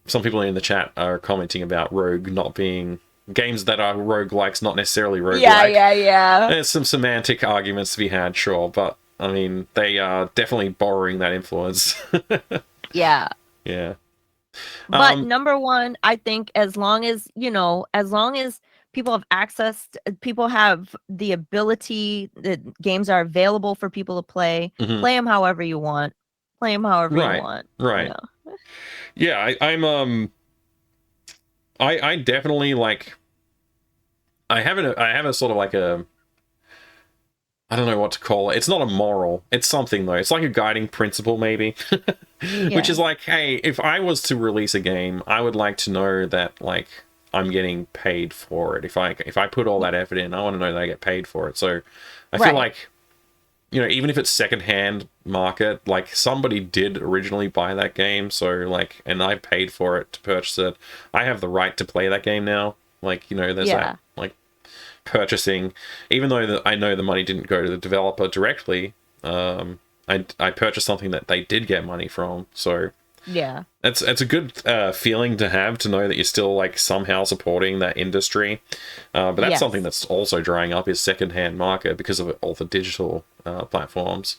some people in the chat are commenting about Rogue not being games that are roguelikes, not necessarily roguelike. Yeah. There's some semantic arguments to be had, sure, but I mean, they are definitely borrowing that influence. Yeah. Yeah. But number one, I think as long as, you know, as long as people have access, people have the ability, the games are available for people to play, play them however you want. Play them however you want. Right. You know? Yeah, I definitely like, I have a sort of like a, I don't know what to call it. It's not a moral. It's something though. It's like a guiding principle maybe. Which is like, hey, if I was to release a game, I would like to know that like I'm getting paid for it. If I put all that effort in, I want to know that I get paid for it. So I feel like, you know, even if it's secondhand market, like somebody did originally buy that game, so like, and I paid for it to purchase it, I have the right to play that game now. Like, you know, there's that like purchasing, even though I know the money didn't go to the developer directly. I purchased something that they did get money from, so yeah, it's a good feeling to have, to know that you're still like somehow supporting that industry. But that's something that's also drying up, is secondhand market, because of all the digital platforms.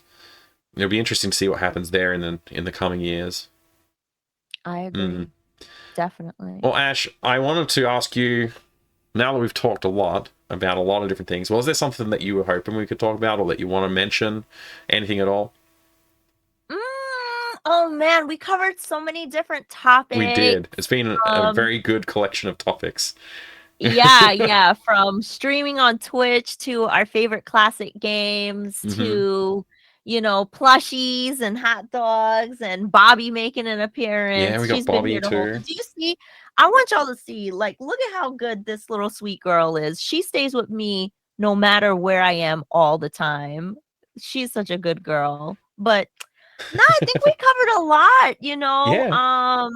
It'll be interesting to see what happens there in the coming years. I agree. Definitely. Well, Ash, I wanted to ask you, now that we've talked a lot about a lot of different things, was there something that you were hoping we could talk about, or that you want to mention? Anything at all? Oh man, we covered so many different topics. We did. It's been a very good collection of topics. Yeah. From streaming on Twitch to our favorite classic games to, you know, plushies and hot dogs and Bobby making an appearance. Yeah, we got Bobby too. Do you see? I want y'all to see, like, look at how good this little sweet girl is. She stays with me no matter where I am all the time. She's such a good girl. But no, I think we covered a lot, you know. Yeah.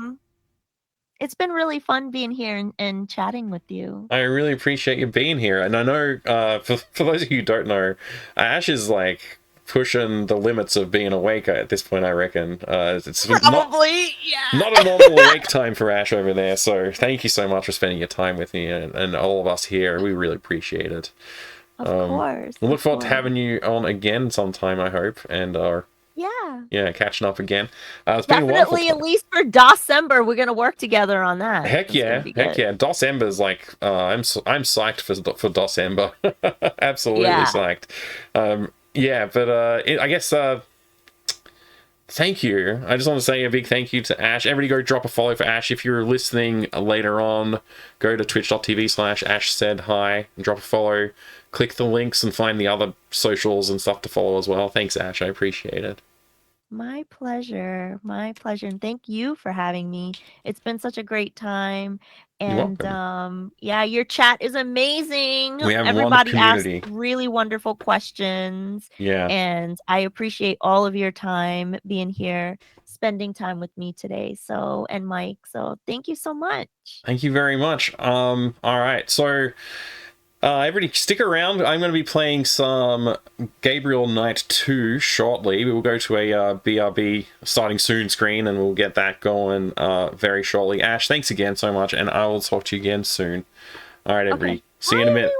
It's been really fun being here and chatting with you. I really appreciate you being here. And I know, for those of you who don't know, Ash is like pushing the limits of being awake at this point, I reckon. It's probably not a normal awake time for Ash over there. So thank you so much for spending your time with me and all of us here. We really appreciate it. Of course. We'll look forward to having you on again sometime, I hope. And yeah, catching up again. It's been definitely, at least for December, we're gonna work together on that. Heck yeah. December's like, I'm psyched for December. Absolutely psyched. I guess thank you. I just want to say a big thank you to Ash. Everybody go drop a follow for Ash. If you're listening later on, go to twitch.tv/AshSaidHi and drop a follow. Click the links and find the other socials and stuff to follow as well. Thanks, Ash. I appreciate it. My pleasure. My pleasure. And thank you for having me. It's been such a great time. And yeah, your chat is amazing. We have everybody asked really wonderful questions. Yeah. And I appreciate all of your time being here, spending time with me today. So, and Mike. So thank you so much. Thank you very much. All right. So everybody stick around. I'm going to be playing some Gabriel Knight 2 shortly. We will go to a BRB starting soon screen, and we'll get that going very shortly. Ash, thanks again so much, and I will talk to you again soon. All right, everybody. See you in a minute.